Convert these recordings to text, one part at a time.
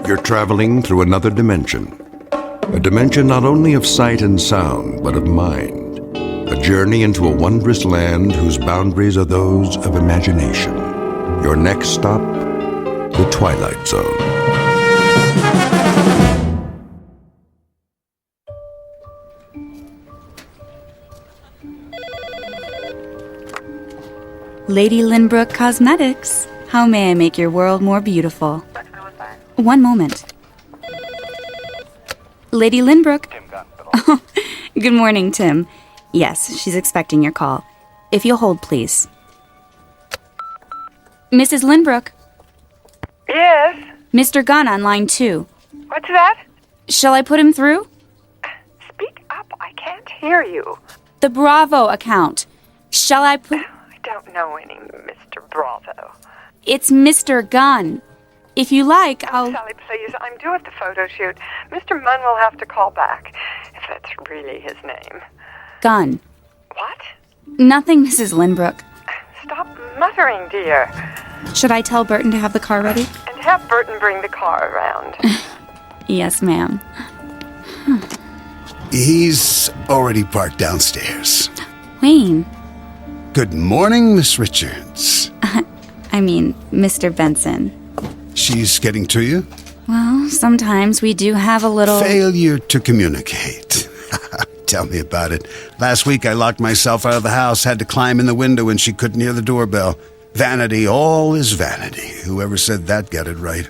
You're traveling through another dimension. A dimension not only of sight and sound, but of mind. A journey into a wondrous land whose boundaries are those of imagination. Your next stop, the Twilight Zone. Lady Lynbrook Cosmetics. How may I make your world more beautiful? One moment. Lady Lynbrook. Oh, good morning, Tim. Yes, she's expecting your call. If you'll hold, please. Mrs. Lynbrook. Yes? Mr. Gunn on line 2. What's that? Shall I put him through? Speak up. I can't hear you. The Bravo account. Shall I put... I don't know any Mr. Bravo. It's Mr. Gunn. If you like, I'll... Sally, please. I'm due at the photo shoot. Mr. Munn will have to call back, if that's really his name. Gunn. What? Nothing, Mrs. Lynbrook. Stop muttering, dear. Should I tell Burton to have the car ready? And have Burton bring the car around. Yes, ma'am. He's already parked downstairs. Wayne. Good morning, Miss Richards. I mean, Mr. Benson. She's getting to you? Well, sometimes we do have a little... Failure to communicate. Tell me about it. Last week I locked myself out of the house, had to climb in the window and she couldn't hear the doorbell. Vanity, all is vanity. Whoever said that got it right.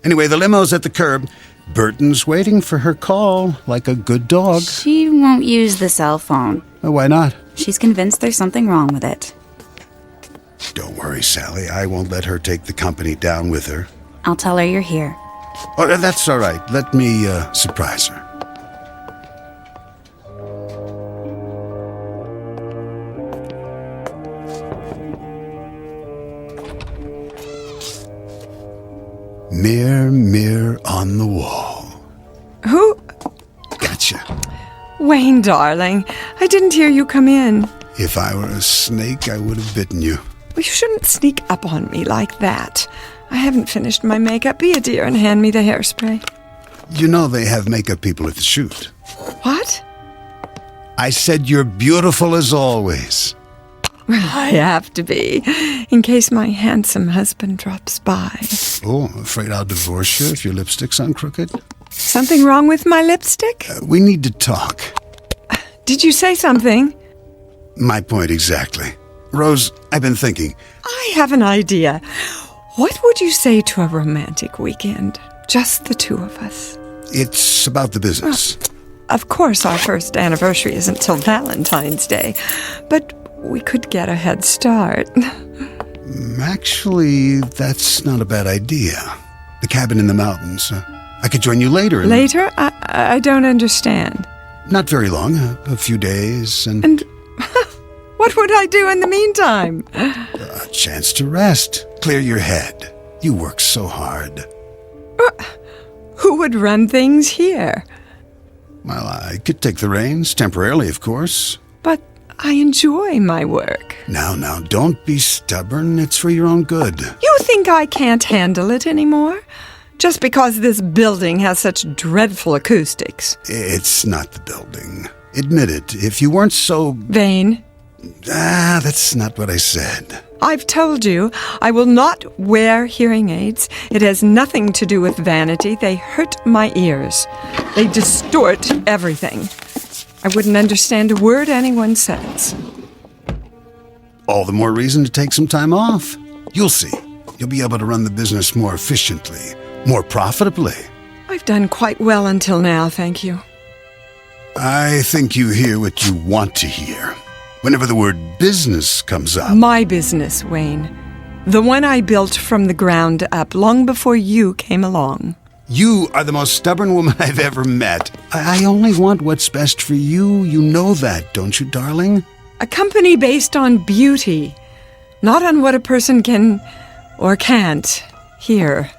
Anyway, the limo's at the curb. Burton's waiting for her call, like a good dog. She won't use the cell phone. Oh, why not? She's convinced there's something wrong with it. Don't worry, Sally. I won't let her take the company down with her. I'll tell her you're here. Oh, that's all right. Let me surprise her. Mirror, mirror on the wall. Who? Gotcha. Wayne, darling, I didn't hear you come in. If I were a snake, I would have bitten you. Well, you shouldn't sneak up on me like that. I haven't finished my makeup. Be a dear and hand me the hairspray. You know they have makeup people at the shoot. What? I said you're beautiful as always. Well, I have to be, in case my handsome husband drops by. Oh, I'm afraid I'll divorce you if your lipstick's on crooked. Something wrong with my lipstick? We need to talk. Did you say something? My point exactly. Rose, I've been thinking. I have an idea. What would you say to a romantic weekend? Just the two of us. It's about the business. Of course, our first anniversary isn't till Valentine's Day, but we could get a head start. Actually, that's not a bad idea. The cabin in the mountains. I could join you later. Later? I don't understand. Not very long. A few days and... And what would I do in the meantime? A chance to rest. Clear your head. You work so hard. Who would run things here? Well, I could take the reins, temporarily, of course. But I enjoy my work. Now, don't be stubborn. It's for your own good. You think I can't handle it anymore? Just because this building has such dreadful acoustics. It's not the building. Admit it. If you weren't so... Vain? That's not what I said. I've told you, I will not wear hearing aids. It has nothing to do with vanity. They hurt my ears. They distort everything. I wouldn't understand a word anyone says. All the more reason to take some time off. You'll see. You'll be able to run the business more efficiently, more profitably. I've done quite well until now, thank you. I think you hear what you want to hear. Whenever the word business comes up. My business, Wayne. The one I built from the ground up long before you came along. You are the most stubborn woman I've ever met. I only want what's best for you. You know that, don't you, darling? A company based on beauty, not on what a person can or can't hear.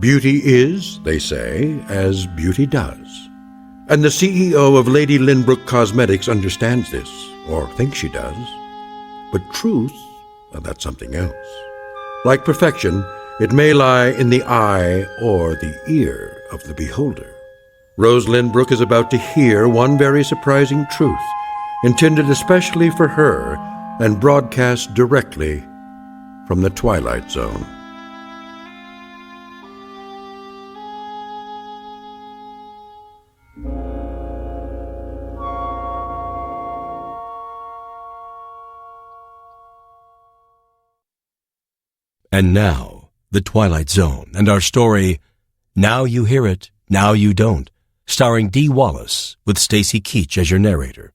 Beauty is, they say, as beauty does. And the CEO of Lady Lynbrook Cosmetics understands this, or thinks she does. But truth, that's something else. Like perfection, it may lie in the eye or the ear of the beholder. Rose Lynbrook is about to hear one very surprising truth, intended especially for her and broadcast directly from the Twilight Zone. And now, The Twilight Zone, and our story, Now You Hear It, Now You Don't, starring Dee Wallace, with Stacy Keach as your narrator.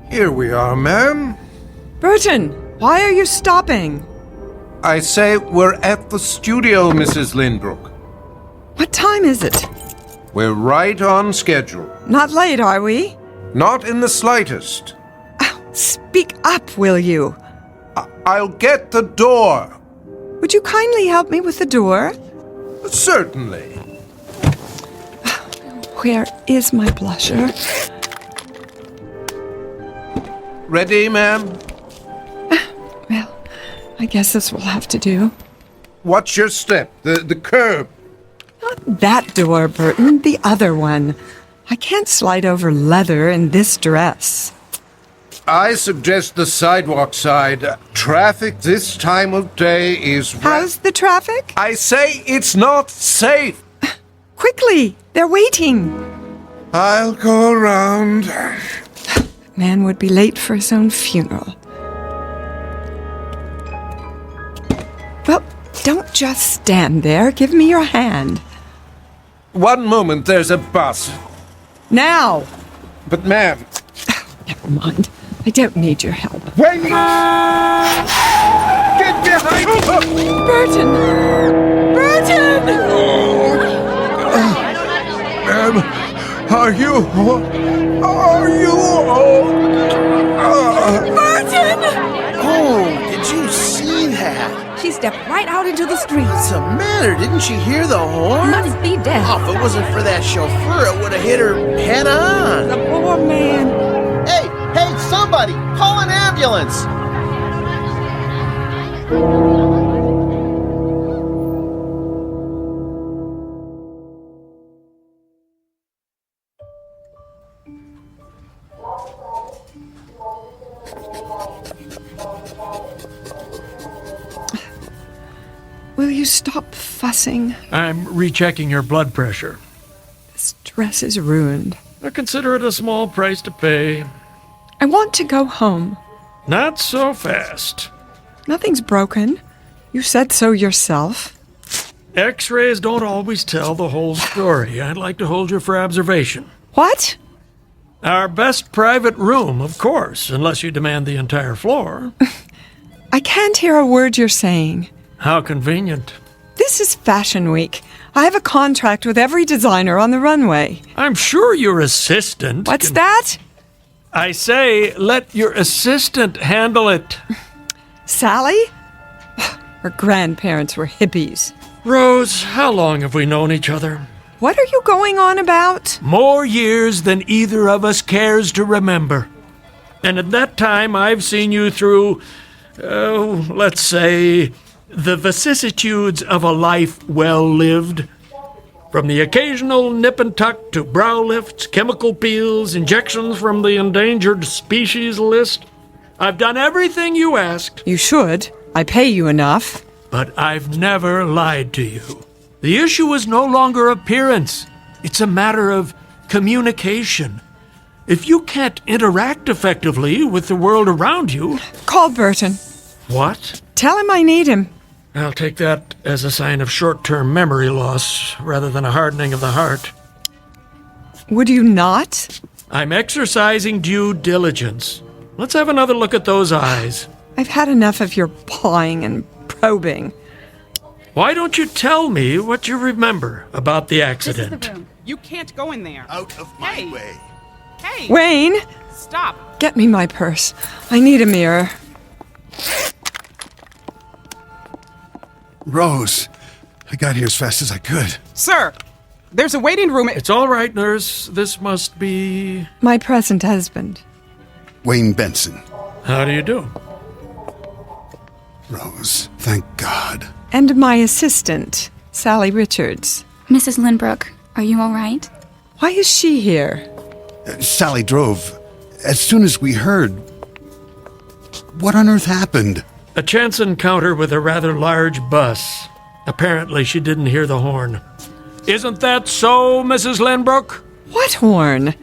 Here we are, ma'am. Burton, why are you stopping? I say we're at the studio, Mrs. Lynbrook. What time is it? We're right on schedule. Not late, are we? Not in the slightest. Speak up, will you? I'll get the door. Would you kindly help me with the door? Certainly. Where is my blusher? Ready, ma'am? Well, I guess this will have to do. Watch your step. The curb. Not that door, Burton. The other one. I can't slide over leather in this dress. I suggest the sidewalk side. Traffic this time of day is... How's the traffic? I say it's not safe. Quickly! They're waiting. I'll go around. Man would be late for his own funeral. Well, don't just stand there. Give me your hand. One moment, there's a bus. Now! But ma'am... Never mind. I don't need your help. Wait! Get behind me! Burton! Burton! Ma'am, are you... Burton! Oh, did you see that? She stepped right out into the street. What's the matter? Didn't she hear the horn? Must be deaf. Oh, if it wasn't for that chauffeur, it would have hit her head on. The poor man. Hey, somebody! Call an ambulance! Will you stop fussing? I'm rechecking your blood pressure. This dress is ruined. I consider it a small price to pay. I want to go home. Not so fast. Nothing's broken. You said so yourself. X-rays don't always tell the whole story. I'd like to hold you for observation. What? Our best private room, of course, unless you demand the entire floor. I can't hear a word you're saying. How convenient. This is Fashion Week. I have a contract with every designer on the runway. I'm sure your assistant... What's that? I say, let your assistant handle it. Sally? Her grandparents were hippies. Rose, how long have we known each other? What are you going on about? More years than either of us cares to remember. And at that time, I've seen you through, let's say, the vicissitudes of a life well lived. From the occasional nip and tuck to brow lifts, chemical peels, injections from the endangered species list. I've done everything you asked. You should. I pay you enough. But I've never lied to you. The issue is no longer appearance. It's a matter of communication. If you can't interact effectively with the world around you... Call Burton. What? Tell him I need him. I'll take that as a sign of short-term memory loss rather than a hardening of the heart. Would you not? I'm exercising due diligence. Let's have another look at those eyes. I've had enough of your pawing and probing. Why don't you tell me what you remember about the accident? This is the room. You can't go in there. Out of my way. Hey! Wayne, Stop! get me my purse. I need a mirror. Rose, I got here as fast as I could. Sir, there's a waiting room. It's all right, nurse. This must be... My present husband. Wayne Benson. How do you do? Rose, thank God. And my assistant, Sally Richards. Mrs. Lindbrook, are you all right? Why is she here? Sally drove. As soon as we heard... What on earth happened? A chance encounter with a rather large bus. Apparently she didn't hear the horn. Isn't that so, Mrs. Lindbrook? What horn?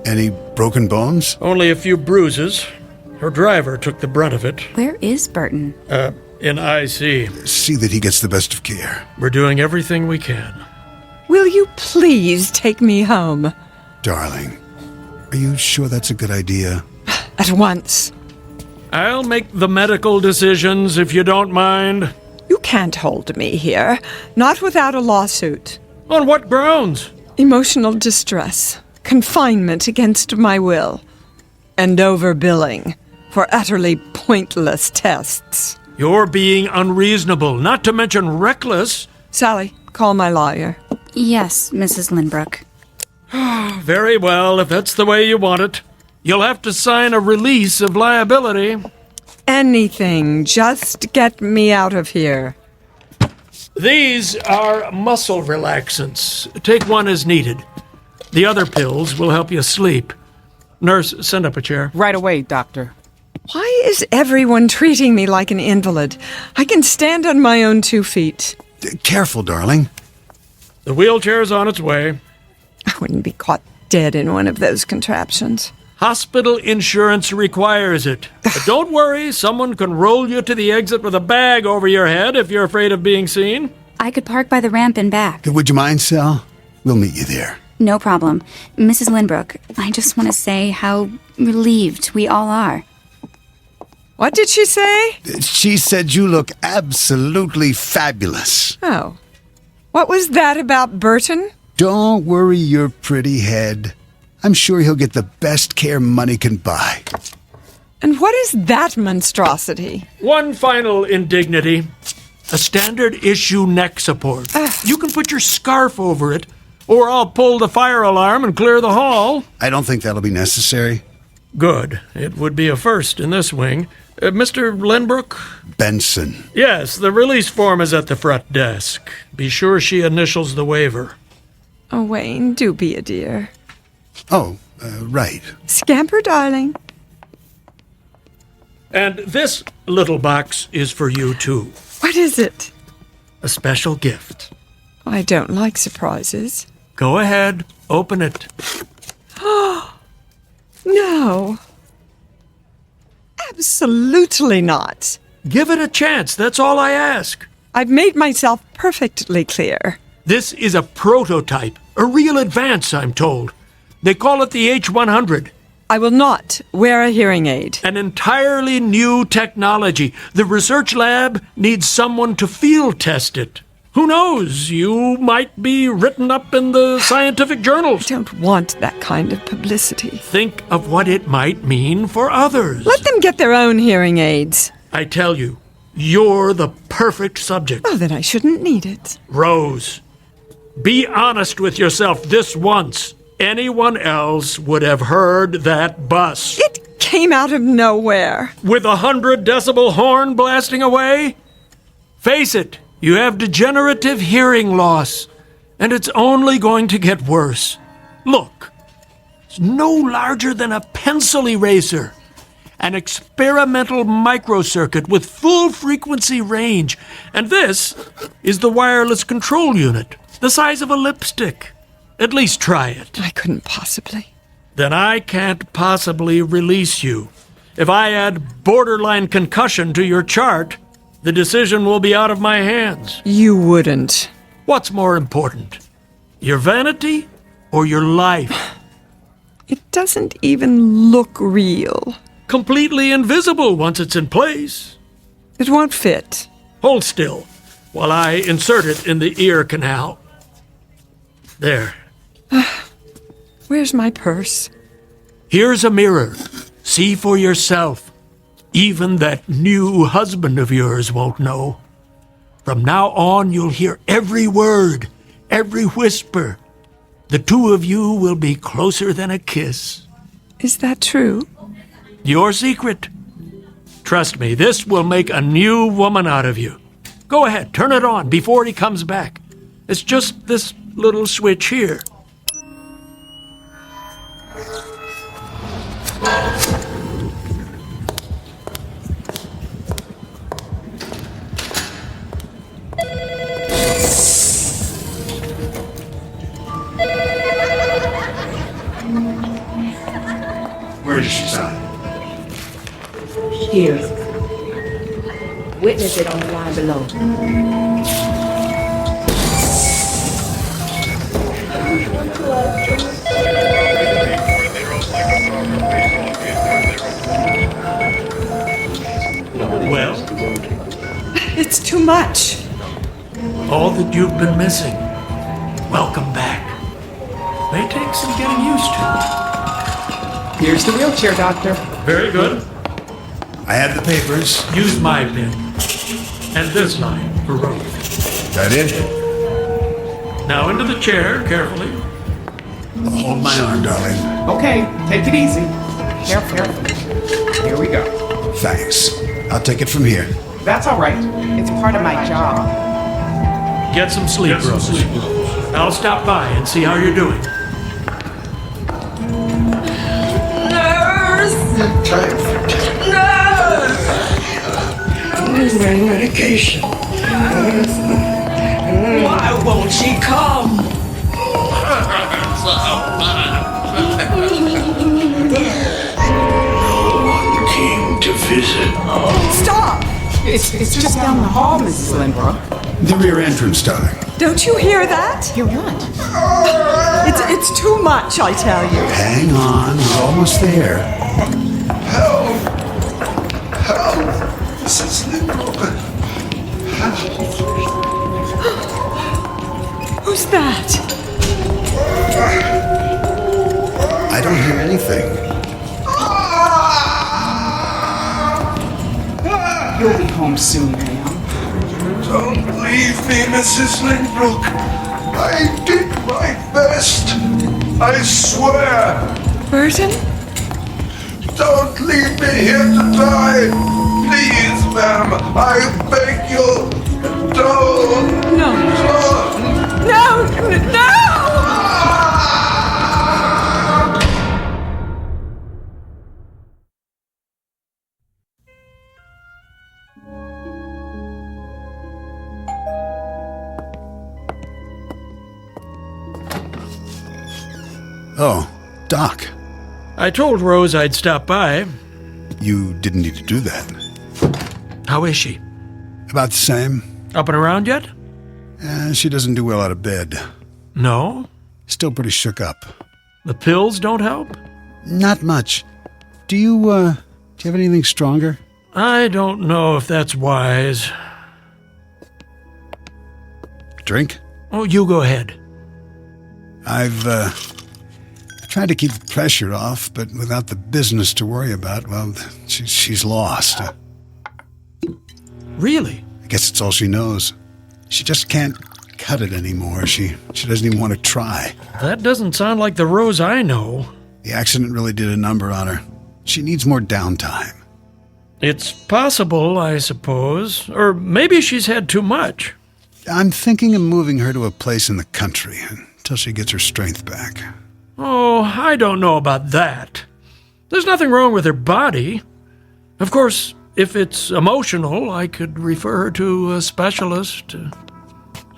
Any broken bones? Only a few bruises. Her driver took the brunt of it. Where is Burton? In IC. See that he gets the best of care. We're doing everything we can. Will you please take me home? Darling, are you sure that's a good idea? At once. I'll make the medical decisions if you don't mind. You can't hold me here. Not without a lawsuit. On what grounds? Emotional distress. Confinement against my will. And overbilling for utterly pointless tests. You're being unreasonable, not to mention reckless. Sally, call my lawyer. Yes, Mrs. Lindbrook. Very well, if that's the way you want it. You'll have to sign a release of liability. Anything, just get me out of here. These are muscle relaxants. Take one as needed. The other pills will help you sleep. Nurse, send up a chair. Right away, doctor. Why is everyone treating me like an invalid? I can stand on my own 2 feet. Careful, darling. The wheelchair's on its way. I wouldn't be caught dead in one of those contraptions. Hospital insurance requires it. But don't worry, someone can roll you to the exit with a bag over your head if you're afraid of being seen. I could park by the ramp and back. Would you mind, Sal? We'll meet you there. No problem. Mrs. Lindbrook, I just want to say how relieved we all are. What did she say? She said you look absolutely fabulous. Oh. What was that about Burton? Don't worry your pretty head. I'm sure he'll get the best care money can buy. And what is that monstrosity? One final indignity. A standard issue neck support. You can put your scarf over it, or I'll pull the fire alarm and clear the hall. I don't think that'll be necessary. Good. It would be a first in this wing. Mr. Lindbrook? Benson. Yes, the release form is at the front desk. Be sure she initials the waiver. Oh, Wayne, do be a dear. Oh, right. Scamper, darling. And this little box is for you, too. What is it? A special gift. I don't like surprises. Go ahead, open it. No. Absolutely not. Give it a chance, that's all I ask. I've made myself perfectly clear. This is a prototype, a real advance, I'm told. They call it the H100. I will not wear a hearing aid. An entirely new technology. The research lab needs someone to field test it. Who knows? You might be written up in the scientific journals. I don't want that kind of publicity. Think of what it might mean for others. Let them get their own hearing aids. I tell you, you're the perfect subject. Oh, then I shouldn't need it. Rose, be honest with yourself this once. Anyone else would have heard that bus. It came out of nowhere. With 100 decibel horn blasting away? Face it, you have degenerative hearing loss, and it's only going to get worse. Look, it's no larger than a pencil eraser. An experimental microcircuit with full frequency range. And this is the wireless control unit, the size of a lipstick. At least try it. I couldn't possibly. Then I can't possibly release you. If I add borderline concussion to your chart, the decision will be out of my hands. You wouldn't. What's more important? Your vanity or your life? It doesn't even look real. Completely invisible once it's in place. It won't fit. Hold still while I insert it in the ear canal. There. Where's my purse? Here's a mirror. See for yourself. Even that new husband of yours won't know. From now on, you'll hear every word, every whisper. The two of you will be closer than a kiss. Is that true? Your secret. Trust me, this will make a new woman out of you. Go ahead, turn it on before he comes back. It's just this little switch here. Where did she sign? Here. Witness it on the line below. Well, It's too much. all that you've been missing. Welcome back. May take some getting used to. Here's the wheelchair, Doctor. Very good. I have the papers. Use my pen. And this line for Rose. That it? Now into the chair, carefully. Hold my arm, darling. Okay, take it easy. Careful. Here we go. Thanks. I'll take it from here. That's all right. It's part of my job. Get some sleep, Rose. I'll stop by and see how you're doing. My medication. Why won't she come? No one came to visit. Stop! It's just down the hall, Mrs. Lindbrook. The rear entrance, darling. Don't you hear that? Hear what? It's too much, I tell you. Hang on, we're almost there. Help! Mrs. Lindbrook. Who's that? I don't hear anything. You'll be home soon, ma'am. Don't leave me, Mrs. Lindbrook. I did my best. I swear. Burton? Don't leave me here to die. Please, ma'am. I beg you. Don't. No. Don't. No! Oh, Doc. I told Rose I'd stop by. You didn't need to do that. How is she? About the same. Up and around yet? She doesn't do well out of bed. No? Still pretty shook up. The pills don't help? Not much. Do you have anything stronger? I don't know if that's wise. Drink? Oh, you go ahead. I've tried to keep the pressure off, but without the business to worry about, well, she's lost. Really? I guess it's all she knows. She just can't cut it anymore. She doesn't even want to try. That doesn't sound like the Rose I know. The accident really did a number on her. She needs more downtime. It's possible, I suppose. Or maybe she's had too much. I'm thinking of moving her to a place in the country until she gets her strength back. Oh, I don't know about that. There's nothing wrong with her body. Of course, if it's emotional, I could refer her to a specialist.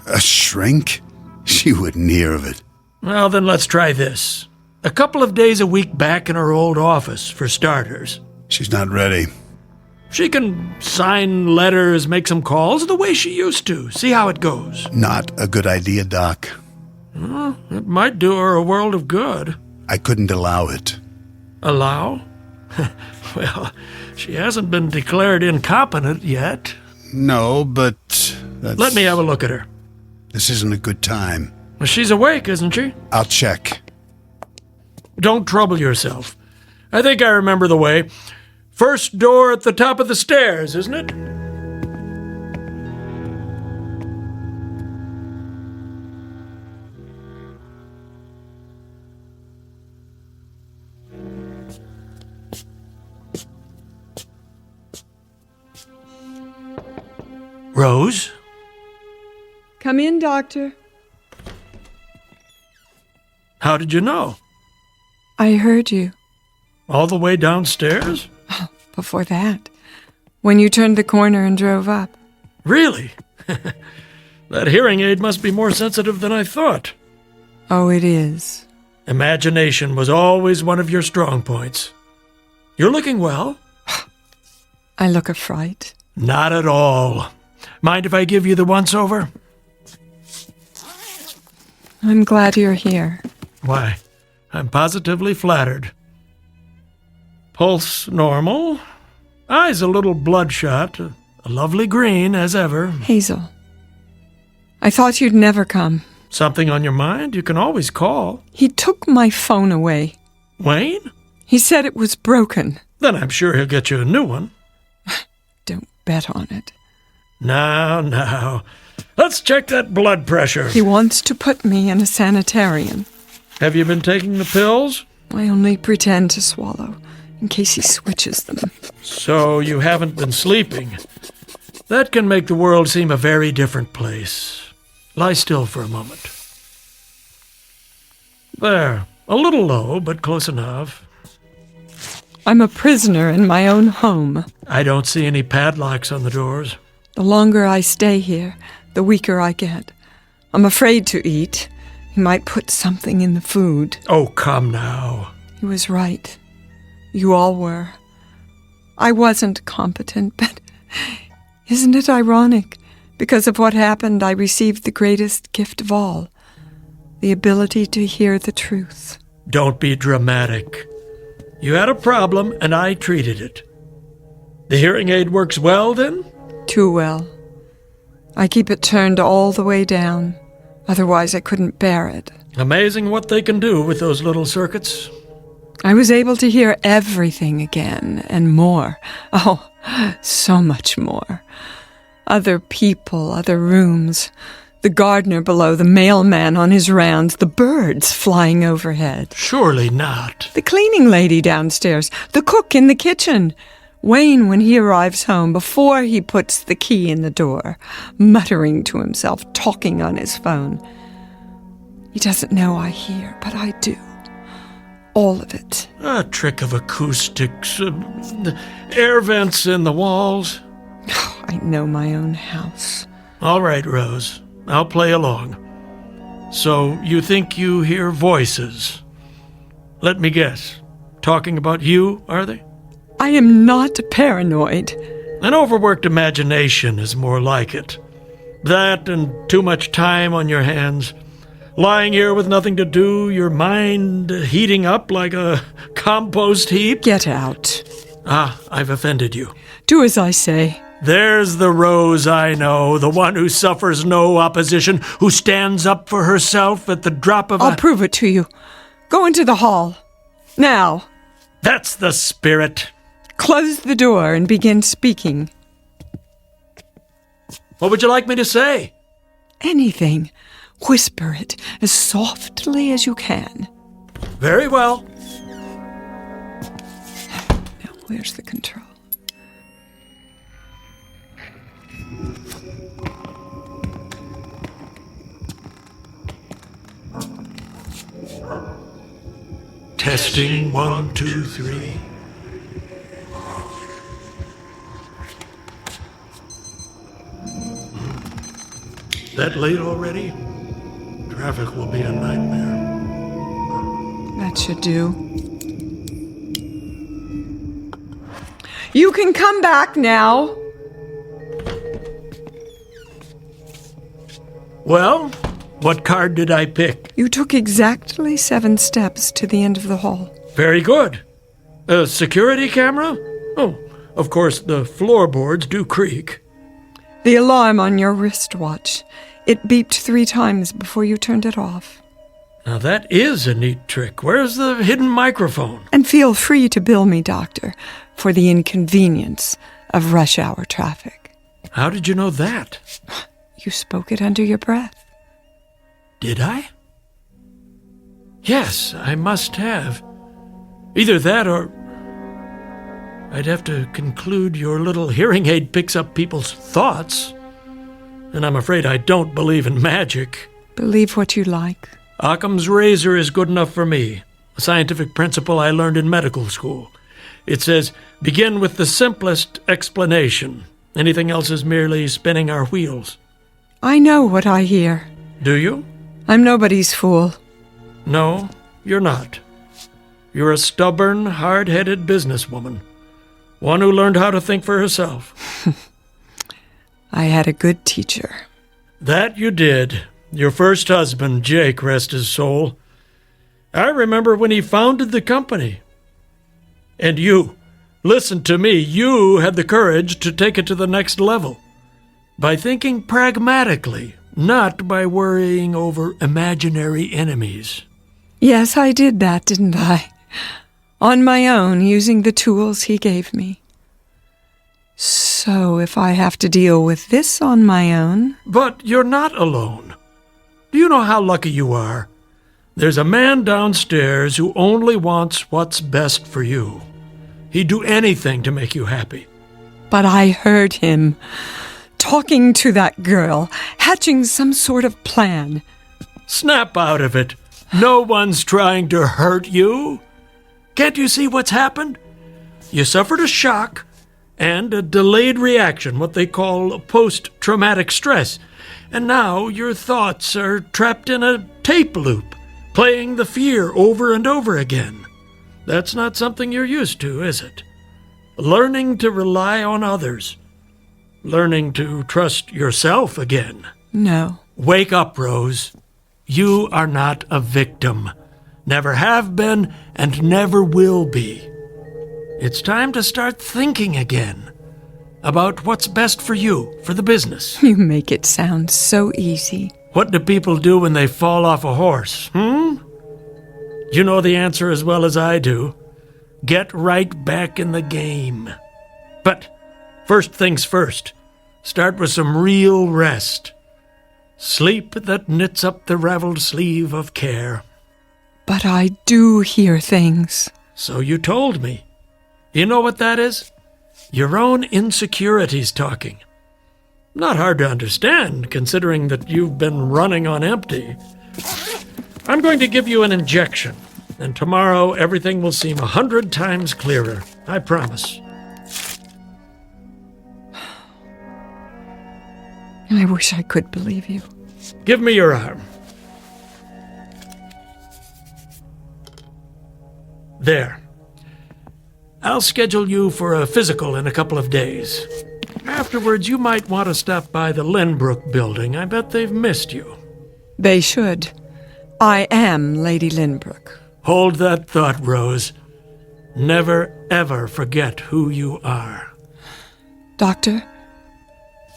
A shrink? She wouldn't hear of it. Well, then let's try this. A couple of days a week back in her old office, for starters. She's not ready. She can sign letters, make some calls the way she used to. See how it goes. Not a good idea, Doc. Well, it might do her a world of good. I couldn't allow it. Allow? Well, she hasn't been declared incompetent yet. No, but that's... Let me have a look at her. This isn't a good time. Well, she's awake, isn't she? I'll check. Don't trouble yourself. I think I remember the way. First door at the top of the stairs, isn't it? Rose? Come in, Doctor. How did you know? I heard you. All the way downstairs? Before that, when you turned the corner and drove up. Really? That hearing aid must be more sensitive than I thought. Oh, it is. Imagination was always one of your strong points. You're looking well. I look a fright. Not at all. Mind if I give you the once-over? I'm glad you're here. Why, I'm positively flattered. Pulse normal. Eyes a little bloodshot. A lovely green, as ever. Hazel, I thought you'd never come. Something on your mind? You can always call. He took my phone away. Wayne? He said it was broken. Then I'm sure he'll get you a new one. Don't bet on it. Now. Let's check that blood pressure. He wants to put me in a sanitarium. Have you been taking the pills? I only pretend to swallow, in case he switches them. So you haven't been sleeping. That can make the world seem a very different place. Lie still for a moment. There. A little low, but close enough. I'm a prisoner in my own home. I don't see any padlocks on the doors. The longer I stay here, the weaker I get. I'm afraid to eat. He might put something in the food. Oh, come now. He was right. You all were. I wasn't competent, but isn't it ironic? Because of what happened, I received the greatest gift of all, the ability to hear the truth. Don't be dramatic. You had a problem, and I treated it. The hearing aid works well, then? Too well. I keep it turned all the way down. Otherwise, I couldn't bear it. Amazing what they can do with those little circuits. I was able to hear everything again, and more. Oh, so much more. Other people, other rooms. The gardener below, the mailman on his rounds, the birds flying overhead. Surely not. The cleaning lady downstairs, the cook in the kitchen. Wayne, when he arrives home, before he puts the key in the door, muttering to himself, talking on his phone. He doesn't know I hear, but I do. All of it. A trick of acoustics, air vents in the walls. I know my own house. All right, Rose. I'll play along. So, you think you hear voices? Let me guess. Talking about you, are they? I am not paranoid. An overworked imagination is more like it. That and too much time on your hands. Lying here with nothing to do, your mind heating up like a compost heap. Get out. Ah, I've offended you. Do as I say. There's the Rose I know, the one who suffers no opposition, who stands up for herself at the drop of I'll prove it to you. Go into the hall. Now. That's the spirit. Close the door and begin speaking. What would you like me to say? Anything. Whisper it as softly as you can. Very well. Now, where's the control? Testing 1, 2, 3. That late already? Traffic will be a nightmare. That should do. You can come back now. Well, what card did I pick? You took exactly 7 steps to the end of the hall. Very good. A security camera? Oh, of course, the floorboards do creak. The alarm on your wristwatch. It beeped 3 times before you turned it off. Now that is a neat trick. Where's the hidden microphone? And feel free to bill me, Doctor, for the inconvenience of rush hour traffic. How did you know that? You spoke it under your breath. Did I? Yes, I must have. Either that or I'd have to conclude your little hearing aid picks up people's thoughts. And I'm afraid I don't believe in magic. Believe what you like. Occam's razor is good enough for me, a scientific principle I learned in medical school. It says, begin with the simplest explanation. Anything else is merely spinning our wheels. I know what I hear. Do you? I'm nobody's fool. No, you're not. You're a stubborn, hard-headed businesswoman. One who learned how to think for herself. I had a good teacher. That you did. Your first husband, Jake, rest his soul. I remember when he founded the company. And you, listen to me, you had the courage to take it to the next level. By thinking pragmatically, not by worrying over imaginary enemies. Yes, I did that, didn't I? On my own, using the tools he gave me. So if I have to deal with this on my own... But you're not alone. Do you know how lucky you are? There's a man downstairs who only wants what's best for you. He'd do anything to make you happy. But I heard him talking to that girl, hatching some sort of plan. Snap out of it. No one's trying to hurt you. Can't you see what's happened? You suffered a shock and a delayed reaction, what they call post-traumatic stress. And now your thoughts are trapped in a tape loop, playing the fear over and over again. That's not something you're used to, is it? Learning to rely on others. Learning to trust yourself again. No. Wake up, Rose. You are not a victim. Never have been and never will be. It's time to start thinking again about what's best for you, for the business. You make it sound so easy. What do people do when they fall off a horse, You know the answer as well as I do. Get right back in the game. But first things first, start with some real rest. Sleep that knits up the raveled sleeve of care. But I do hear things. So you told me. You know what that is? Your own insecurities talking. Not hard to understand, considering that you've been running on empty. I'm going to give you an injection, and tomorrow everything will seem 100 times clearer. I promise. I wish I could believe you. Give me your arm. There. I'll schedule you for a physical in a couple of days. Afterwards, you might want to stop by the Lynbrook building. I bet they've missed you. They should. I am Lady Lynbrook. Hold that thought, Rose. Never, ever forget who you are. Doctor?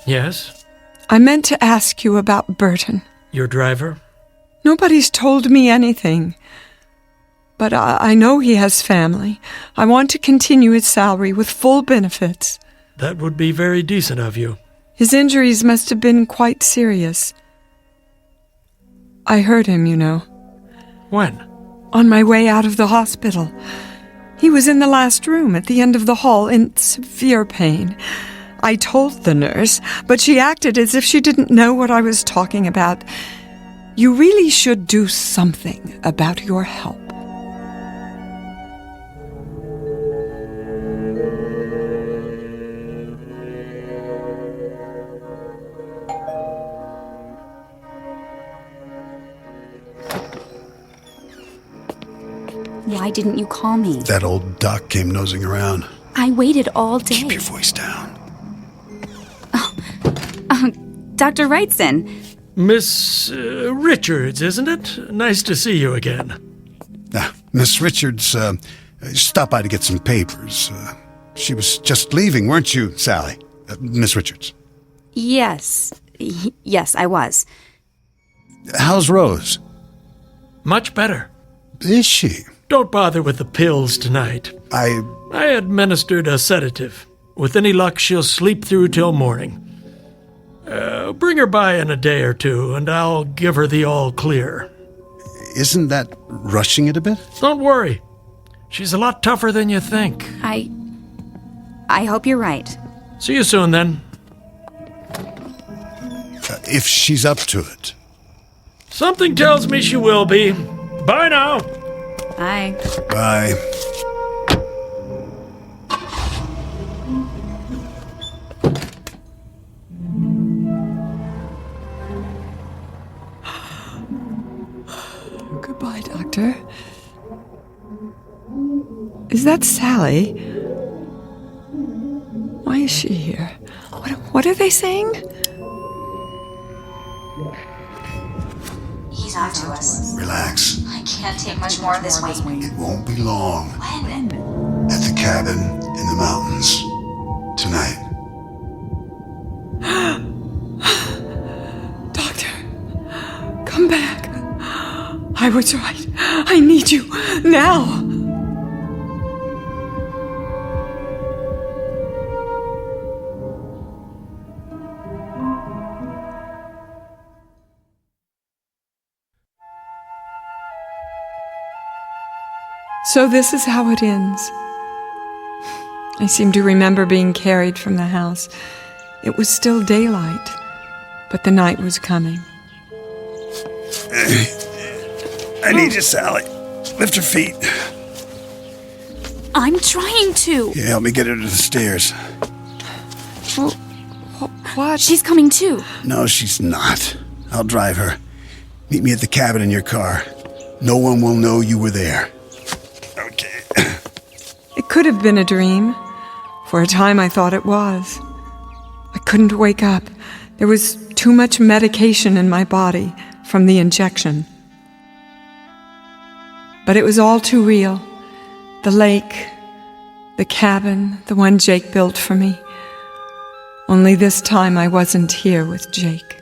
Yes? I meant to ask you about Burton. Your driver? Nobody's told me anything. But I know he has family. I want to continue his salary with full benefits. That would be very decent of you. His injuries must have been quite serious. I heard him, you know. When? On my way out of the hospital. He was in the last room at the end of the hall in severe pain. I told the nurse, but she acted as if she didn't know what I was talking about. You really should do something about your help. Why didn't you call me? That old duck came nosing around. I waited all day. Keep your voice down. Dr. Wrightson. Miss Richards, isn't it? Nice to see you again. Miss Richards stopped by to get some papers. She was just leaving, weren't you, Sally? Miss Richards. Yes. Yes, I was. How's Rose? Much better. Is she? Don't bother with the pills tonight. I administered a sedative. With any luck, she'll sleep through till morning. Bring her by in a day or two, and I'll give her the all clear. Isn't that rushing it a bit? Don't worry. She's a lot tougher than you think. I hope you're right. See you soon, then. If she's up to it. Something tells me she will be. Bye now. Bye. Bye. Goodbye, Doctor. Is that Sally? Why is she here? What are they saying? He's on to us. Relax. I can't take much more of this weight. It won't be long. When? At the cabin in the mountains. Tonight. Doctor, come back. I was right. I need you now. So this is how it ends. I seem to remember being carried from the house. It was still daylight, but the night was coming. I need you, Sally. Lift her feet. I'm trying to. Yeah, help me get her to the stairs. What? She's coming too. No, she's not. I'll drive her. Meet me at the cabin in your car. No one will know you were there. Okay. It could have been a dream. For a time I thought it was. I couldn't wake up. There was too much medication in my body from the injection. But it was all too real. The lake, the cabin, the one Jake built for me. Only this time I wasn't here with Jake.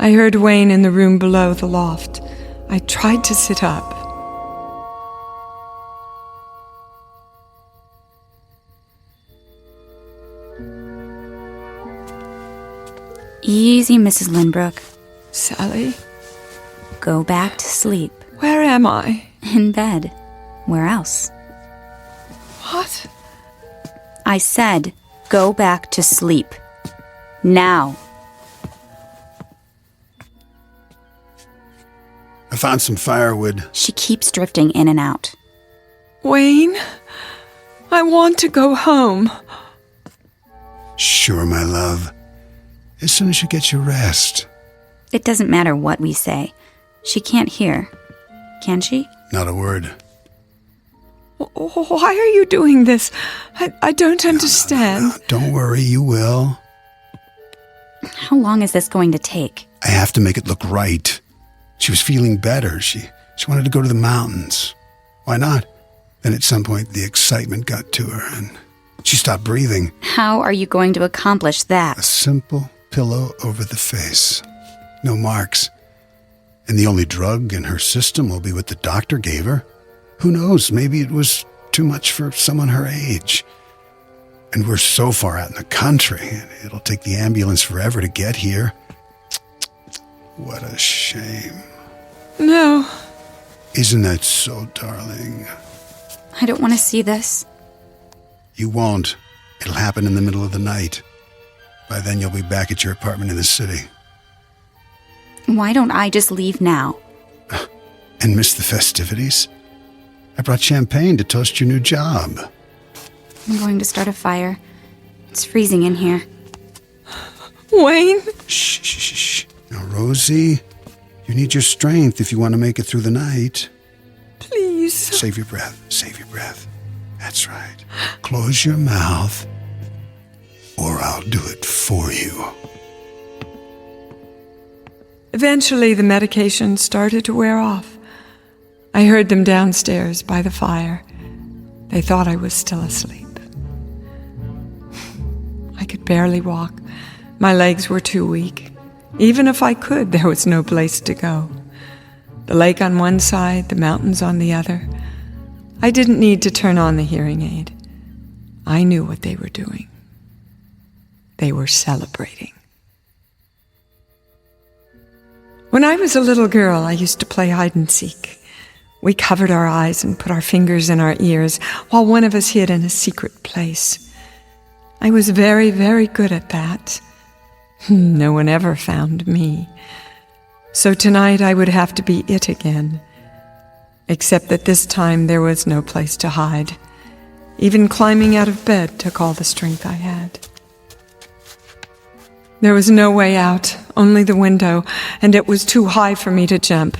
I heard Wayne in the room below the loft. I tried to sit up. Easy, Mrs. Lindbrook. Sally? Go back to sleep. Where am I? In bed. Where else? What? I said, go back to sleep. Now. I found some firewood. She keeps drifting in and out. Wayne, I want to go home. Sure, my love. As soon as you get your rest. It doesn't matter what we say. She can't hear. Can she? Not a word. Why are you doing this? I don't understand. No, don't worry, you will. How long is this going to take? I have to make it look right. She was feeling better. She wanted to go to the mountains. Why not? Then at some point the excitement got to her and she stopped breathing. How are you going to accomplish that? A simple pillow over the face. No marks. And the only drug in her system will be what the doctor gave her. Who knows, maybe it was too much for someone her age. And we're so far out in the country, and it'll take the ambulance forever to get here. What a shame. No. Isn't that so, darling? I don't want to see this. You won't. It'll happen in the middle of the night. By then you'll be back at your apartment in the city. Why don't I just leave now? And miss the festivities? I brought champagne to toast your new job. I'm going to start a fire. It's freezing in here. Wayne? Shh. Now, Rosie, you need your strength if you want to make it through the night. Please. Save your breath. That's right. Close your mouth, or I'll do it for you. Eventually, the medication started to wear off. I heard them downstairs by the fire. They thought I was still asleep. I could barely walk. My legs were too weak. Even if I could, there was no place to go. The lake on one side, the mountains on the other. I didn't need to turn on the hearing aid. I knew what they were doing. They were celebrating. When I was a little girl, I used to play hide and seek. We covered our eyes and put our fingers in our ears while one of us hid in a secret place. I was very, very good at that. No one ever found me. So tonight I would have to be it again. Except that this time there was no place to hide. Even climbing out of bed took all the strength I had. There was no way out, only the window, and it was too high for me to jump.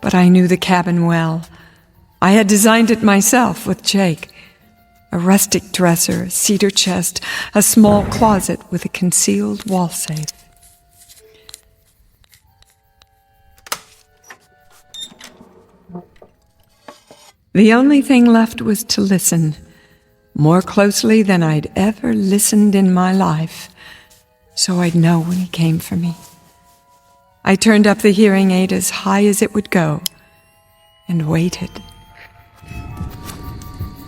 But I knew the cabin well. I had designed it myself with Jake. A rustic dresser, a cedar chest, a small closet with a concealed wall safe. The only thing left was to listen, more closely than I'd ever listened in my life, so I'd know when he came for me. I turned up the hearing aid as high as it would go, and waited.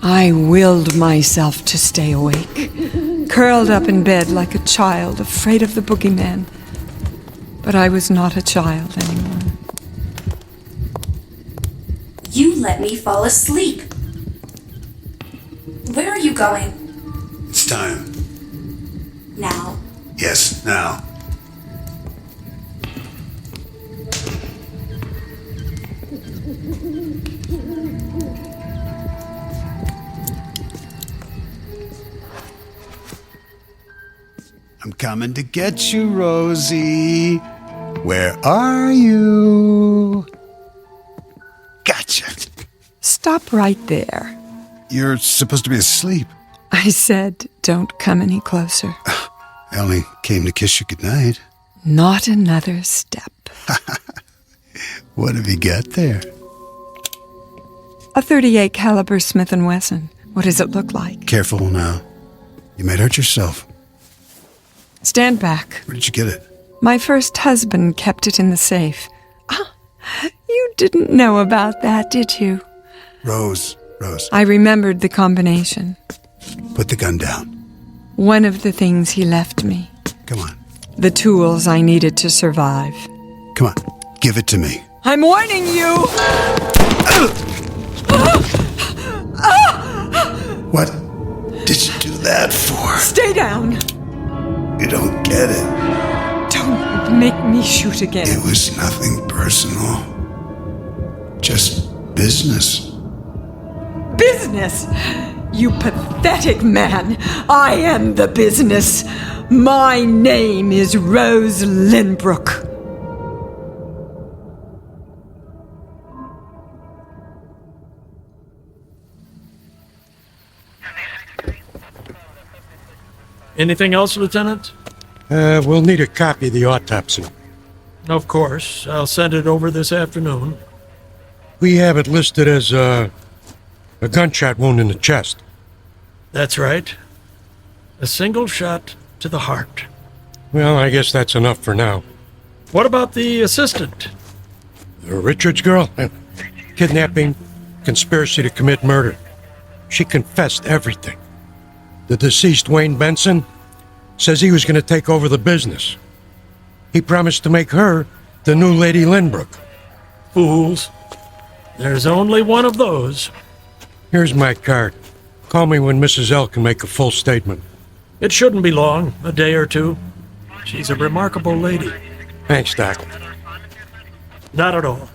I willed myself to stay awake, curled up in bed like a child, afraid of the boogeyman. But I was not a child anymore. You let me fall asleep. Where are you going? It's time. Now. Yes, now. I'm coming to get you, Rosie. Where are you? Gotcha. Stop right there. You're supposed to be asleep. I said, don't come any closer. I only came to kiss you goodnight. Not another step. What have you got there? A .38 caliber Smith & Wesson. What does it look like? Careful now. You might hurt yourself. Stand back. Where did you get it? My first husband kept it in the safe. Ah, you didn't know about that, did you? Rose. I remembered the combination. Put the gun down. One of the things he left me. Come on. The tools I needed to survive. Come on. Give it to me. I'm warning you! What did you do that for? Stay down! You don't get it. Don't make me shoot again. It was nothing personal. Just business. Business? You pathetic man. I am the business. My name is Rose Lynbrook. Anything else, Lieutenant? We'll need a copy of the autopsy. Of course. I'll send it over this afternoon. We have it listed as a gunshot wound in the chest. That's right. A single shot to the heart. Well, I guess that's enough for now. What about the assistant? The Richards girl? Kidnapping, conspiracy to commit murder. She confessed everything. The deceased Wayne Benson says he was going to take over the business. He promised to make her the new Lady Lynbrook. Fools. There's only one of those. Here's my card. Call me when Mrs. L can make a full statement. It shouldn't be long, a day or two. She's a remarkable lady. Thanks, Doc. Not at all.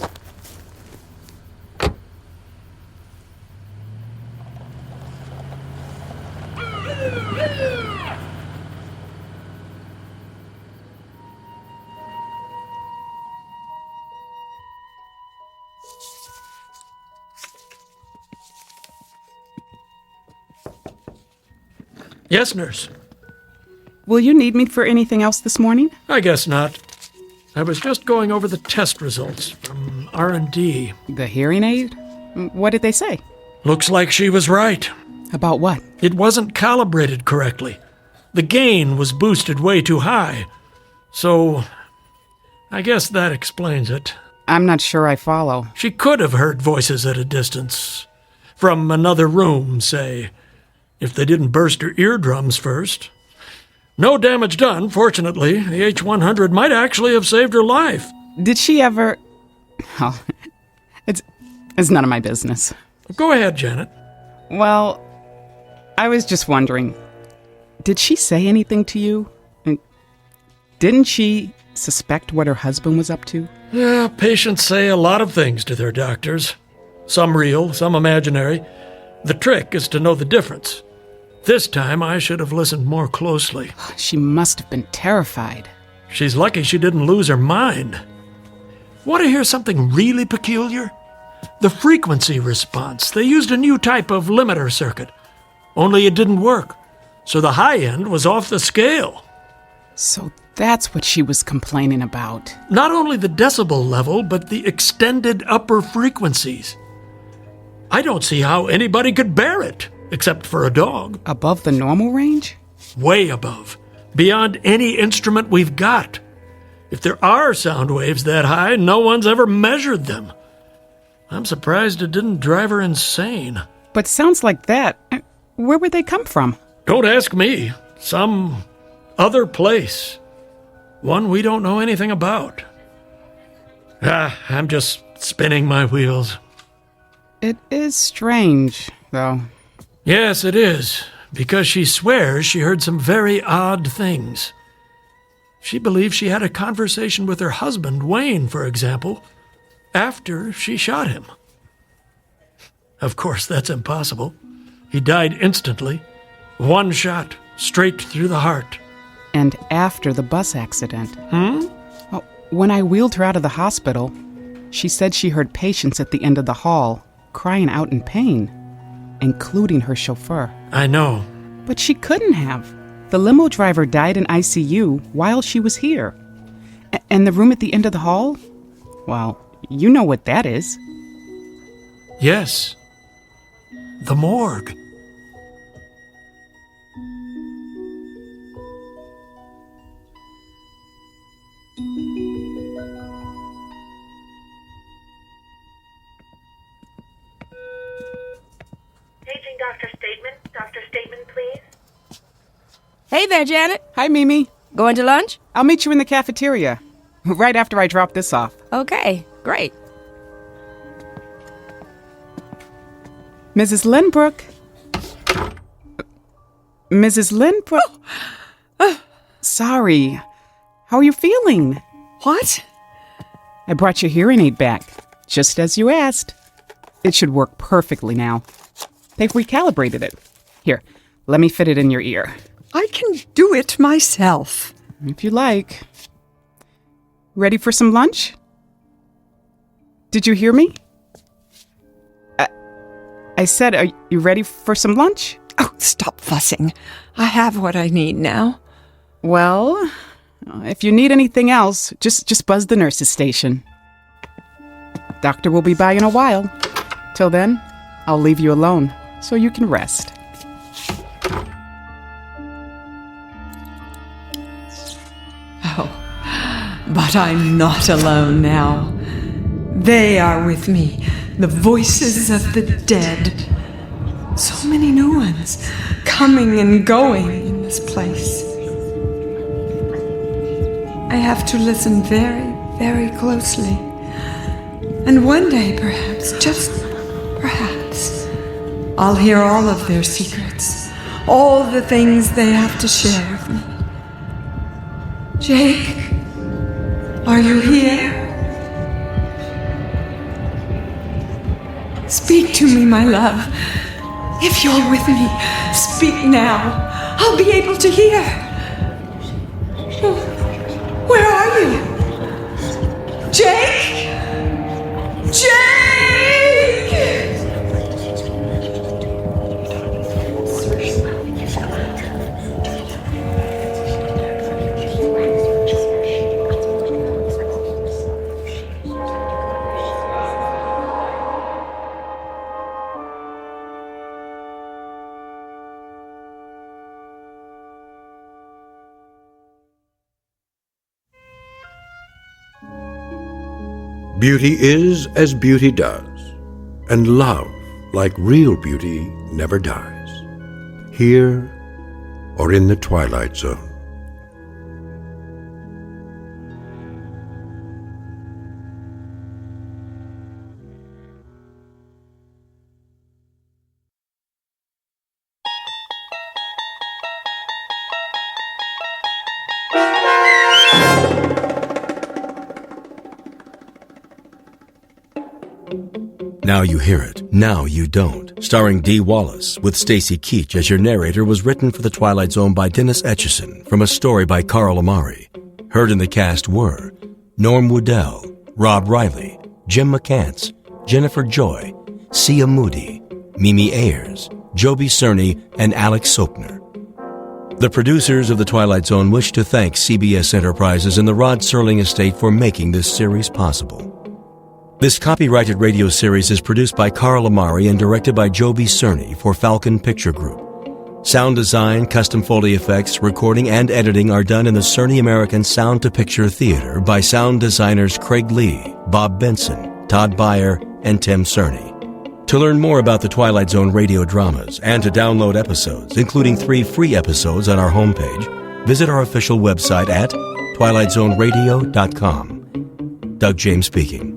Yes, nurse. Will you need me for anything else this morning? I guess not. I was just going over the test results from R&D. The hearing aid? What did they say? Looks like she was right. About what? It wasn't calibrated correctly. The gain was boosted way too high. So, I guess that explains it. I'm not sure I follow. She could have heard voices at a distance. From another room, say. If they didn't burst her eardrums first. No damage done, fortunately. The H-100 might actually have saved her life. Did she ever... Oh, it's none of my business. Go ahead, Janet. Well, I was just wondering, did she say anything to you? Didn't she suspect what her husband was up to? Yeah, patients say a lot of things to their doctors. Some real, some imaginary. The trick is to know the difference. This time I should have listened more closely. She must have been terrified. She's lucky she didn't lose her mind. Want to hear something really peculiar? The frequency response. They used a new type of limiter circuit. Only it didn't work. So the high end was off the scale. So that's what she was complaining about. Not only the decibel level, but the extended upper frequencies. I don't see how anybody could bear it, except for a dog. Above the normal range? Way above. Beyond any instrument we've got. If there are sound waves that high, no one's ever measured them. I'm surprised it didn't drive her insane. But sounds like that, where would they come from? Don't ask me. Some other place. One we don't know anything about. I'm just spinning my wheels. It is strange, though. Yes, it is. Because she swears she heard some very odd things. She believes she had a conversation with her husband, Wayne, for example, after she shot him. Of course, that's impossible. He died instantly. One shot, straight through the heart. And after the bus accident. Well, when I wheeled her out of the hospital, she said she heard patients at the end of the hall crying out in pain, including her chauffeur. I know. But she couldn't have. The limo driver died in ICU while she was here. And the room at the end of the hall? Well, you know what that is. Yes. The morgue. Paging Dr. Statement. Dr. Statement, please. Hey there, Janet. Hi, Mimi. Going to lunch? I'll meet you in the cafeteria, right after I drop this off. Okay, great. Mrs. Lynbrook. Mrs. Lynbrook. Sorry. How are you feeling? What? I brought your hearing aid back, just as you asked. It should work perfectly now. They've recalibrated it. Here, let me fit it in your ear. I can do it myself. If you like. Ready for some lunch? Did you hear me? I said, are you ready for some lunch? Oh, stop fussing. I have what I need now. Well, if you need anything else, just buzz the nurse's station. Doctor will be by in a while. Till then, I'll leave you alone so you can rest. Oh, but I'm not alone now. They are with me, the voices of the dead. So many new ones, coming and going in this place. I have to listen very, very closely. And one day, perhaps, just perhaps, I'll hear all of their secrets, all the things they have to share with me. Jake, are you here? Speak to me, my love. If you're with me, speak now. I'll be able to hear. Where are you? Jake? Jake! Beauty is as beauty does, and love, like real beauty, never dies. Here or in the Twilight Zone. Now You Hear It, Now You Don't, starring Dee Wallace, with Stacy Keach as your narrator, was written for The Twilight Zone by Dennis Etchison from a story by Carl Amari. Heard in the cast were Norm Woodell, Rob Riley, Jim McCants, Jennifer Joy, Sia Moody, Mimi Ayers, Joby Cerny, and Alex Sopner. The producers of The Twilight Zone wish to thank CBS Enterprises and the Rod Serling Estate for making this series possible. This copyrighted radio series is produced by Carl Amari and directed by Joby Cerny for Falcon Picture Group. Sound design, custom Foley effects, recording, and editing are done in the Cerny American Sound to Picture Theater by sound designers Craig Lee, Bob Benson, Todd Beyer, and Tim Cerny. To learn more about the Twilight Zone radio dramas and to download episodes, including 3 free episodes on our homepage, visit our official website at twilightzoneradio.com. Doug James speaking.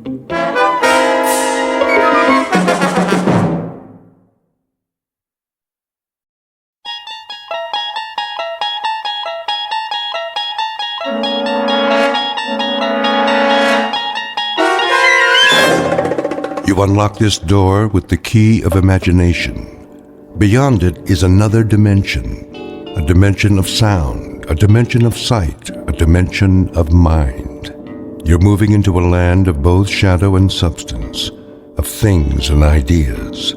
You unlock this door with the key of imagination. Beyond it is another dimension, a dimension of sound, a dimension of sight, a dimension of mind. You're moving into a land of both shadow and substance, of things and ideas.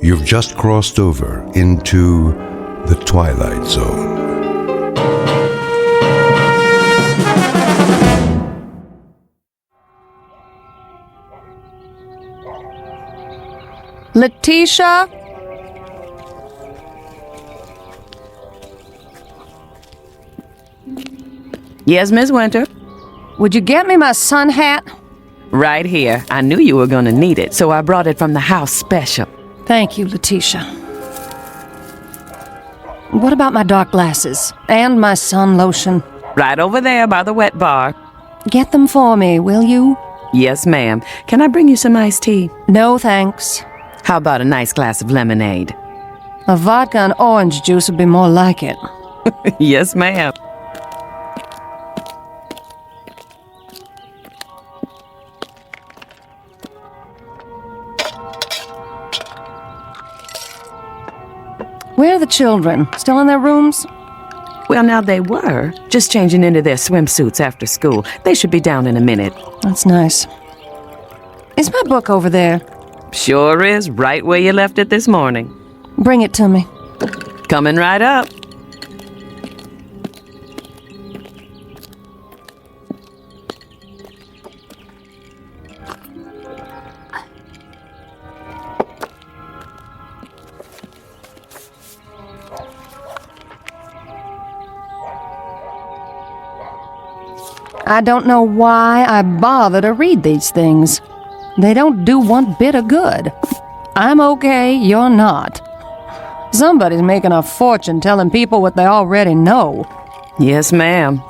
You've just crossed over into the Twilight Zone. Letitia? Yes, Miss Winter? Would you get me my sun hat? Right here. I knew you were going to need it, so I brought it from the house special. Thank you, Letitia. What about my dark glasses and my sun lotion? Right over there by the wet bar. Get them for me, will you? Yes, ma'am. Can I bring you some iced tea? No, thanks. How about a nice glass of lemonade? A vodka and orange juice would be more like it. Yes, ma'am. Where are the children? Still in their rooms? Well, now they were. Just changing into their swimsuits after school. They should be down in a minute. That's nice. Is my book over there? Sure is, right where you left it this morning. Bring it to me. Coming right up. I don't know why I bother to read these things. They don't do one bit of good. I'm okay, you're not. Somebody's making a fortune telling people what they already know. Yes, ma'am.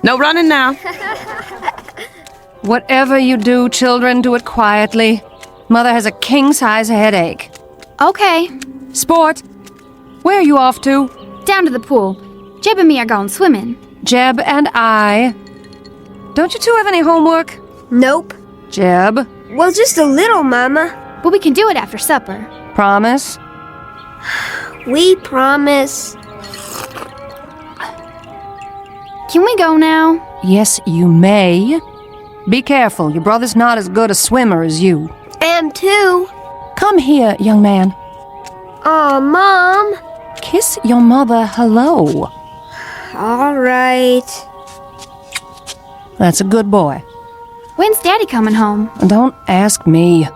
No running now. Whatever you do, children, do it quietly. Mother has a king-size headache. Okay. Sport, where are you off to? Down to the pool. Jeb and me are going swimming. Jeb and I. Don't you two have any homework? Nope. Jeb? Well, just a little, Mama. But we can do it after supper. Promise? We promise. Can we go now? Yes, you may. Be careful. Your brother's not as good a swimmer as you. Am too. Come here, young man. Aw, Mom. Kiss your mother hello. All right. That's a good boy. When's Daddy coming home? Don't ask me.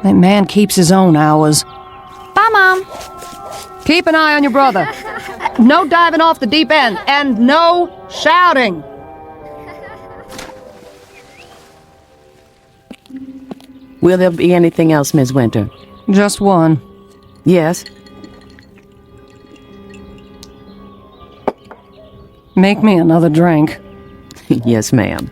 That man keeps his own hours. Bye, Mom. Keep an eye on your brother. No diving off the deep end, and no shouting. Will there be anything else, Miss Winter? Just one. Yes? Make me another drink. Yes, ma'am.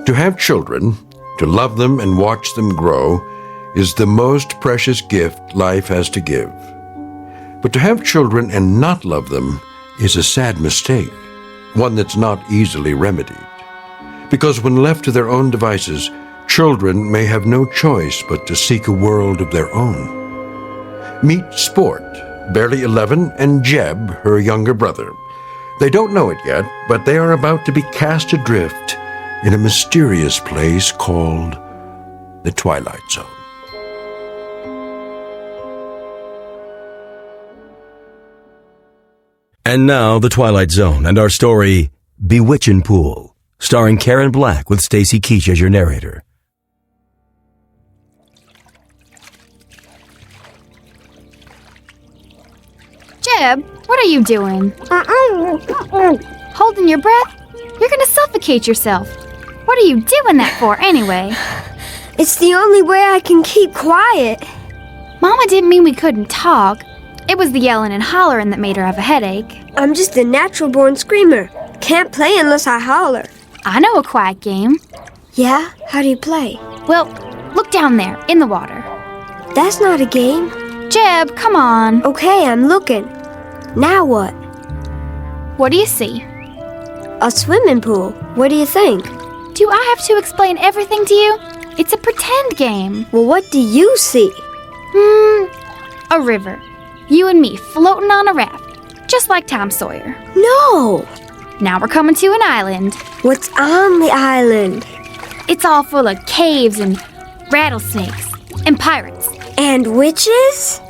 To have children, to love them and watch them grow, is the most precious gift life has to give. But to have children and not love them is a sad mistake, one that's not easily remedied. Because when left to their own devices, children may have no choice but to seek a world of their own. Meet Sport, barely 11, and Jeb, her younger brother. They don't know it yet, but they are about to be cast adrift in a mysterious place called the Twilight Zone. And now, The Twilight Zone and our story, Bewitchin' Pool, starring Karen Black with Stacy Keach as your narrator. Jeb, what are you doing? Holding your breath? You're gonna suffocate yourself. What are you doing that for, anyway? It's the only way I can keep quiet. Mama didn't mean we couldn't talk. It was the yelling and hollering that made her have a headache. I'm just a natural-born screamer. Can't play unless I holler. I know a quiet game. Yeah? How do you play? Well, look down there, in the water. That's not a game. Jeb, come on. Okay, I'm looking. Now what? What do you see? A swimming pool. What do you think? Do I have to explain everything to you? It's a pretend game. Well, what do you see? A river. You and me floating on a raft, just like Tom Sawyer. No! Now we're coming to an island. What's on the island? It's all full of caves and rattlesnakes and pirates. And witches?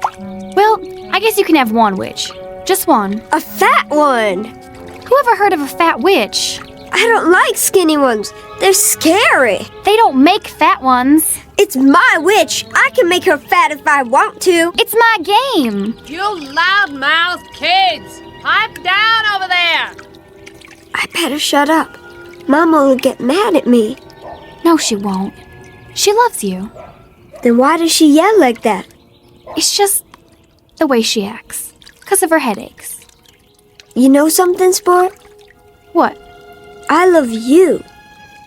Well, I guess you can have one witch. Just one. A fat one! Who ever heard of a fat witch? I don't like skinny ones. They're scary. They don't make fat ones. It's my witch. I can make her fat if I want to. It's my game. You loud-mouthed kids! Pipe down over there! I better shut up. Mama will get mad at me. No, she won't. She loves you. Then why does she yell like that? It's just the way she acts. 'Cause of her headaches. You know something, Sport? What? I love you.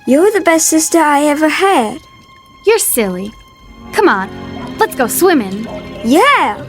You're the best sister I ever had. You're silly. Come on, let's go swimming. Yeah!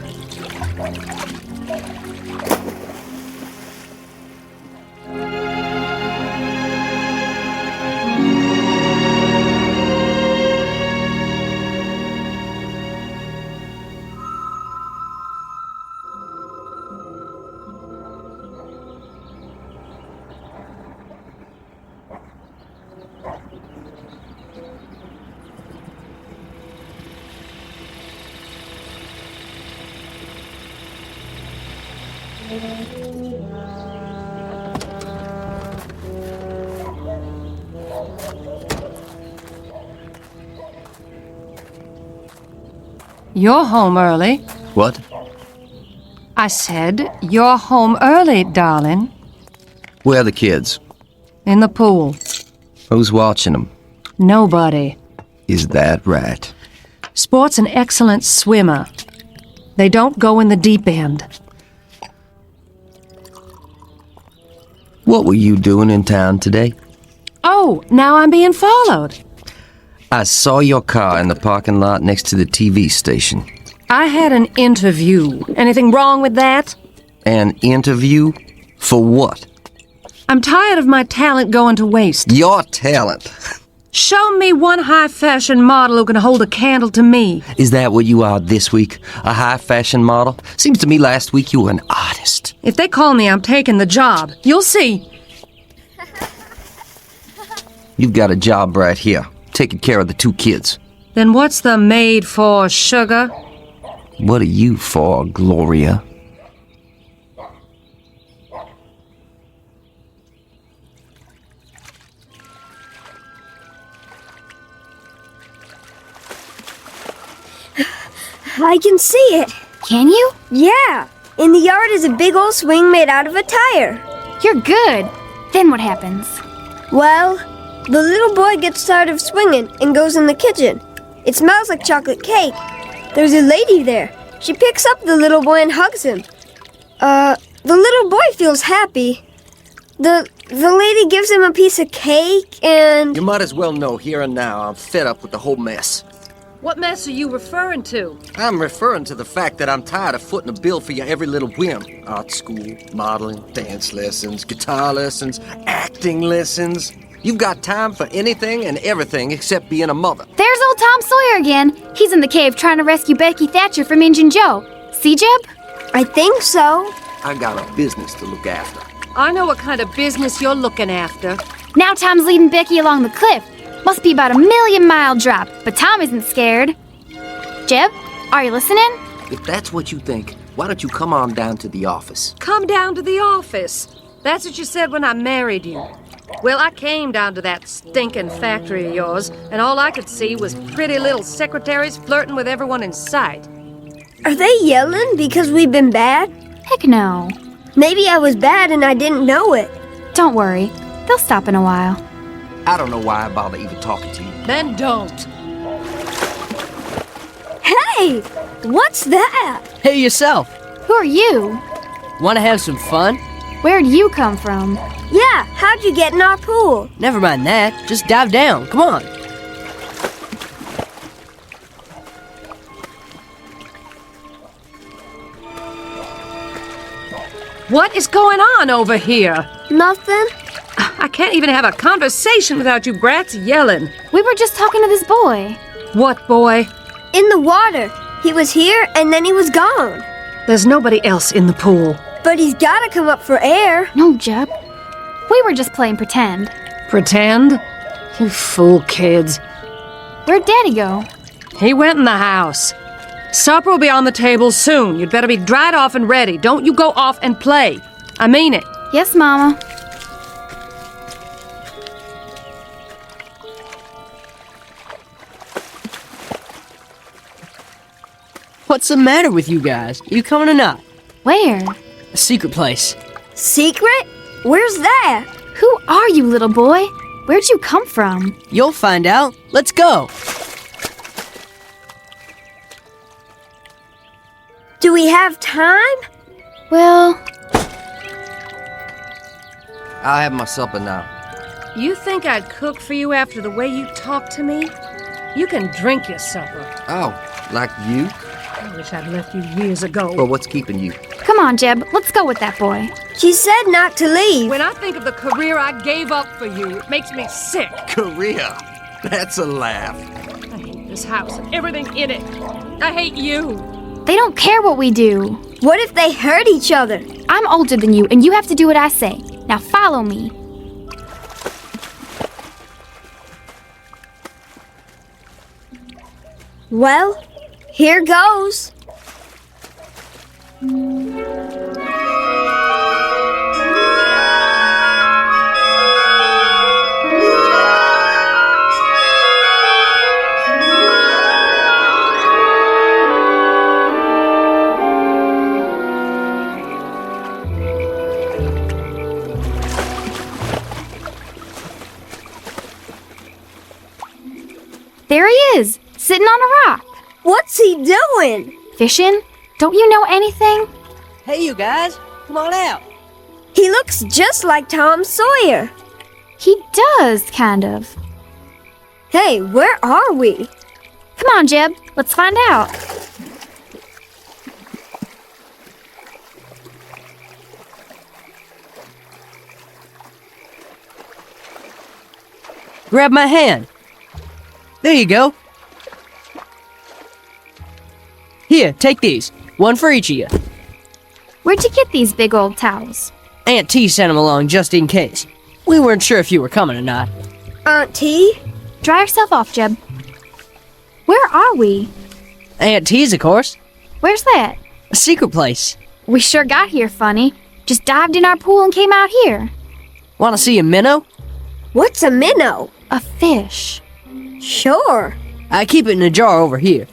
You're home early. What? I said, you're home early, darling. Where are the kids? In the pool. Who's watching them? Nobody. Is that right? Sport's an excellent swimmer. They don't go in the deep end. What were you doing in town today? Oh, now I'm being followed. I saw your car in the parking lot next to the TV station. I had an interview. Anything wrong with that? An interview? For what? I'm tired of my talent going to waste. Your talent? Show me one high-fashion model who can hold a candle to me. Is that what you are this week? A high-fashion model? Seems to me last week you were an artist. If they call me, I'm taking the job. You'll see. You've got a job right here, taking care of the two kids. Then what's the maid for, sugar? What are you for, Gloria? I can see it. Can you? Yeah. In the yard is a big old swing made out of a tire. You're good. Then what happens? Well, the little boy gets tired of swinging and goes in the kitchen. It smells like chocolate cake. There's a lady there. She picks up the little boy and hugs him. The little boy feels happy. The lady gives him a piece of cake and... You might as well know here and now I'm fed up with the whole mess. What mess are you referring to? I'm referring to the fact that I'm tired of footing a bill for your every little whim. Art school, modeling, dance lessons, guitar lessons, acting lessons. You've got time for anything and everything except being a mother. There's old Tom Sawyer again. He's in the cave trying to rescue Becky Thatcher from Injun Joe. See, Jeb? I think so. I got a business to look after. I know what kind of business you're looking after. Now Tom's leading Becky along the cliff. Must be about a 1,000,000-mile drop, but Tom isn't scared. Jeb, are you listening? If that's what you think, why don't you come on down to the office? Come down to the office. That's what you said when I married you. Well, I came down to that stinking factory of yours, and all I could see was pretty little secretaries flirting with everyone in sight. Are they yelling because we've been bad? Heck no. Maybe I was bad and I didn't know it. Don't worry. They'll stop in a while. I don't know why I bother even talking to you. Then don't. Hey! What's that? Hey yourself. Who are you? Want to have some fun? Where'd you come from? Yeah, how'd you get in our pool? Never mind that. Just dive down. Come on. What is going on over here? Nothing. I can't even have a conversation without you brats yelling. We were just talking to this boy. What boy? In the water. He was here and then he was gone. There's nobody else in the pool. But he's gotta come up for air. No, Jeb. We were just playing pretend. Pretend? You fool kids. Where'd Daddy go? He went in the house. Supper will be on the table soon. You'd better be dried off and ready. Don't you go off and play. I mean it. Yes, Mama. What's the matter with you guys? You coming or not? Where? A secret place. Secret? Where's that? Who are you, little boy? Where'd you come from? You'll find out. Let's go. Do we have time? Well... I'll have my supper now. You think I'd cook for you after the way you talk to me? You can drink your supper. Oh, like you? I wish I'd left you years ago. Well, what's keeping you? Come on, Jeb. Let's go with that boy. She said not to leave. When I think of the career I gave up for you, it makes me sick. Career? That's a laugh. I hate this house and everything in it. I hate you. They don't care what we do. What if they hurt each other? I'm older than you, and you have to do what I say. Now follow me. Well, here goes. There he is, sitting on a rock. What's he doing? Fishing? Don't you know anything? Hey, you guys. Come on out. He looks just like Tom Sawyer. He does, kind of. Hey, where are we? Come on, Jeb. Let's find out. Grab my hand. There you go. Here, take these. One for each of you. Where'd you get these big old towels? Aunt T sent them along just in case. We weren't sure if you were coming or not. Aunt T? Dry yourself off, Jeb. Where are we? Aunt T's, of course. Where's that? A secret place. We sure got here funny. Just dived in our pool and came out here. Want to see a minnow? What's a minnow? A fish. Sure. I keep it in a jar over here.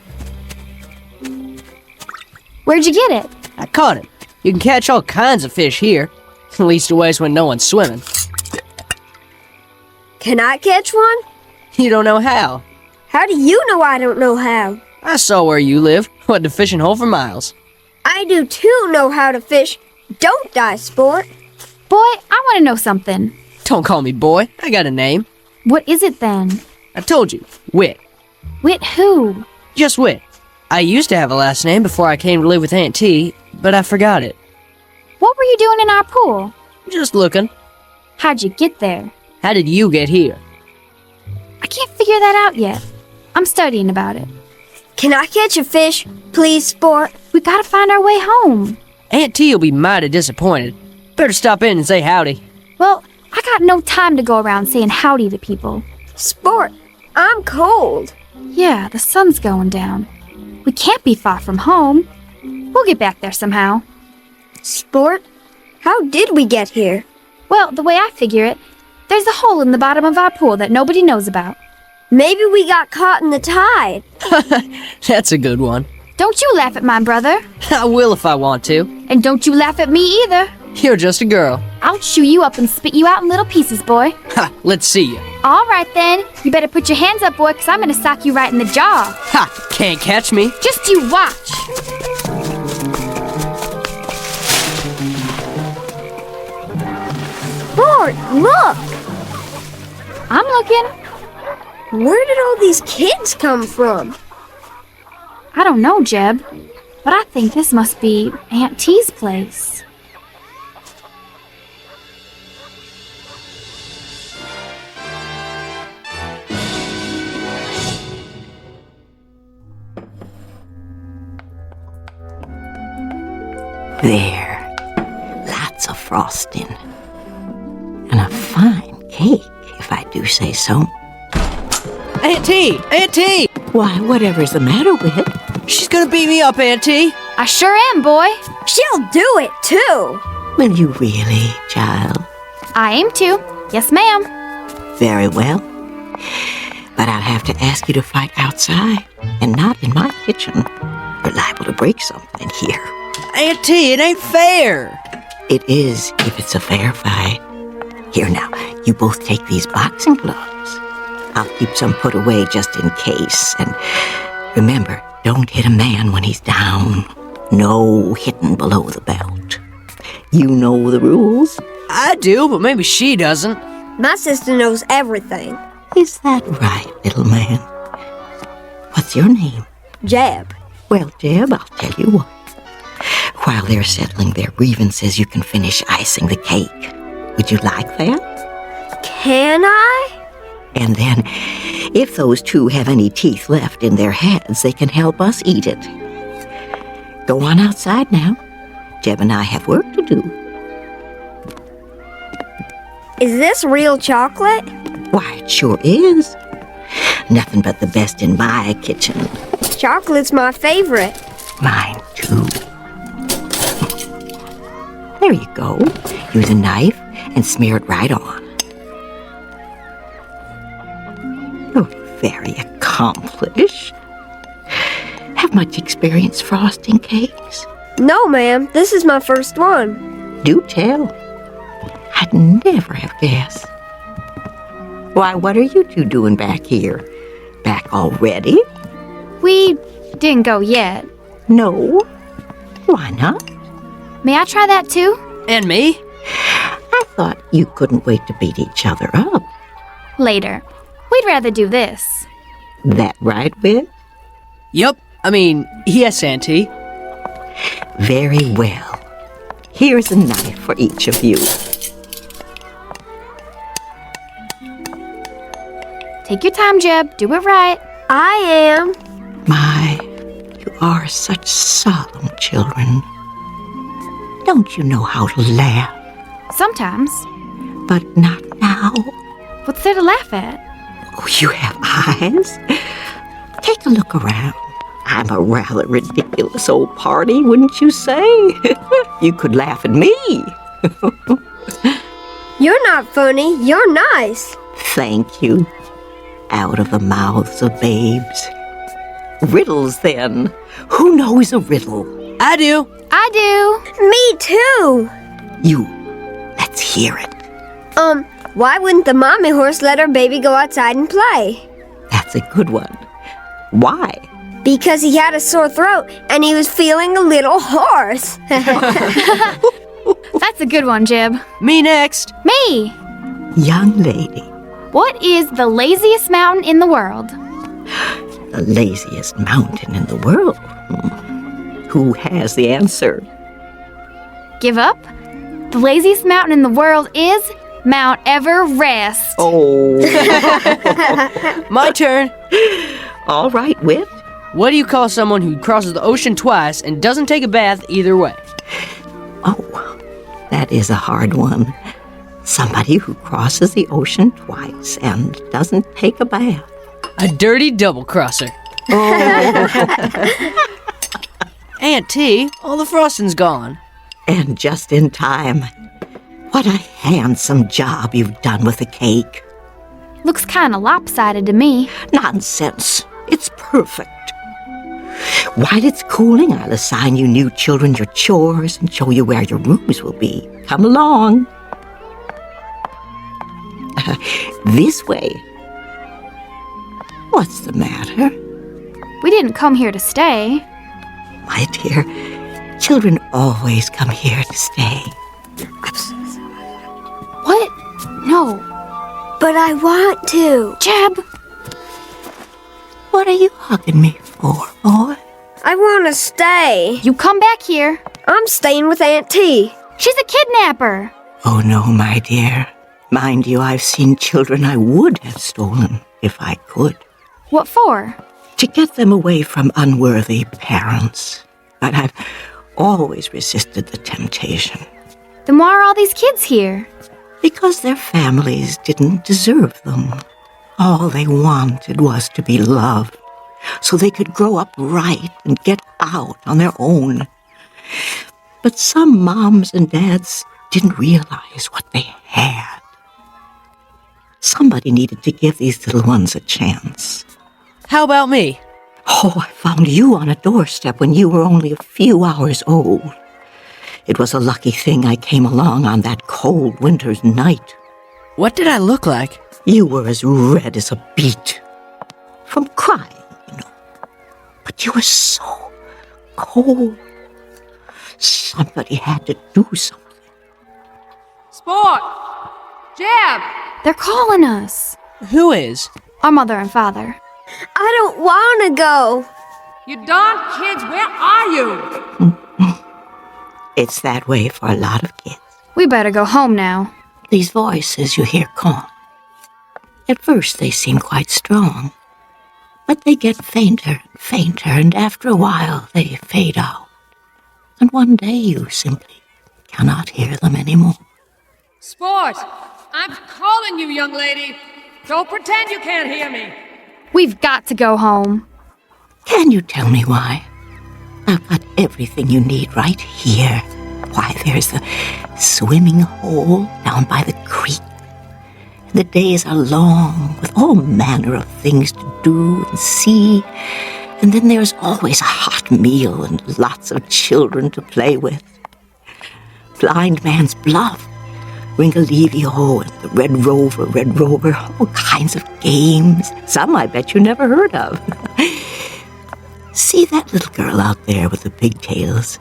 Where'd you get it? I caught it. You can catch all kinds of fish here. At least always when no one's swimming. Can I catch one? You don't know how. How do you know I don't know how? I saw where you live. Went to fishing hole for miles. I do too know how to fish. Don't die, sport. Boy, I want to know something. Don't call me boy. I got a name. What is it then? I told you. Wit. Wit who? Just Wit. I used to have a last name before I came to live with Aunt T, but I forgot it. What were you doing in our pool? Just looking. How'd you get there? How did you get here? I can't figure that out yet. I'm studying about it. Can I catch a fish, please, sport? We gotta find our way home. Aunt T will be mighty disappointed. Better stop in and say howdy. Well, I got no time to go around saying howdy to people. Sport, I'm cold. Yeah, the sun's going down. We can't be far from home. We'll get back there somehow. Sport, how did we get here? Well, the way I figure it, there's a hole in the bottom of our pool that nobody knows about. Maybe we got caught in the tide. That's a good one. Don't you laugh at my brother. I will if I want to. And don't you laugh at me either. You're just a girl. I'll chew you up and spit you out in little pieces, boy. Ha, let's see you. All right then. You better put your hands up, boy, because I'm going to sock you right in the jaw. Ha, can't catch me. Just you watch. Sport, look. I'm looking. Where did all these kids come from? I don't know, Jeb, but I think this must be Aunt T's place. There. Lots of frosting. And a fine cake, if I do say so. Aunt T! Aunt T! Why, whatever's the matter with it? She's gonna beat me up, Aunt T. I sure am, boy. She'll do it, too. Will you really, child? I aim to. Yes, ma'am. Very well. But I'll have to ask you to fight outside and not in my kitchen. You're liable to break something here. Aunt T, it ain't fair. It is if it's a fair fight. Here now, you both take these boxing gloves. I'll keep some put away just in case. And remember, don't hit a man when he's down. No hitting below the belt. You know the rules. I do, but maybe she doesn't. My sister knows everything. Is that right, little man? What's your name? Jeb. Well, Jeb, I'll tell you what. While they're settling their grievances, you can finish icing the cake. Would you like that? Can I? And then, if those two have any teeth left in their heads, they can help us eat it. Go on outside now. Jeb and I have work to do. Is this real chocolate? Why, it sure is. Nothing but the best in my kitchen. Chocolate's my favorite. Mine, too. There you go. Use a knife and smear it right on. You're very accomplished. Have much experience frosting cakes? No, ma'am. This is my first one. Do tell. I'd never have guessed. Why, what are you two doing back here? Back already? We didn't go yet. No. Why not? May I try that too? And me? I thought you couldn't wait to beat each other up. Later. We'd rather do this. That right, Whit? Yup. I mean, yes, Auntie. Very well. Here's a knife for each of you. Take your time, Jeb. Do it right. I am. My, you are such solemn children. Don't you know how to laugh? Sometimes. But not now. What's there to laugh at? Oh, you have eyes? Take a look around. I'm a rather ridiculous old party, wouldn't you say? You could laugh at me. You're not funny. You're nice. Thank you. Out of the mouths of babes. Riddles, then. Who knows a riddle? I do. I do. Me too. You. Let's hear it. Why wouldn't the mommy horse let her baby go outside and play? That's a good one. Why? Because he had a sore throat and he was feeling a little hoarse. That's a good one, Jib. Me next. Me. Young lady. What is the laziest mountain in the world? The laziest mountain in the world. Who has the answer? Give up? The laziest mountain in the world is Mount Everest. Oh. My turn. All right, Whit. What do you call someone who crosses the ocean twice and doesn't take a bath either way? Oh, that is a hard one. Somebody who crosses the ocean twice and doesn't take a bath. A dirty double-crosser. Oh. Aunt T, all the frosting's gone. And just in time. What a handsome job you've done with the cake. Looks kinda lopsided to me. Nonsense. It's perfect. While it's cooling, I'll assign you new children your chores and show you where your rooms will be. Come along. This way. What's the matter? We didn't come here to stay. My dear, children always come here to stay. What? No. But I want to. Jeb! What are you hugging me for, boy? I want to stay. You come back here. I'm staying with Aunt T. She's a kidnapper. Oh, no, my dear. Mind you, I've seen children I would have stolen if I could. What for? To get them away from unworthy parents. But I've always resisted the temptation. Then why are all these kids here? Because their families didn't deserve them. All they wanted was to be loved, so they could grow up right and get out on their own. But some moms and dads didn't realize what they had. Somebody needed to give these little ones a chance. How about me? Oh, I found you on a doorstep when you were only a few hours old. It was a lucky thing I came along on that cold winter's night. What did I look like? You were as red as a beet. From crying, you know. But you were so cold. Somebody had to do something. Sport! Jeb! They're calling us. Who is? Our mother and father. I don't want to go. You darn kids, where are you? It's that way for a lot of kids. We better go home now. These voices you hear calm. At first they seem quite strong, but they get fainter and fainter, and after a while they fade out. And one day you simply cannot hear them anymore. Sport! I'm calling you, young lady. Don't pretend you can't hear me. We've got to go home. Can you tell me why? I've got everything you need right here. Why, there's the swimming hole down by the creek. The days are long, with all manner of things to do and see. And then there's always a hot meal and lots of children to play with. Blind Man's Bluff, Ringalivio and the Red Rover, all kinds of games. Some I bet you never heard of. See that little girl out there with the pigtails?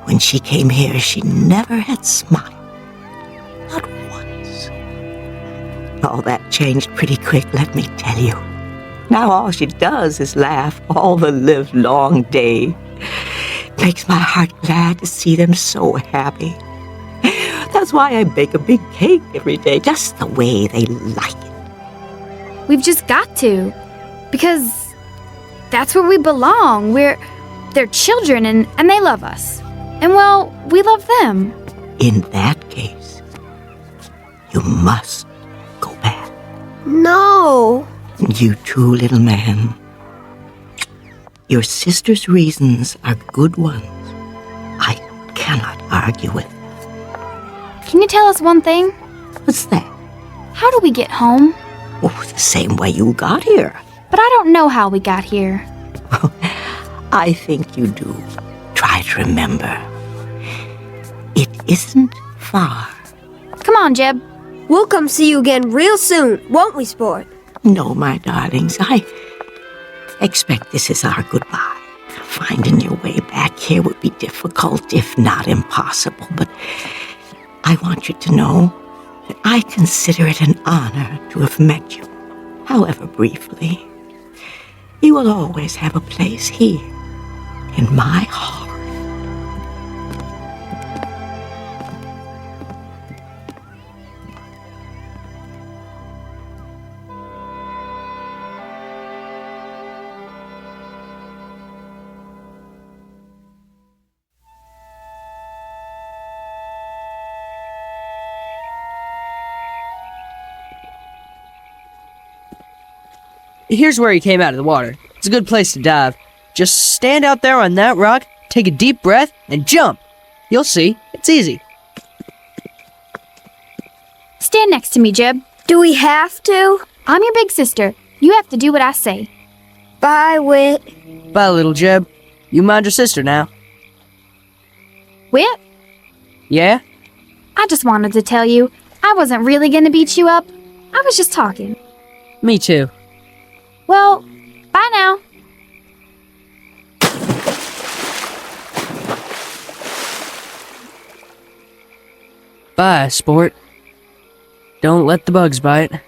When she came here, she never had smiled. Not once. All that changed pretty quick, let me tell you. Now all she does is laugh all the livelong day. Makes my heart glad to see them so happy. That's why I bake a big cake every day, just the way they like it. We've just got to. Because that's where we belong. They're children and they love us. And well, we love them. In that case, you must go back. No. You too, little man. Your sister's reasons are good ones. I cannot argue with. Can you tell us one thing? What's that? How do we get home? Oh, the same way you got here. But I don't know how we got here. I think you do. Try to remember. It isn't far. Come on, Jeb. We'll come see you again real soon, won't we, Sport? No, my darlings, I expect this is our goodbye. Finding your way back here would be difficult, if not impossible, but I want you to know that I consider it an honor to have met you, however briefly. You will always have a place here, in my heart. Here's where he came out of the water. It's a good place to dive. Just stand out there on that rock, take a deep breath, and jump. You'll see. It's easy. Stand next to me, Jeb. Do we have to? I'm your big sister. You have to do what I say. Bye, Whit. Bye, little Jeb. You mind your sister now. Whit? Yeah? I just wanted to tell you, I wasn't really gonna beat you up. I was just talking. Me too. Well, bye now. Bye, sport. Don't let the bugs bite.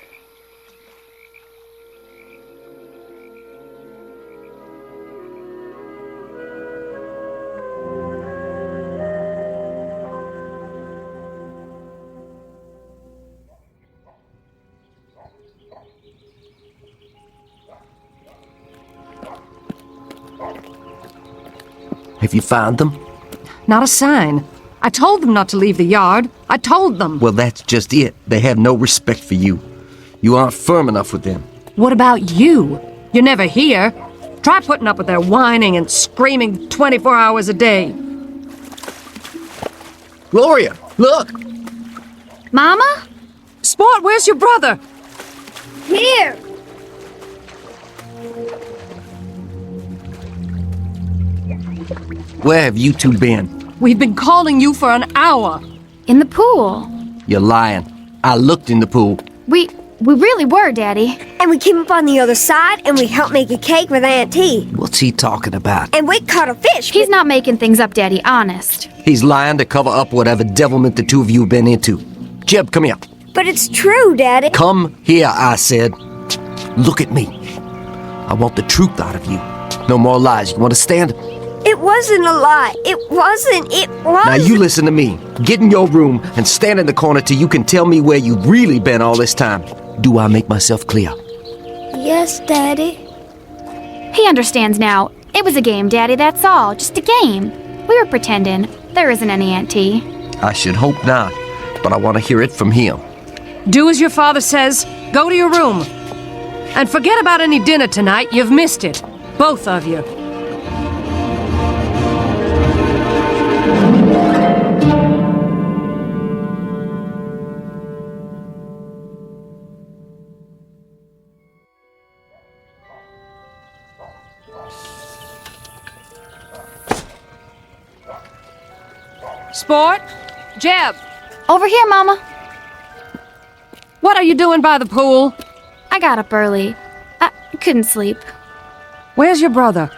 Have you found them? Not a sign. I told them not to leave the yard. I told them. Well, that's just it. They have no respect for you. You aren't firm enough with them. What about you? You're never here. Try putting up with their whining and screaming 24 hours a day. Gloria, look! Mama? Sport, where's your brother? Here. Where have you two been? We've been calling you for an hour. In the pool. You're lying. I looked in the pool. We really were, Daddy. And we came up on the other side and we helped make a cake with Aunt T. What's he talking about? And we caught a fish. He's not making things up, Daddy, honest. He's lying to cover up whatever devilment the two of you have been into. Jeb, come here. But it's true, Daddy. Come here, I said. Look at me. I want the truth out of you. No more lies. You understand? It wasn't a lie. It wasn't. It was. Now you listen to me. Get in your room and stand in the corner till you can tell me where you've really been all this time. Do I make myself clear? Yes, Daddy. He understands now. It was a game, Daddy, that's all. Just a game. We were pretending. There isn't any Aunt T. I should hope not, but I want to hear it from him. Do as your father says. Go to your room. And forget about any dinner tonight. You've missed it. Both of you. Sport? Jeb? Over here, Mama. What are you doing by the pool? I got up early. I couldn't sleep. Where's your brother?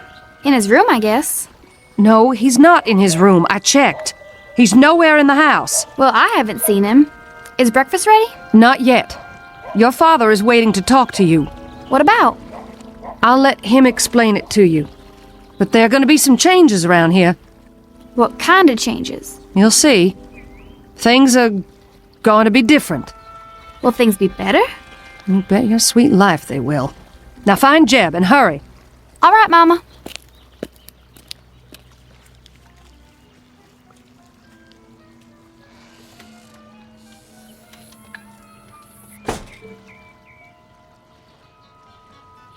In his room, I guess. No, he's not in his room. I checked. He's nowhere in the house. Well, I haven't seen him. Is breakfast ready? Not yet. Your father is waiting to talk to you. What about? I'll let him explain it to you. But there are going to be some changes around here. What kind of changes? You'll see. Things are going to be different. Will things be better? You bet your sweet life they will. Now find Jeb and hurry. All right, Mama.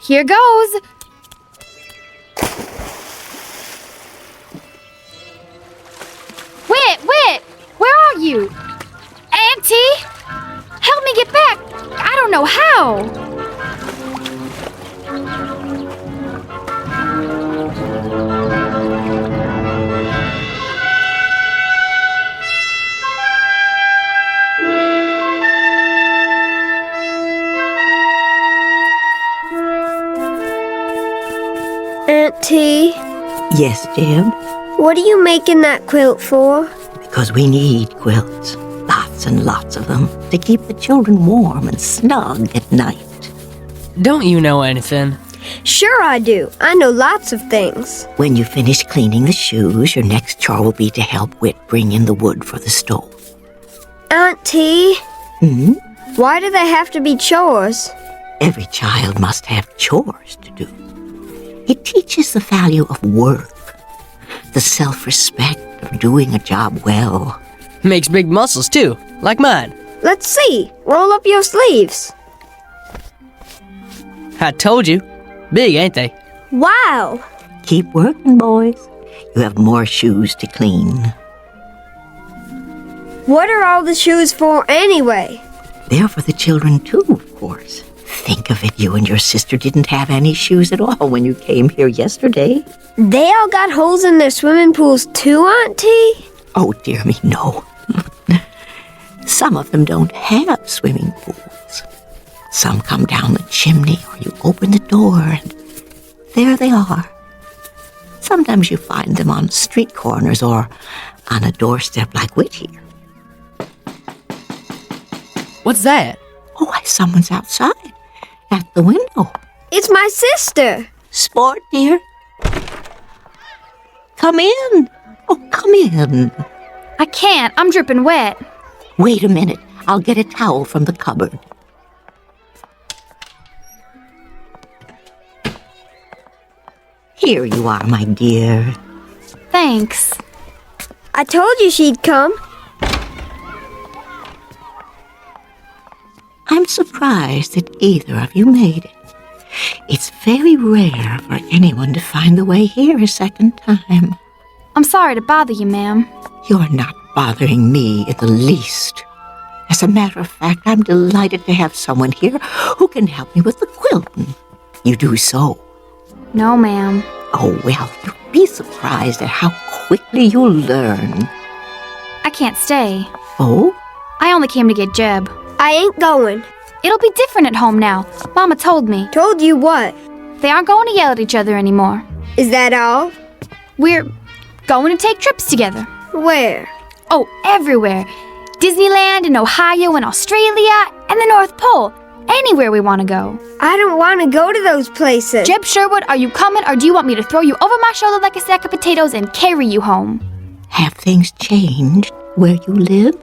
Here goes. don't know how. Auntie, Yes, Jeb, what are you making that quilt for? because we need quilts. Lots and lots of them to keep the children warm and snug at night. Don't you know anything? Sure I do. I know lots of things. When you finish cleaning the shoes, your next chore will be to help Whit bring in the wood for the stove. Auntie, Hmm? why do they have to be chores? Every child must have chores to do. It teaches the value of work, the self-respect of doing a job well. Makes big muscles, too, like mine. Let's see. Roll up your sleeves. I told you. Big, ain't they? Wow. Keep working, boys. You have more shoes to clean. What are all the shoes for anyway? They're for the children, too, of course. Think of it, you and your sister didn't have any shoes at all when you came here yesterday. They all got holes in their swimming pools too, Auntie? Oh, dear me, no. Some of them don't have swimming pools. Some come down the chimney or you open the door and there they are. Sometimes you find them on street corners or on a doorstep like Witch here. What's that? Oh, why, someone's outside at the window. It's my sister. Sport, dear. Come in. Oh, come in. I can't. I'm dripping wet. Wait a minute. I'll get a towel from the cupboard. Here you are, my dear. Thanks. I told you she'd come. I'm surprised that either of you made it. It's very rare for anyone to find the way here a second time. I'm sorry to bother you, ma'am. You're not bothering me in the least. As a matter of fact, I'm delighted to have someone here who can help me with the quilting. You do so. No, ma'am. Oh, well, you'll be surprised at how quickly you'll learn. I can't stay. Oh? I only came to get Jeb. I ain't going. It'll be different at home now. Mama told me. Told you what? They aren't going to yell at each other anymore. Is that all? We're going to take trips together. Where? Oh, everywhere. Disneyland and Ohio and Australia and the North Pole. Anywhere we want to go. I don't want to go to those places. Jeb Sherwood, are you coming or do you want me to throw you over my shoulder like a sack of potatoes and carry you home? Have things changed where you live?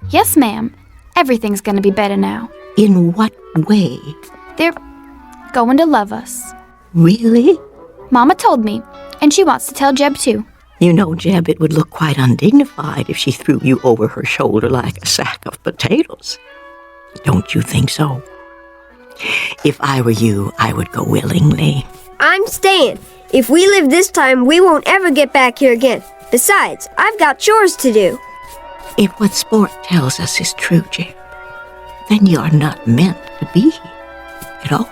Yes, ma'am. Everything's going to be better now. In what way? They're going to love us. Really? Mama told me, and she wants to tell Jeb too. You know, Jeb, it would look quite undignified if she threw you over her shoulder like a sack of potatoes. Don't you think so? If I were you, I would go willingly. I'm staying. If we live this time, we won't ever get back here again. Besides, I've got chores to do. If what Sport tells us is true, Jeb, then you're not meant to be here at all.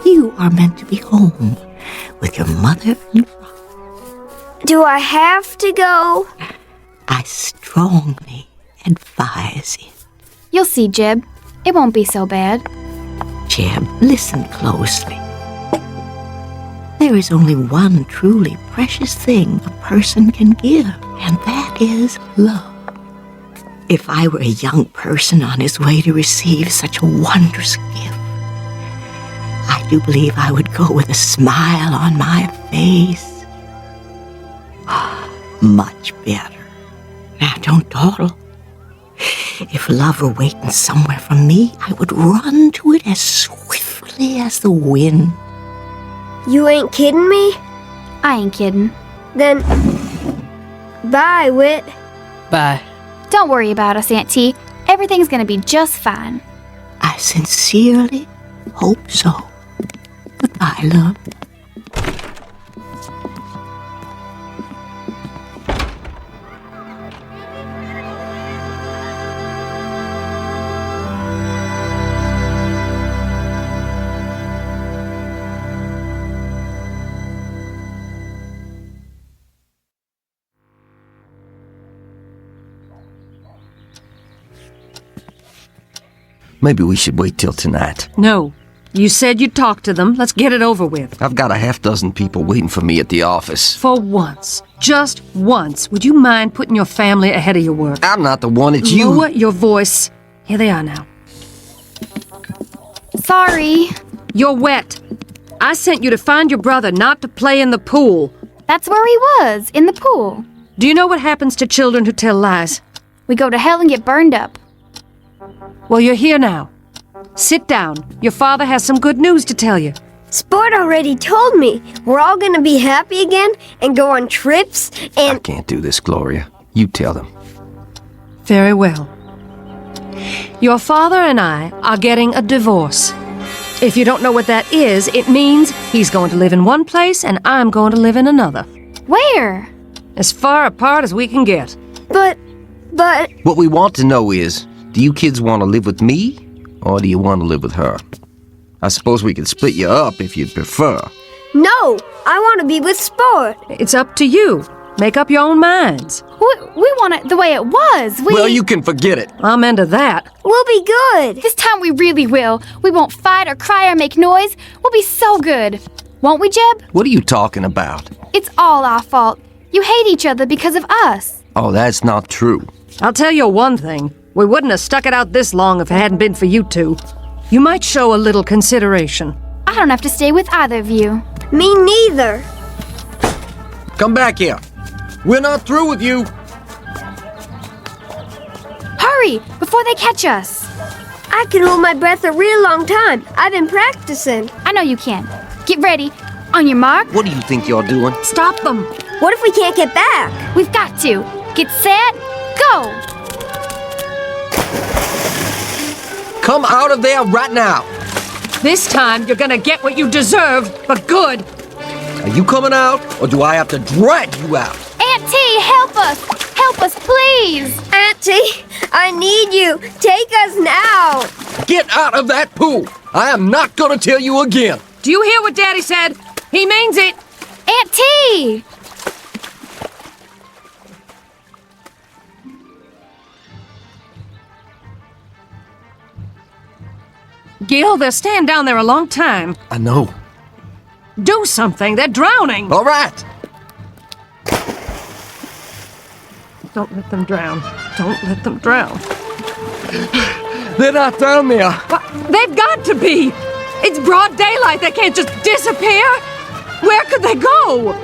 You are meant to be home with your mother and father. Do I have to go? I strongly advise it. You'll see, Jeb. It won't be so bad. Jeb, listen closely. There is only one truly precious thing a person can give, and that is love. If I were a young person on his way to receive such a wondrous gift, I do believe I would go with a smile on my face. Much better. Now, don't dawdle. If love were waiting somewhere for me, I would run to it as swiftly as the wind. You ain't kidding me? I ain't kidding. Then, bye, Whit. Bye. Don't worry about us, Aunt T. Everything's gonna be just fine. I sincerely hope so. Goodbye, love. Maybe we should wait till tonight. No. You said you'd talk to them. Let's get it over with. I've got a half dozen people waiting for me at the office. For once, just once, would you mind putting your family ahead of your work? I'm not the one, it's you. Lower your voice. Here they are now. Sorry. You're wet. I sent you to find your brother, not to play in the pool. That's where he was, in the pool. Do you know what happens to children who tell lies? We go to hell and get burned up. Well, you're here now. Sit down. Your father has some good news to tell you. Sport already told me we're all gonna be happy again and go on trips and... I can't do this, Gloria. You tell them. Very well. Your father and I are getting a divorce. If you don't know what that is, it means he's going to live in one place and I'm going to live in another. Where? As far apart as we can get. But... What we want to know is, do you kids want to live with me, or do you want to live with her? I suppose we could split you up if you'd prefer. No! I want to be with Sport! It's up to you. Make up your own minds. We want it the way it was. Well, you can forget it. I'm into that. We'll be good. This time we really will. We won't fight or cry or make noise. We'll be so good. Won't we, Jeb? What are you talking about? It's all our fault. You hate each other because of us. Oh, that's not true. I'll tell you one thing. We wouldn't have stuck it out this long if it hadn't been for you two. You might show a little consideration. I don't have to stay with either of you. Me neither. Come back here. We're not through with you. Hurry, before they catch us. I can hold my breath a real long time. I've been practicing. I know you can. Get ready. On your mark. What do you think you're doing? Stop them. What if we can't get back? We've got to. Get set, go. Come out of there right now. This time you're gonna get what you deserve, but good. Are you coming out, or do I have to drag you out? Auntie, help us! Help us, please! Auntie, I need you. Take us now. Get out of that pool. I am not gonna tell you again. Do you hear what Daddy said? He means it. Auntie! Gil, they're staying down there a long time. I know. Do something. They're drowning. All right. Don't let them drown. Don't let them drown. They're not down there. But they've got to be. It's broad daylight. They can't just disappear. Where could they go?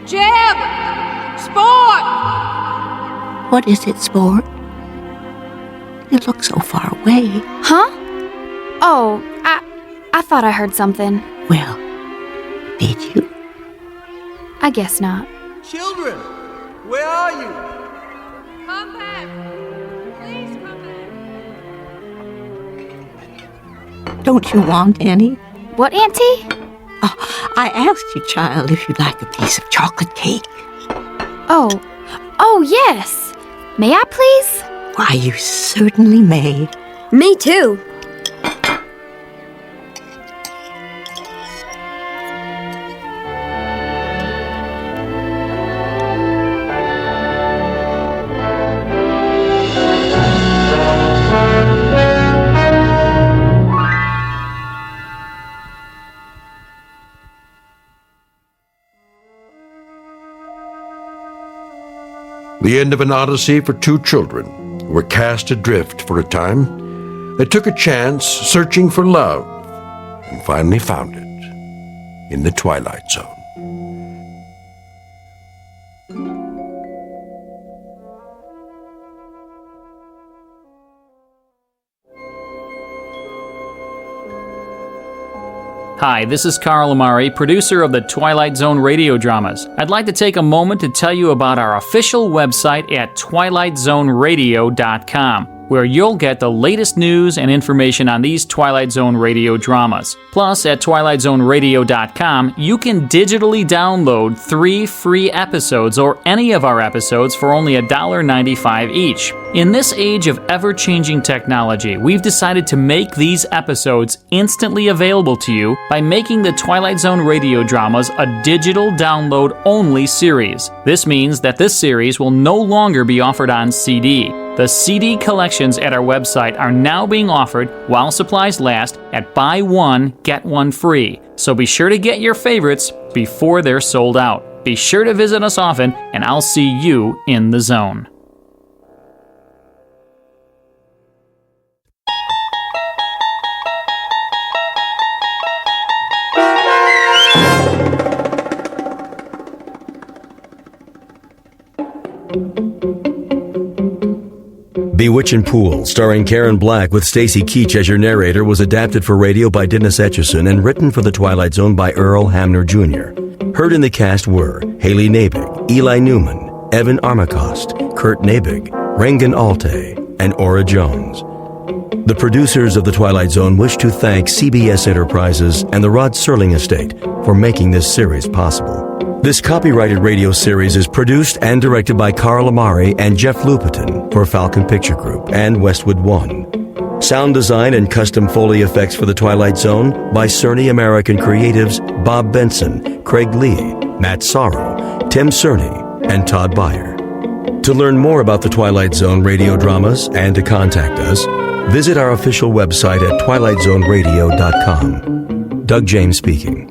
Jeb! Sport! What is it, Sport? You look so far away. Huh? Oh, I thought I heard something. Well, did you? I guess not. Children, where are you? Come back. Please come back. Don't you want any? What, Auntie? I asked you, child, if you'd like a piece of chocolate cake. Oh, yes. May I, please? Why, you certainly may. Me too. The end of an odyssey for two children who were cast adrift for a time. They took a chance searching for love and finally found it in the Twilight Zone. Hi, this is Carl Amari, producer of the Twilight Zone radio dramas. I'd like to take a moment to tell you about our official website at twilightzoneradio.com. where you'll get the latest news and information on these Twilight Zone radio dramas. Plus, at twilightzoneradio.com, you can digitally download 3 free episodes or any of our episodes for only $1.95 each. In this age of ever-changing technology, we've decided to make these episodes instantly available to you by making the Twilight Zone radio dramas a digital download-only series. This means that this series will no longer be offered on CD. The CD collections at our website are now being offered while supplies last at buy one, get one free. So be sure to get your favorites before they're sold out. Be sure to visit us often, and I'll see you in the zone. Bewitchin' Pool, starring Karen Black with Stacy Keach as your narrator, was adapted for radio by Dennis Etchison and written for The Twilight Zone by Earl Hamner Jr. Heard in the cast were Haley Nabig, Eli Newman, Evan Armacost, Kurt Nabig, Reagan Alte, and Ora Jones. The producers of The Twilight Zone wish to thank CBS Enterprises and the Rod Serling Estate for making this series possible. This copyrighted radio series is produced and directed by Carl Amari and Jeff Lupetin for Falcon Picture Group and Westwood One. Sound design and custom Foley effects for The Twilight Zone by Cerny American Creatives Bob Benson, Craig Lee, Matt Sorrow, Tim Cerny, and Todd Beyer. To learn more about The Twilight Zone radio dramas and to contact us, visit our official website at twilightzoneradio.com. Doug James speaking.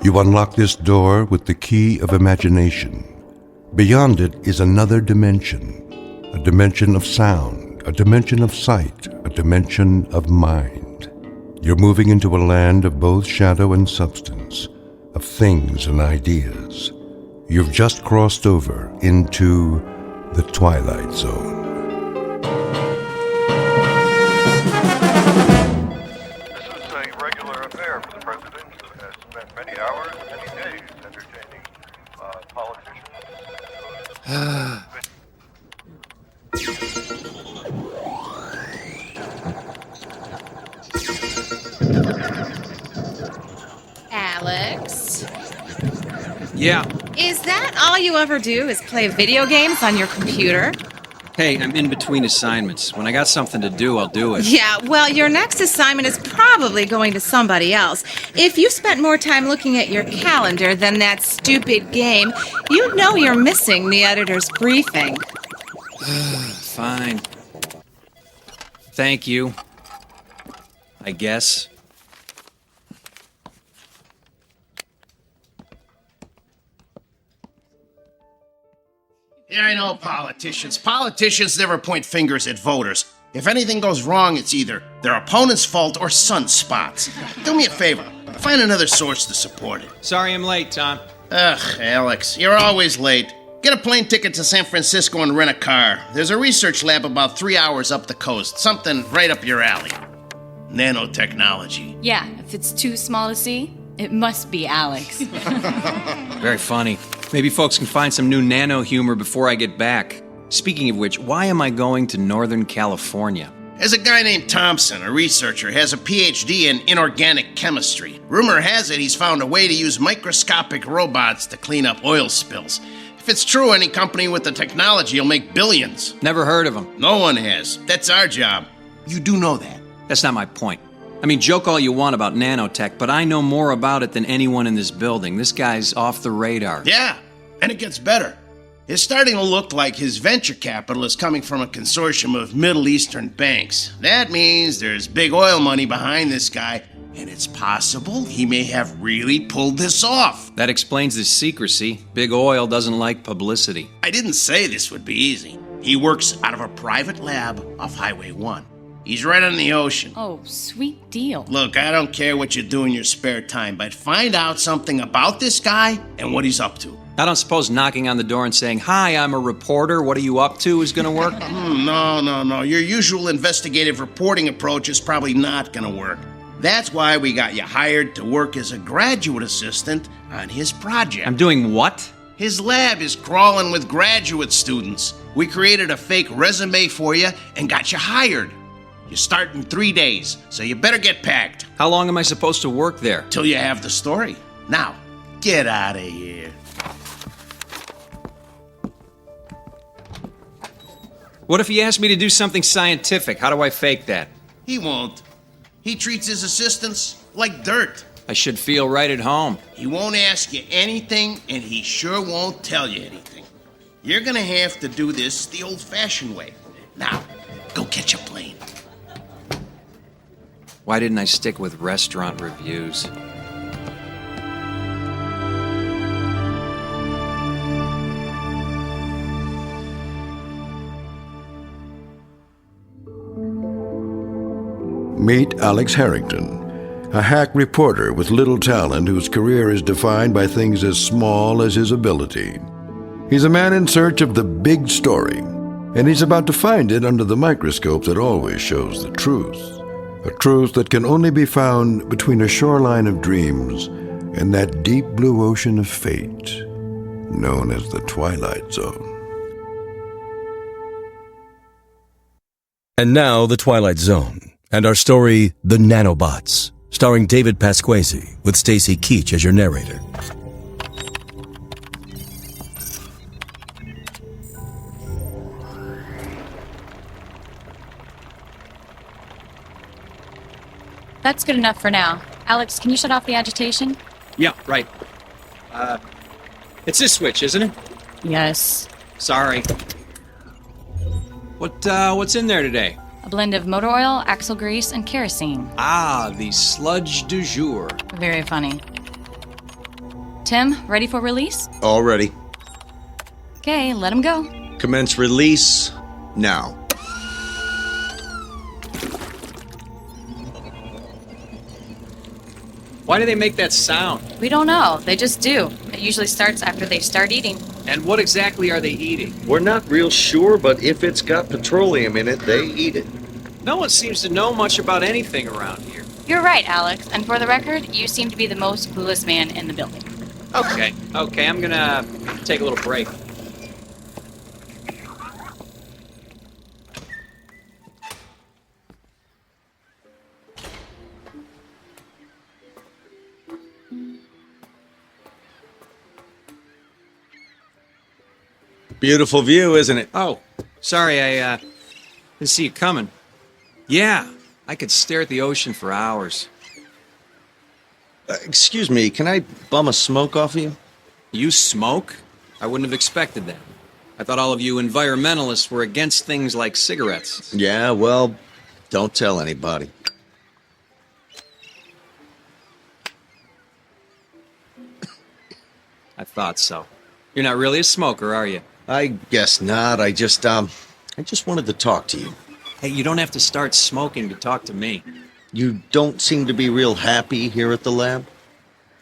You unlock this door with the key of imagination. Beyond it is another dimension, a dimension of sound, a dimension of sight, a dimension of mind. You're moving into a land of both shadow and substance, of things and ideas. You've just crossed over into the Twilight Zone. Alex? Yeah. Is that all you ever do is play video games on your computer? Hey, I'm in between assignments. When I got something to do, I'll do it. Yeah, well, your next assignment is probably going to somebody else. If you spent more time looking at your calendar than that stupid game, you know you're missing the editor's briefing. Fine. Thank you. I guess. Yeah, I know politicians. Politicians never point fingers at voters. If anything goes wrong, it's either their opponent's fault or sunspots. Do me a favor. Find another source to support it. Sorry I'm late, Tom. Ugh, Alex, you're always late. Get a plane ticket to San Francisco and rent a car. There's a research lab about 3 hours up the coast. Something right up your alley. Nanotechnology. Yeah, if it's too small to see, it must be Alex. Very funny. Maybe folks can find some new nano humor before I get back. Speaking of which, why am I going to Northern California? There's a guy named Thompson, a researcher, has a PhD in inorganic chemistry. Rumor has it he's found a way to use microscopic robots to clean up oil spills. If it's true, any company with the technology will make billions. Never heard of him. No one has. That's our job. You do know that. That's not my point. I mean, joke all you want about nanotech, but I know more about it than anyone in this building. This guy's off the radar. Yeah, and it gets better. It's starting to look like his venture capital is coming from a consortium of Middle Eastern banks. That means there's big oil money behind this guy, and it's possible he may have really pulled this off. That explains the secrecy. Big oil doesn't like publicity. I didn't say this would be easy. He works out of a private lab off Highway 1. He's right on the ocean. Oh, sweet deal. Look, I don't care what you do in your spare time, but find out something about this guy and what he's up to. I don't suppose knocking on the door and saying, "Hi, I'm a reporter, what are you up to," is gonna work? No. Your usual investigative reporting approach is probably not gonna work. That's why we got you hired to work as a graduate assistant on his project. I'm doing what? His lab is crawling with graduate students. We created a fake resume for you and got you hired. You start in 3 days, so you better get packed. How long am I supposed to work there? Till you have the story. Now, get out of here. What if he asked me to do something scientific? How do I fake that? He won't. He treats his assistants like dirt. I should feel right at home. He won't ask you anything, and he sure won't tell you anything. You're gonna have to do this the old-fashioned way. Now, go catch a plane. Why didn't I stick with restaurant reviews? Meet Alex Harrington, a hack reporter with little talent whose career is defined by things as small as his ability. He's a man in search of the big story, and he's about to find it under the microscope that always shows the truth. A truth that can only be found between a shoreline of dreams and that deep blue ocean of fate, known as the Twilight Zone. And now, The Twilight Zone, and our story, The Nanobots, starring David Pasquesi, with Stacy Keach as your narrator. That's good enough for now. Alex, can you shut off the agitation? Yeah, right. It's this switch, isn't it? Yes. Sorry. What's in there today? A blend of motor oil, axle grease, and kerosene. Ah, the sludge du jour. Very funny. Tim, ready for release? All ready. Okay, let him go. Commence release now. Why do they make that sound? We don't know. They just do. It usually starts after they start eating. And what exactly are they eating? We're not real sure, but if it's got petroleum in it, they eat it. No one seems to know much about anything around here. You're right, Alex. And for the record, you seem to be the most clueless man in the building. Okay, I'm gonna take a little break. Beautiful view, isn't it? Oh, sorry, I didn't see you coming. Yeah, I could stare at the ocean for hours. Excuse me, can I bum a smoke off of you? You smoke? I wouldn't have expected that. I thought all of you environmentalists were against things like cigarettes. Yeah, well, don't tell anybody. I thought so. You're not really a smoker, are you? I guess not. I just wanted to talk to you. Hey, you don't have to start smoking to talk to me. You don't seem to be real happy here at the lab?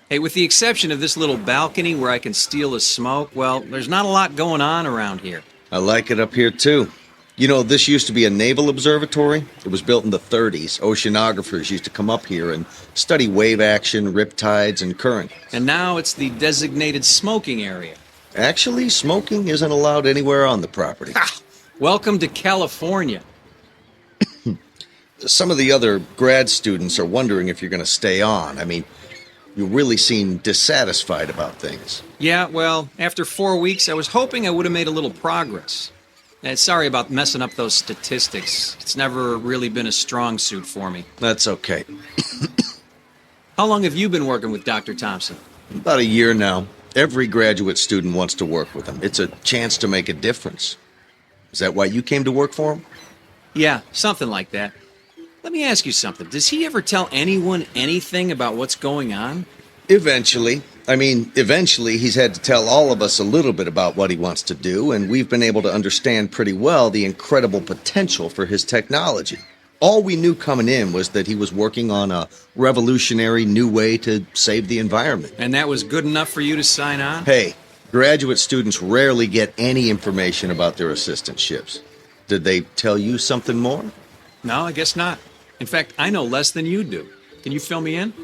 Hey, with the exception of this little balcony where I can steal a smoke, well, there's not a lot going on around here. I like it up here, too. You know, this used to be a naval observatory. It was built in the 30s. Oceanographers used to come up here and study wave action, riptides, and current. And now it's the designated smoking area. Actually, smoking isn't allowed anywhere on the property. Ha! Welcome to California. Some of the other grad students are wondering if you're going to stay on. I mean, you really seem dissatisfied about things. Yeah, well, after 4 weeks, I was hoping I would have made a little progress. Sorry about messing up those statistics. It's never really been a strong suit for me. That's okay. How long have you been working with Dr. Thompson? About a year now. Every graduate student wants to work with him. It's a chance to make a difference. Is that why you came to work for him? Yeah, something like that. Let me ask you something. Does he ever tell anyone anything about what's going on? Eventually. Eventually he's had to tell all of us a little bit about what he wants to do, and we've been able to understand pretty well the incredible potential for his technology. All we knew coming in was that he was working on a revolutionary new way to save the environment. And that was good enough for you to sign on? Hey, Graduate students rarely get any information about their assistantships. Did they tell you something more? No, I guess not. In fact, I know less than you do. Can you fill me in?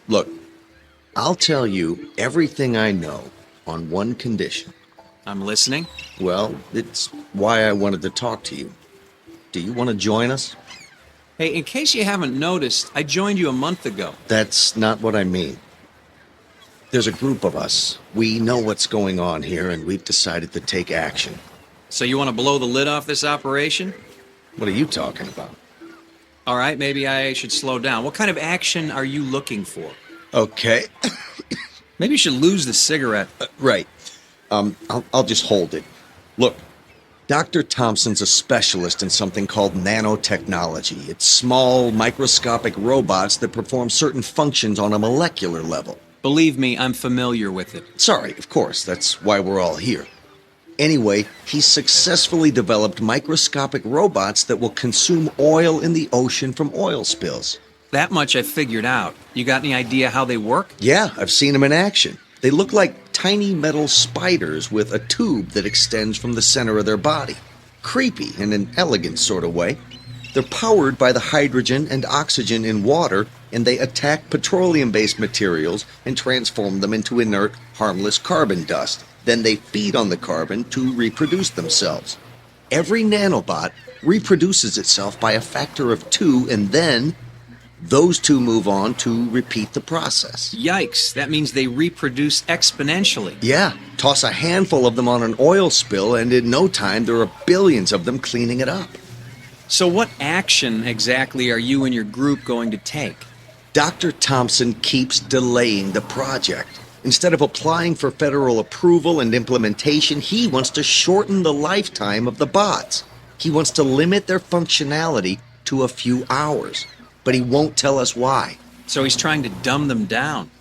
Look, I'll tell you everything I know on one condition. I'm listening. Well, it's why I wanted to talk to you. Do you want to join us? Hey, in case you haven't noticed, I joined you a month ago. That's not what I mean. There's a group of us. We know what's going on here, and we've decided to take action. So you want to blow the lid off this operation? What are you talking about? All right, maybe I should slow down. What kind of action are you looking for? Okay. Maybe you should lose the cigarette. Right. I'll just hold it. Look, Dr. Thompson's a specialist in something called nanotechnology. It's small, microscopic robots that perform certain functions on a molecular level. Believe me, I'm familiar with it. Sorry, of course. That's why we're all here. Anyway, he's successfully developed microscopic robots that will consume oil in the ocean from oil spills. That much I figured out. You got any idea how they work? Yeah, I've seen them in action. They look like tiny metal spiders with a tube that extends from the center of their body. Creepy in an elegant sort of way. They're powered by the hydrogen and oxygen in water, and they attack petroleum-based materials and transform them into inert, harmless carbon dust. Then they feed on the carbon to reproduce themselves. Every nanobot reproduces itself by a factor of 2, and then those two move on to repeat the process. Yikes, that means they reproduce exponentially. Yeah, toss a handful of them on an oil spill, and in no time there are billions of them cleaning it up. So what action exactly are you and your group going to take? Dr. Thompson keeps delaying the project. Instead of applying for federal approval and implementation, he wants to shorten the lifetime of the bots. He wants to limit their functionality to a few hours, but he won't tell us why. So he's trying to dumb them down.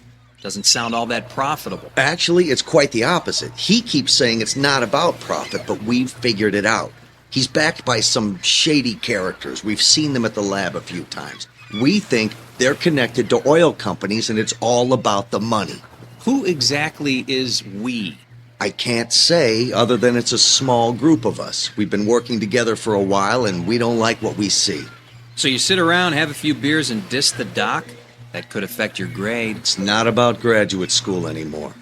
Doesn't sound all that profitable. Actually, it's quite the opposite. He keeps saying it's not about profit, but we've figured it out. He's backed by some shady characters. We've seen them at the lab a few times. We think they're connected to oil companies, and it's all about the money. Who exactly is we? I can't say, other than it's a small group of us. We've been working together for a while, and we don't like what we see. So you sit around, have a few beers, and diss the doc? That could affect your grade. It's not about graduate school anymore.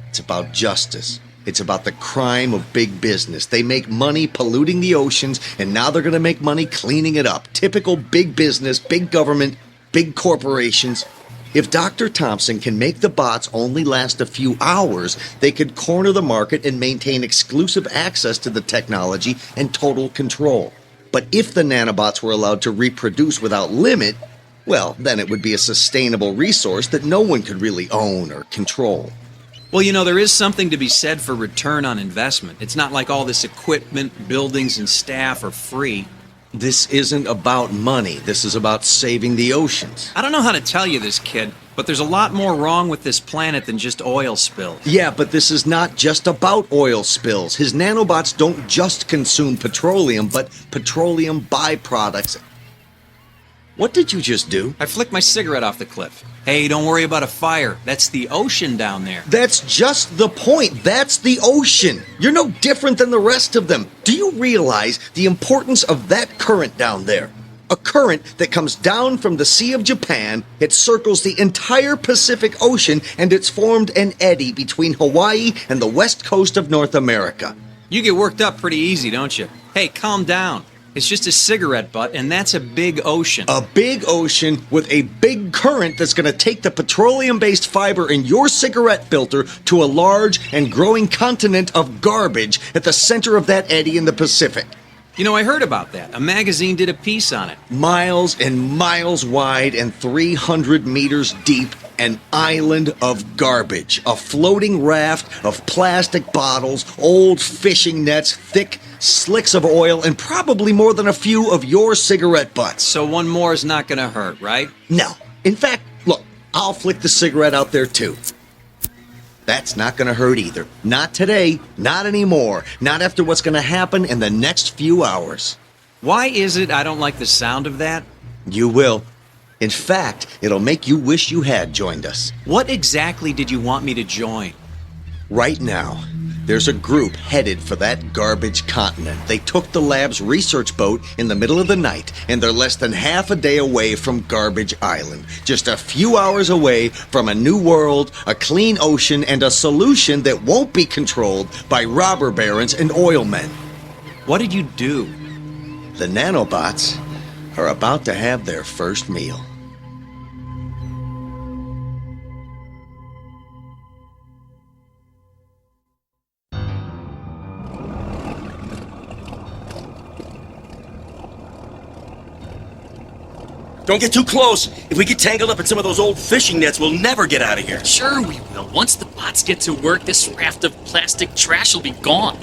It's about justice. It's about the crime of big business. They make money polluting the oceans, and now they're going to make money cleaning it up. Typical big business, big government, big corporations. If Dr. Thompson can make the bots only last a few hours, they could corner the market and maintain exclusive access to the technology and total control. But if the nanobots were allowed to reproduce without limit, well, then it would be a sustainable resource that no one could really own or control. Well, you know, there is something to be said for return on investment. It's not like all this equipment, buildings, and staff are free. This isn't about money. This is about saving the oceans. I don't know how to tell you this, kid, but there's a lot more wrong with this planet than just oil spills. Yeah, but this is not just about oil spills. His nanobots don't just consume petroleum, but petroleum byproducts. What did you just do? I flicked my cigarette off the cliff. Hey, don't worry about a fire. That's the ocean down there. That's just the point. That's the ocean. You're no different than the rest of them. Do you realize the importance of that current down there? A current that comes down from the Sea of Japan, it circles the entire Pacific Ocean, and it's formed an eddy between Hawaii and the west coast of North America. You get worked up pretty easy, don't you? Hey, calm down. It's just a cigarette butt, and that's a big ocean. A big ocean with a big current that's going to take the petroleum-based fiber in your cigarette filter to a large and growing continent of garbage at the center of that eddy in the Pacific. You know, I heard about that. A magazine did a piece on it. Miles and miles wide and 300 meters deep, an island of garbage. A floating raft of plastic bottles, old fishing nets, thick slicks of oil, and probably more than a few of your cigarette butts. So one more is not going to hurt, right? No. In fact, look, I'll flick the cigarette out there too. That's not going to hurt either. Not today, not anymore, not after what's going to happen in the next few hours. Why is it I don't like the sound of that? You will. In fact, it'll make you wish you had joined us. What exactly did you want me to join? Right now, there's a group headed for that garbage continent. They took the lab's research boat in the middle of the night, and they're less than half a day away from Garbage Island. Just a few hours away from a new world, a clean ocean, and a solution that won't be controlled by robber barons and oil men. What did you do? The nanobots are about to have their first meal. Don't get too close. If we get tangled up in some of those old fishing nets, we'll never get out of here. Sure we will. Once the bots get to work, this raft of plastic trash will be gone.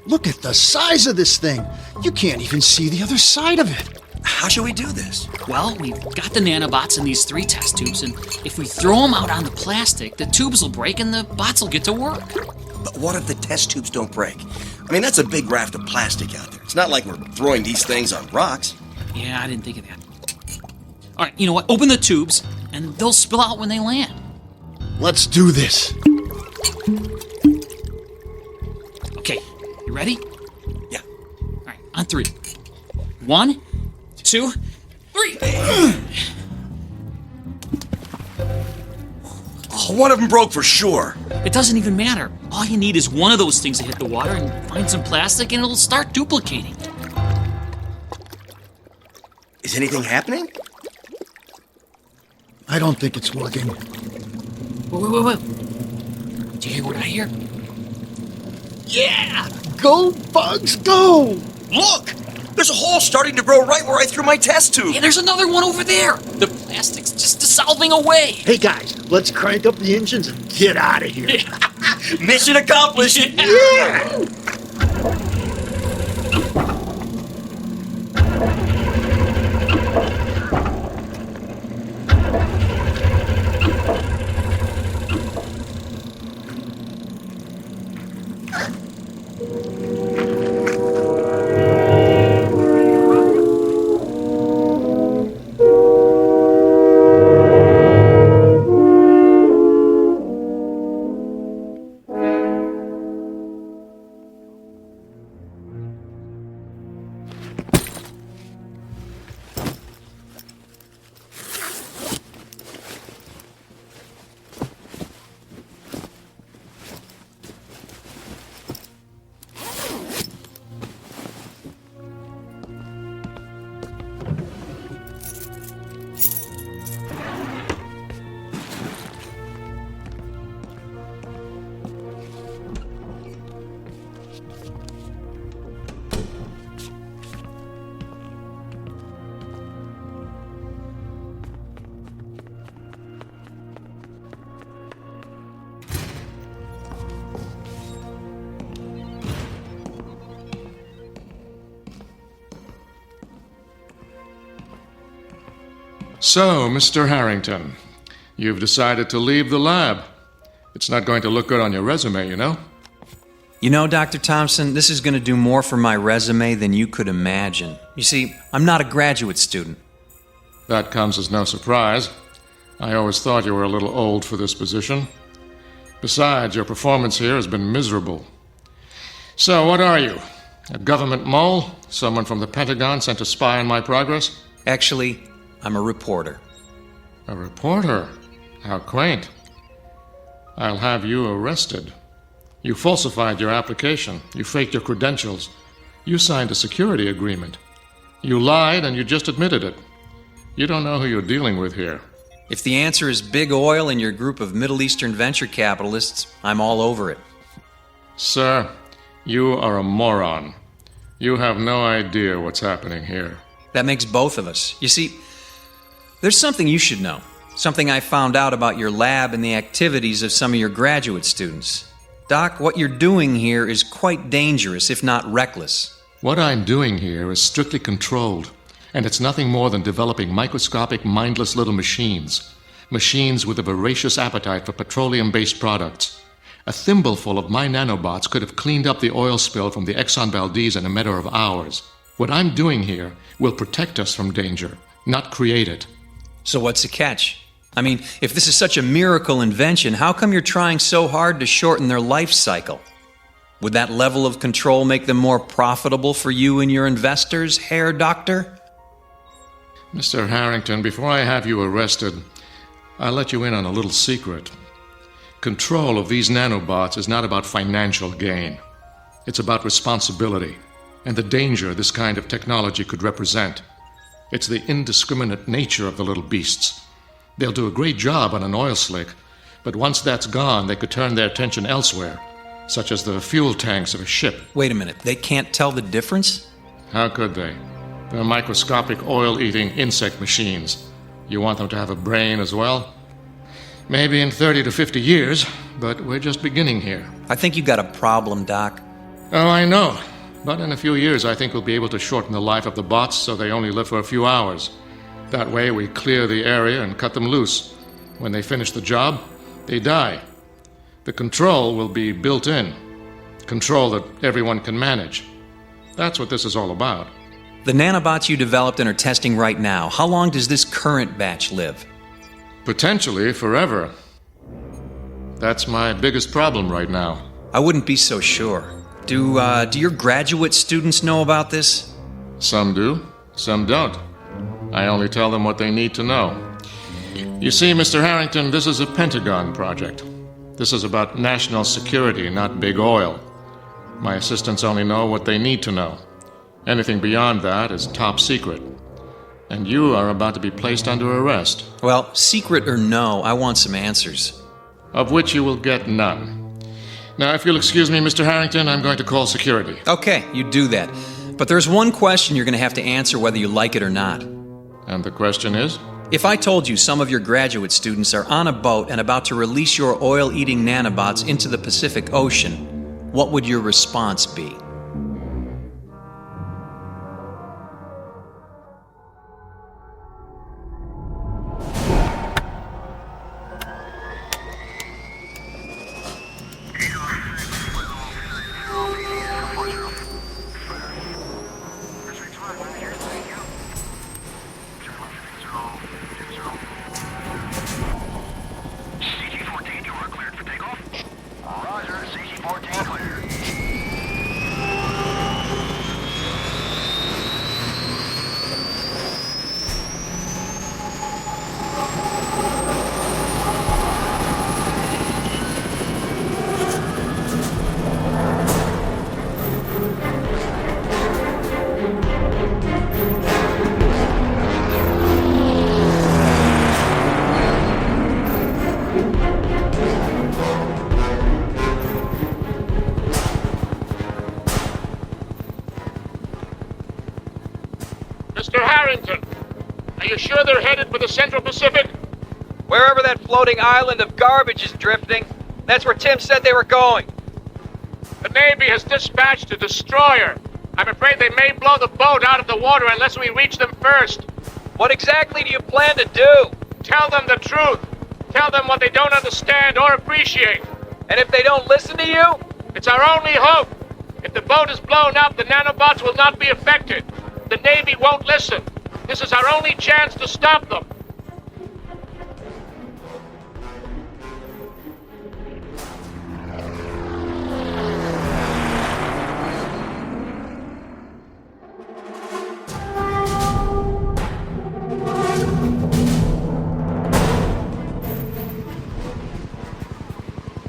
Look at the size of this thing. You can't even see the other side of it. How should we do this? Well, we've got the nanobots in these 3 test tubes, and if we throw them out on the plastic, the tubes will break and the bots will get to work. But what if the test tubes don't break? I mean, that's a big raft of plastic out there. It's not like we're throwing these things on rocks. Yeah, I didn't think of that. All right, you know what? Open the tubes, and they'll spill out when they land. Let's do this. Okay, you ready? Yeah. All right, on 3. 1, 2, 3. Oh, one of them broke for sure. It doesn't even matter. All you need is one of those things to hit the water and find some plastic, and it'll start duplicating. Is anything happening? I don't think it's working. Wait. Do you hear what I hear? Yeah! Go, bugs, go! Look! There's a hole starting to grow right where I threw my test tube. Yeah, there's another one over there. The plastic's just dissolving away. Hey, guys, let's crank up the engines and get out of here. Mission accomplished. Yeah! So, Mr. Harrington, you've decided to leave the lab. It's not going to look good on your resume, you know? You know, Dr. Thompson, this is going to do more for my resume than you could imagine. You see, I'm not a graduate student. That comes as no surprise. I always thought you were a little old for this position. Besides, your performance here has been miserable. So, what are you? A government mole? Someone from the Pentagon sent to spy on my progress? Actually, I'm a reporter. A reporter? How quaint. I'll have you arrested. You falsified your application. You faked your credentials. You signed a security agreement. You lied and you just admitted it. You don't know who you're dealing with here. If the answer is big oil and your group of Middle Eastern venture capitalists, I'm all over it. Sir, you are a moron. You have no idea what's happening here. That makes both of us. You see, there's something you should know. Something I found out about your lab and the activities of some of your graduate students. Doc, what you're doing here is quite dangerous, if not reckless. What I'm doing here is strictly controlled, and it's nothing more than developing microscopic, mindless little machines. Machines with a voracious appetite for petroleum-based products. A thimbleful of my nanobots could have cleaned up the oil spill from the Exxon Valdez in a matter of hours. What I'm doing here will protect us from danger, not create it. So what's the catch? I mean, if this is such a miracle invention, how come you're trying so hard to shorten their life cycle? Would that level of control make them more profitable for you and your investors, Herr Doctor? Mr. Harrington, before I have you arrested, I'll let you in on a little secret. Control of these nanobots is not about financial gain. It's about responsibility and the danger this kind of technology could represent. It's the indiscriminate nature of the little beasts. They'll do a great job on an oil slick, but once that's gone, they could turn their attention elsewhere, such as the fuel tanks of a ship. Wait a minute, they can't tell the difference? How could they? They're microscopic oil-eating insect machines. You want them to have a brain as well? Maybe in 30 to 50 years, but we're just beginning here. I think you got a problem, Doc. Oh, I know. But in a few years, I think we'll be able to shorten the life of the bots so they only live for a few hours. That way, we clear the area and cut them loose. When they finish the job, they die. The control will be built in. Control that everyone can manage. That's what this is all about. The nanobots you developed and are testing right now, how long does this current batch live? Potentially forever. That's my biggest problem right now. I wouldn't be so sure. Do your graduate students know about this? Some do, some don't. I only tell them what they need to know. You see, Mr. Harrington, this is a Pentagon project. This is about national security, not big oil. My assistants only know what they need to know. Anything beyond that is top secret. And you are about to be placed under arrest. Well, secret or no, I want some answers. Of which you will get none. Now, if you'll excuse me, Mr. Harrington, I'm going to call security. Okay, you do that. But there's one question you're going to have to answer whether you like it or not. And the question is? If I told you some of your graduate students are on a boat and about to release your oil-eating nanobots into the Pacific Ocean, what would your response be? Mr. Harrington, are you sure they're headed for the Central Pacific? Wherever that floating island of garbage is drifting, that's where Tim said they were going. The Navy has dispatched a destroyer. I'm afraid they may blow the boat out of the water unless we reach them first. What exactly do you plan to do? Tell them the truth. Tell them what they don't understand or appreciate. And if they don't listen to you? It's our only hope. If the boat is blown up, the nanobots will not be affected. The Navy won't listen. This is our only chance to stop them.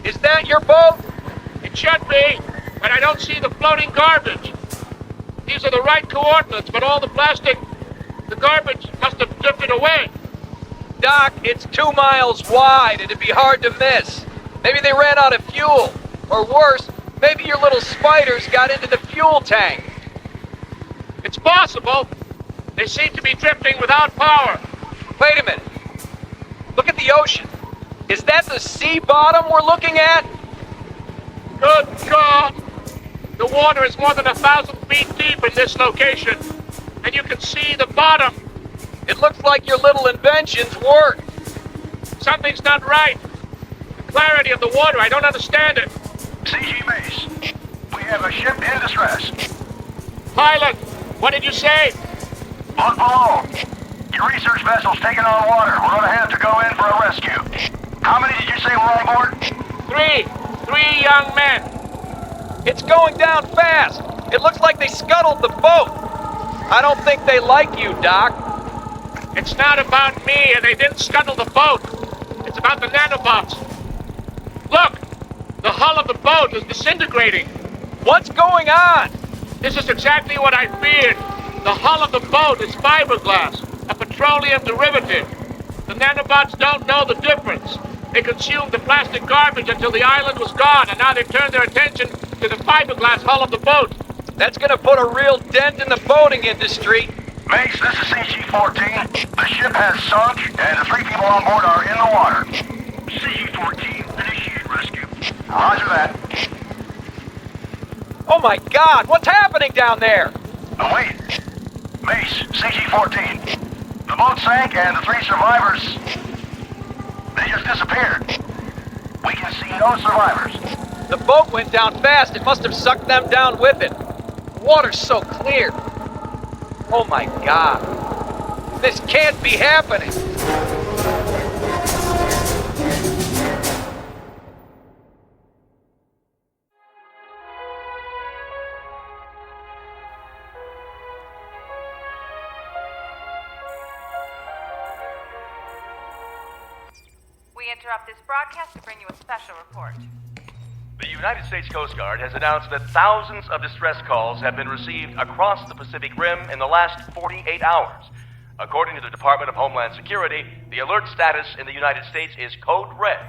Is that your boat? It should be, but I don't see the floating garbage. These are the right coordinates, but all the garbage must have drifted away. Doc, it's 2 miles wide. It'd be hard to miss. Maybe they ran out of fuel. Or worse, maybe your little spiders got into the fuel tank. It's possible. They seem to be drifting without power. Wait a minute. Look at the ocean. Is that the sea bottom we're looking at? Good God! The water is more than 1,000 feet deep in this location, and you can see the bottom. It looks like your little inventions work. Something's not right. The clarity of the water, I don't understand it. CG Base, we have a ship in distress. Pilot, what did you say? On below. Your research vessel's taking on water. We're gonna have to go in for a rescue. How many did you say were on board? Three young men. It's going down fast. It looks like they scuttled the boat. I don't think they like you, Doc. It's not about me, and they didn't scuttle the boat. It's about the nanobots. Look, the hull of the boat is disintegrating. What's going on? This is exactly what I feared. The hull of the boat is fiberglass, a petroleum derivative. The nanobots don't know the difference. They consumed the plastic garbage until the island was gone, and now they've turned their attention to the fiberglass hull of the boat. That's gonna put a real dent in the boating industry. Mace, this is CG-14. The ship has sunk, and the 3 people on board are in the water. CG-14, initiate rescue. Roger that. Oh my God, what's happening down there? Oh, wait. Mace, CG-14. The boat sank, and the 3 survivors, they just disappeared. We can see no survivors. The boat went down fast. It must have sucked them down with it. The water's so clear. Oh my God. This can't be happening. We interrupt this broadcast to bring you a special report. The United States Coast Guard has announced that thousands of distress calls have been received across the Pacific Rim in the last 48 hours. According to the Department of Homeland Security, the alert status in the United States is code red,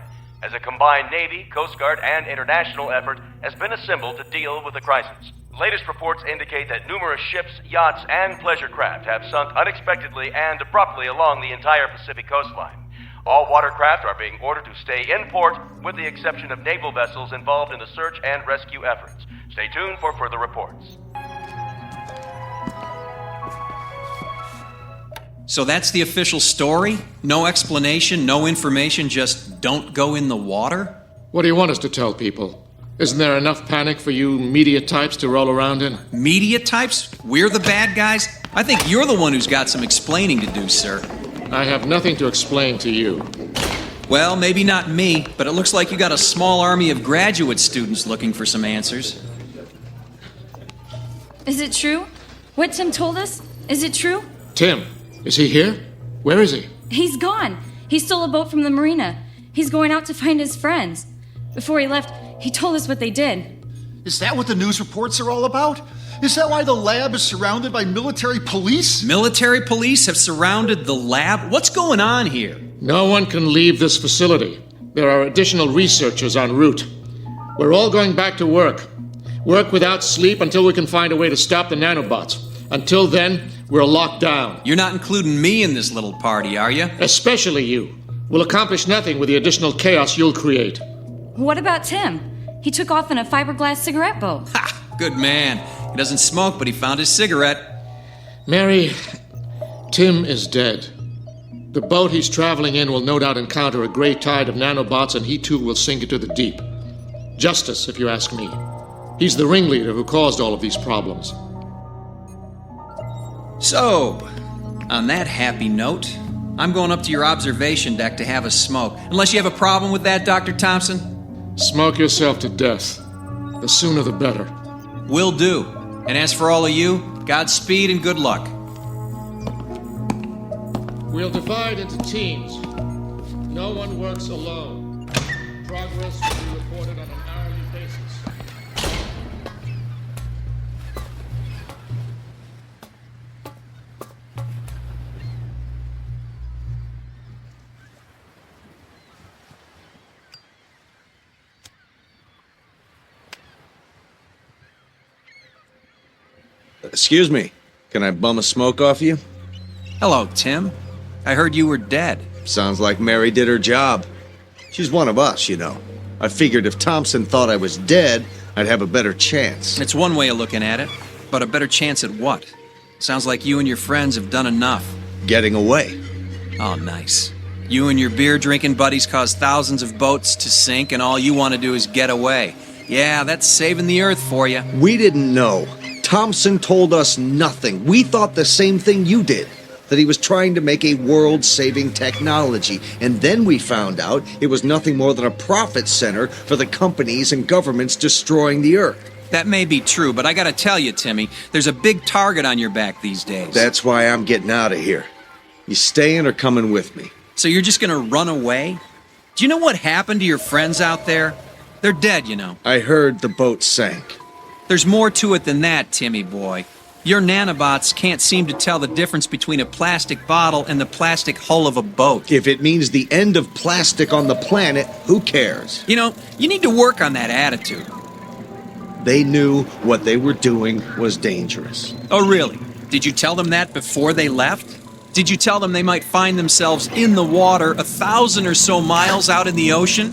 as a combined Navy, Coast Guard, and international effort has been assembled to deal with the crisis. Latest reports indicate that numerous ships, yachts, and pleasure craft have sunk unexpectedly and abruptly along the entire Pacific coastline. All watercraft are being ordered to stay in port, with the exception of naval vessels involved in the search and rescue efforts. Stay tuned for further reports. So that's the official story? No explanation, no information, just don't go in the water? What do you want us to tell people? Isn't there enough panic for you media types to roll around in? Media types? We're the bad guys? I think you're the one who's got some explaining to do, sir. I have nothing to explain to you. Well, maybe not me, but it looks like you got a small army of graduate students looking for some answers. Is it true? What Tim told us? Is it true? Tim, is he here? Where is he? He's gone. He stole a boat from the marina. He's going out to find his friends. Before he left, he told us what they did. Is that what the news reports are all about? Is that why the lab is surrounded by military police? Military police have surrounded the lab? What's going on here? No one can leave this facility. There are additional researchers en route. We're all going back to work. Work without sleep until we can find a way to stop the nanobots. Until then, we're locked down. You're not including me in this little party, are you? Especially you. We'll accomplish nothing with the additional chaos you'll create. What about Tim? He took off in a fiberglass cigarette boat. Ha! Good man. He doesn't smoke, but he found his cigarette. Mary, Tim is dead. The boat he's traveling in will no doubt encounter a great tide of nanobots, and he too will sink into the deep. Justice, if you ask me. He's the ringleader who caused all of these problems. So, on that happy note, I'm going up to your observation deck to have a smoke. Unless you have a problem with that, Dr. Thompson? Smoke yourself to death. The sooner the better. Will do. And as for all of you, Godspeed and good luck. We'll divide into teams. No one works alone. Progress will be reported on an hourly basis. Excuse me. Can I bum a smoke off you? Hello, Tim. I heard you were dead. Sounds like Mary did her job. She's one of us, you know. I figured if Thompson thought I was dead, I'd have a better chance. It's one way of looking at it. But a better chance at what? Sounds like you and your friends have done enough. Getting away. Oh, nice. You and your beer-drinking buddies caused thousands of boats to sink, and all you want to do is get away. Yeah, that's saving the Earth for you. We didn't know. Thompson told us nothing. We thought the same thing you did. that he was trying to make a world-saving technology, and then we found out it was nothing more than a profit center for the companies and governments destroying the Earth. That may be true, but I gotta tell you, Timmy, there's a big target on your back these days. That's why I'm getting out of here. You staying or coming with me? So you're just gonna run away? Do you know what happened to your friends out there? They're dead, you know. I heard the boat sank. There's more to it than that, Timmy boy. Your nanobots can't seem to tell the difference between a plastic bottle and the plastic hull of a boat. If it means the end of plastic on the planet, who cares? You know, you need to work on that attitude. They knew what they were doing was dangerous. Oh, really? Did you tell them that before they left? Did you tell them they might find themselves in the water 1,000 or so miles out in the ocean?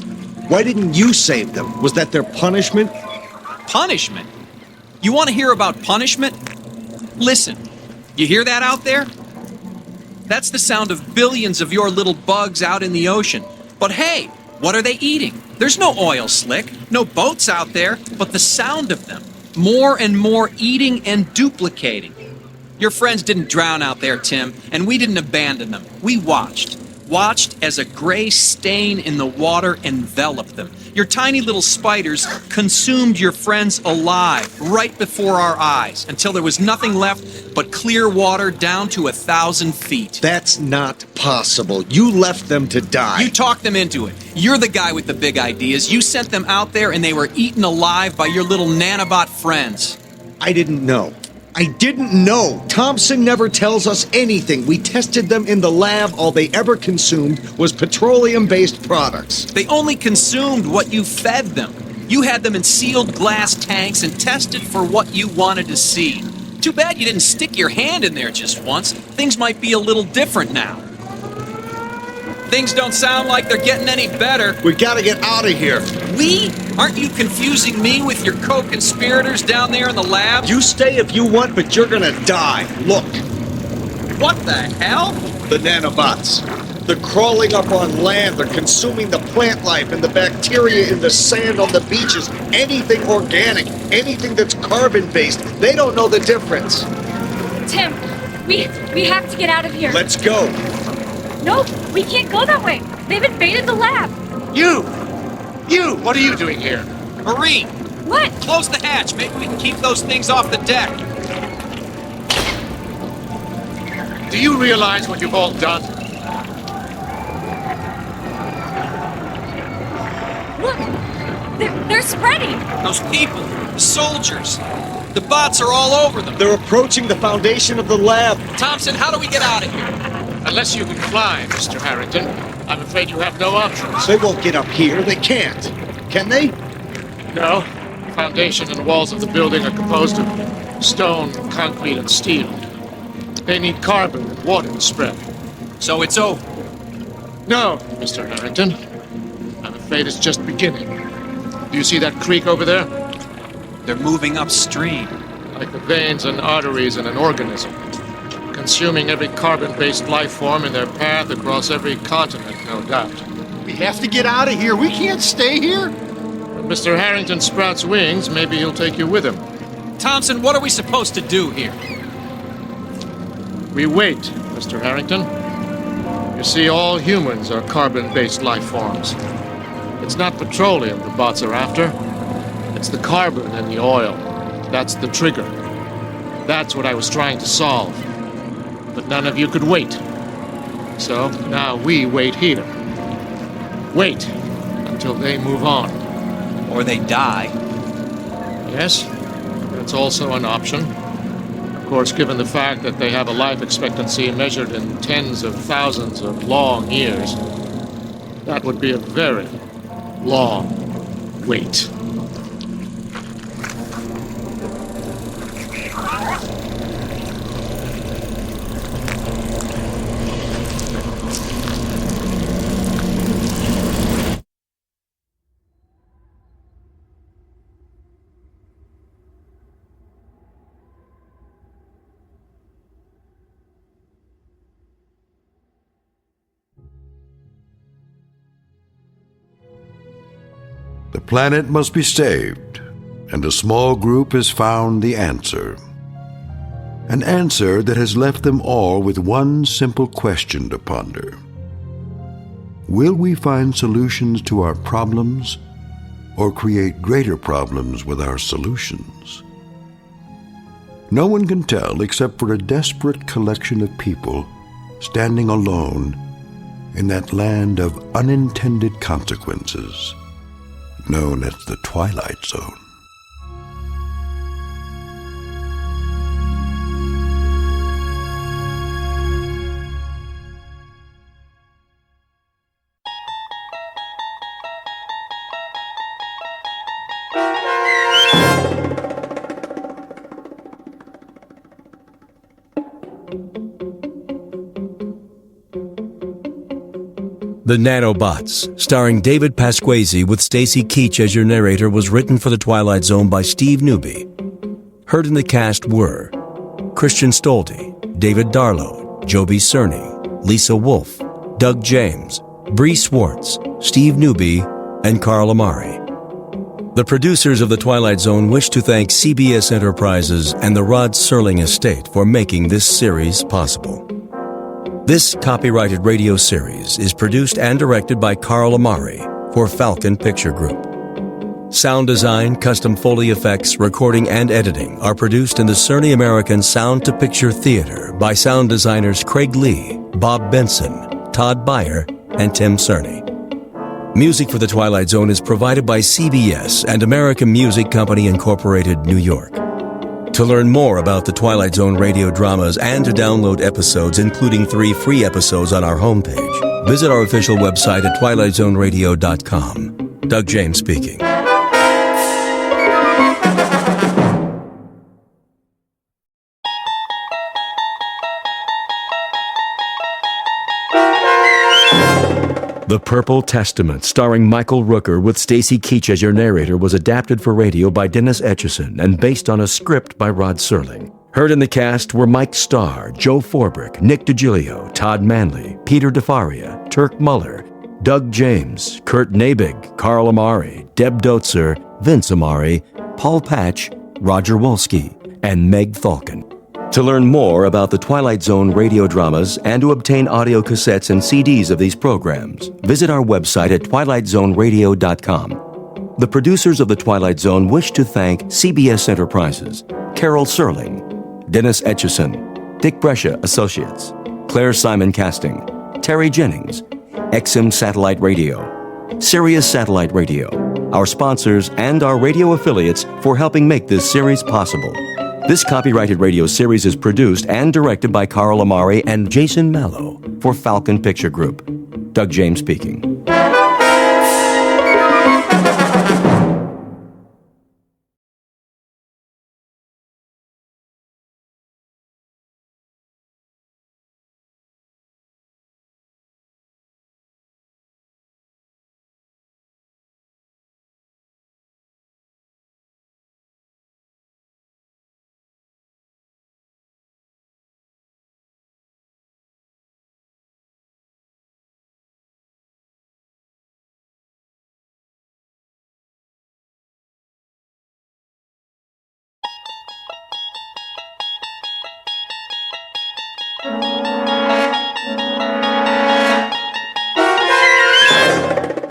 Why didn't you save them? Was that their punishment? Punishment? You want to hear about punishment? Listen, you hear that out there? That's the sound of billions of your little bugs out in the ocean. But hey, what are they eating? There's no oil slick, no boats out there, but the sound of them. More and more eating and duplicating. Your friends didn't drown out there, Tim, and we didn't abandon them. We watched as a gray stain in the water enveloped them. Your tiny little spiders consumed your friends alive right before our eyes until there was nothing left but clear water down to 1,000 feet. That's not possible. You left them to die. You talked them into it. You're the guy with the big ideas. You sent them out there and they were eaten alive by your little nanobot friends. I didn't know. Thompson never tells us anything. We tested them in the lab. All they ever consumed was petroleum-based products. They only consumed what you fed them. You had them in sealed glass tanks and tested for what you wanted to see. Too bad you didn't stick your hand in there just once. Things might be a little different now. Things don't sound like they're getting any better. We gotta get out of here. We? Aren't you confusing me with your co-conspirators down there in the lab? You stay if you want, but you're gonna die. Look. What the hell? The nanobots. They're crawling up on land. They're consuming the plant life and the bacteria in the sand on the beaches. Anything organic, anything that's carbon-based. They don't know the difference. Tim, we have to get out of here. Let's go. No, we can't go that way. They've invaded the lab. You! What are you doing here? Marie! What? Close the hatch. Maybe we can keep those things off the deck. Do you realize what you've all done? Look, they're spreading. Those people, the soldiers, the bots are all over them. They're approaching the foundation of the lab. Thompson, how do we get out of here? Unless you can fly, Mr. Harrington, I'm afraid you have no options. They won't get up here. They can't. Can they? No. The foundation and the walls of the building are composed of stone, concrete, and steel. They need carbon and water to spread. So it's over? No, Mr. Harrington. I'm afraid it's just beginning. Do you see that creek over there? They're moving upstream. Like the veins and arteries in an organism. Consuming every carbon-based life form in their path across every continent, no doubt. We have to get out of here. We can't stay here. When Mr. Harrington sprouts wings, maybe he'll take you with him. Thompson, what are we supposed to do here? We wait, Mr. Harrington. You see, all humans are carbon-based life forms. It's not petroleum the bots are after. It's the carbon and the oil. That's the trigger. That's what I was trying to solve. But none of you could wait. So now we wait here. Wait until they move on. Or they die. Yes, that's also an option. Of course, given the fact that they have a life expectancy measured in tens of thousands of long years, that would be a very long wait. The planet must be saved, and a small group has found the answer. An answer that has left them all with one simple question to ponder. Will we find solutions to our problems, or create greater problems with our solutions? No one can tell except for a desperate collection of people standing alone in that land of unintended consequences known as the Twilight Zone. The Nanobots, starring David Pasquesi with Stacy Keach as your narrator, was written for The Twilight Zone by Steve Newby. Heard in the cast were Christian Stolte, David Darlow, Joby Cerny, Lisa Wolfe, Doug James, Bree Swartz, Steve Newby, and Carl Amari. The producers of The Twilight Zone wish to thank CBS Enterprises and the Rod Serling Estate for making this series possible. This copyrighted radio series is produced and directed by Carl Amari for Falcon Picture Group. Sound design, custom Foley effects, recording, and editing are produced in the Cerny American Sound to Picture Theater by sound designers Craig Lee, Bob Benson, Todd Beyer, and Tim Cerny. Music for The Twilight Zone is provided by CBS and American Music Company Incorporated, New York. To learn more about the Twilight Zone radio dramas and to download episodes, including 3 free episodes on our homepage, visit our official website at twilightzoneradio.com. Doug James speaking. The Purple Testament, starring Michael Rooker with Stacy Keach as your narrator, was adapted for radio by Dennis Etchison and based on a script by Rod Serling. Heard in the cast were Mike Starr, Joe Forbrick, Nick DiGilio, Todd Manley, Peter DeFaria, Turk Muller, Doug James, Kurt Nabig, Carl Amari, Deb Dotzer, Vince Amari, Paul Patch, Roger Wolski, and Meg Falcon. To learn more about the Twilight Zone radio dramas and to obtain audio cassettes and CDs of these programs, visit our website at twilightzoneradio.com. The producers of The Twilight Zone wish to thank CBS Enterprises, Carol Serling, Dennis Etchison, Dick Brescia Associates, Claire Simon Casting, Terry Jennings, XM Satellite Radio, Sirius Satellite Radio, our sponsors, and our radio affiliates for helping make this series possible. This copyrighted radio series is produced and directed by Carl Amari and Jason Mallow for Falcon Picture Group. Doug James speaking.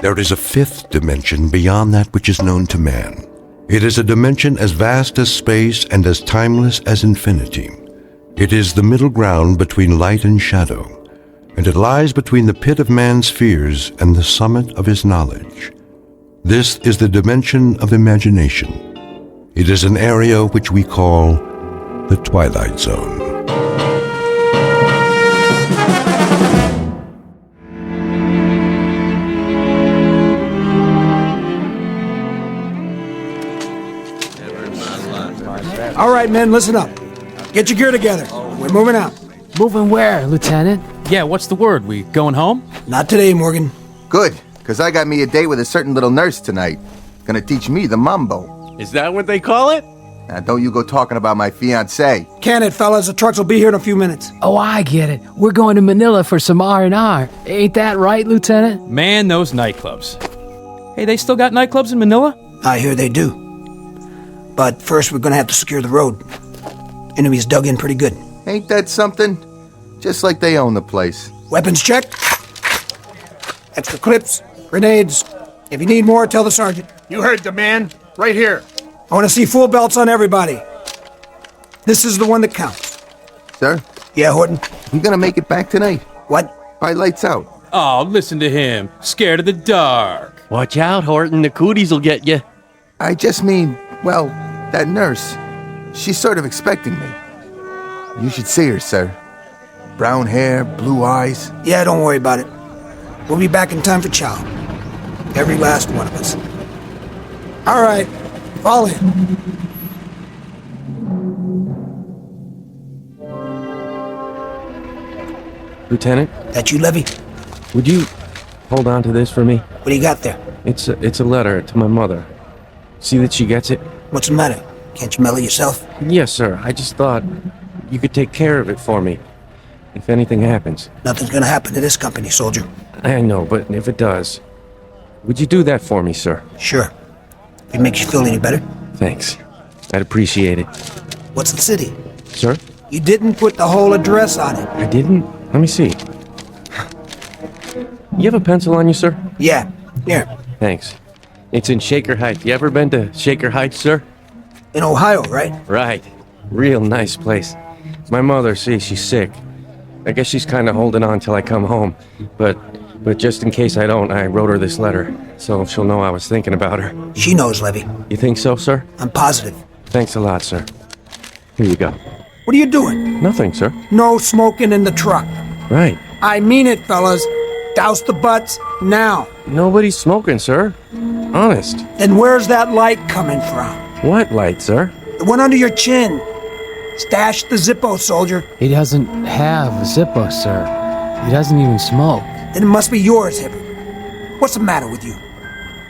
There is a fifth dimension beyond that which is known to man. It is a dimension as vast as space and as timeless as infinity. It is the middle ground between light and shadow, and it lies between the pit of man's fears and the summit of his knowledge. This is the dimension of imagination. It is an area which we call the Twilight Zone. All right, men, listen up. Get your gear together. We're moving out. Moving where, Lieutenant? Yeah, what's the word? We going home? Not today, Morgan. Good, because I got me a date with a certain little nurse tonight. Gonna teach me the mambo. Is that what they call it? Now, don't you go talking about my fiancée. Can it, fellas? The trucks will be here in a few minutes. Oh, I get it. We're going to Manila for some R&R. Ain't that right, Lieutenant? Man, those nightclubs. Hey, they still got nightclubs in Manila? I hear they do. But first, we're gonna have to secure the road. Enemies dug in pretty good. Ain't that something? Just like they own the place. Weapons check. Extra clips, grenades. If you need more, tell the sergeant. You heard the man. Right here. I want to see full belts on everybody. This is the one that counts. Sir? Yeah, Horton? You gonna make it back tonight? What? Our lights out. Oh, listen to him. Scared of the dark. Watch out, Horton. The cooties will get you. I just mean, well, that nurse. She's sort of expecting me. You should see her, sir. Brown hair, blue eyes. Yeah, don't worry about it. We'll be back in time for chow. Every last one of us. All right, fall in. Lieutenant? That you, Levy? Would you hold on to this for me? What do you got there? It's a letter to my mother. See that she gets it? What's the matter? Can't you mail it yourself? Yes, sir. I just thought you could take care of it for me. If anything happens. Nothing's gonna happen to this company, soldier. I know, but if it does, would you do that for me, sir? Sure. If it makes you feel any better. Thanks. I'd appreciate it. What's the city? Sir? You didn't put the whole address on it. I didn't? Let me see. You have a pencil on you, sir? Yeah. Here. Thanks. It's in Shaker Heights. You ever been to Shaker Heights, sir? In Ohio, right? Right. Real nice place. My mother, she's sick. I guess she's kind of holding on till I come home. But just in case I don't, I wrote her this letter. So she'll know I was thinking about her. She knows, Levy. You think so, sir? I'm positive. Thanks a lot, sir. Here you go. What are you doing? Nothing, sir. No smoking in the truck. Right. I mean it, fellas. Douse the butts now. Nobody's smoking, sir. Honest. Then where's that light coming from? What light, sir? The one under your chin. Stash the Zippo, soldier. He doesn't have a Zippo, sir. He doesn't even smoke. Then it must be yours, Hibbert. What's the matter with you?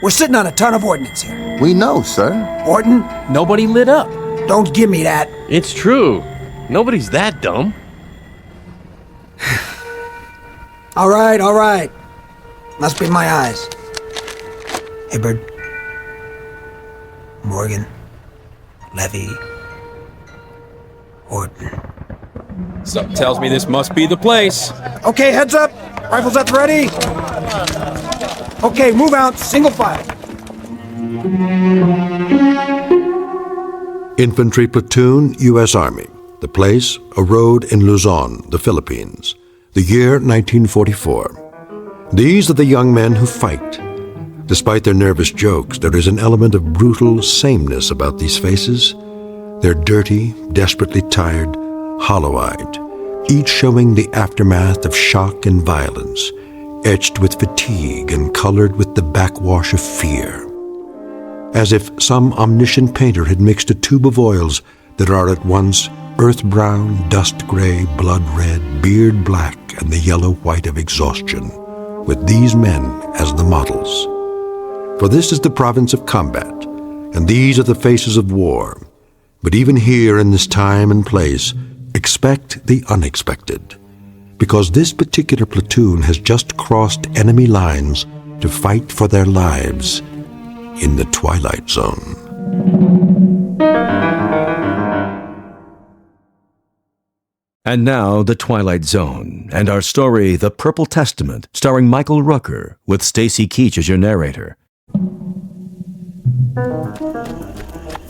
We're sitting on a ton of ordnance here. We know, sir. Orton? Nobody lit up. Don't give me that. It's true. Nobody's that dumb. All right. Must be my eyes. Hibbert. Morgan. Levy. Horton. Something tells me this must be the place. Okay, heads up. Rifles at the ready. Okay, move out. Single file. Infantry platoon, U.S. Army. The place, a road in Luzon, the Philippines. The year, 1944. These are the young men who fight. Despite their nervous jokes, there is an element of brutal sameness about these faces. They're dirty, desperately tired, hollow-eyed, each showing the aftermath of shock and violence, etched with fatigue and colored with the backwash of fear. As if some omniscient painter had mixed a tube of oils that are at once earth-brown, dust-gray, blood-red, beard-black, and the yellow-white of exhaustion, with these men as the models. For this is the province of combat, and these are the faces of war. But even here in this time and place, expect the unexpected, because this particular platoon has just crossed enemy lines to fight for their lives in the Twilight Zone. And now, The Twilight Zone, and our story, The Purple Testament, starring Michael Rooker, with Stacy Keach as your narrator.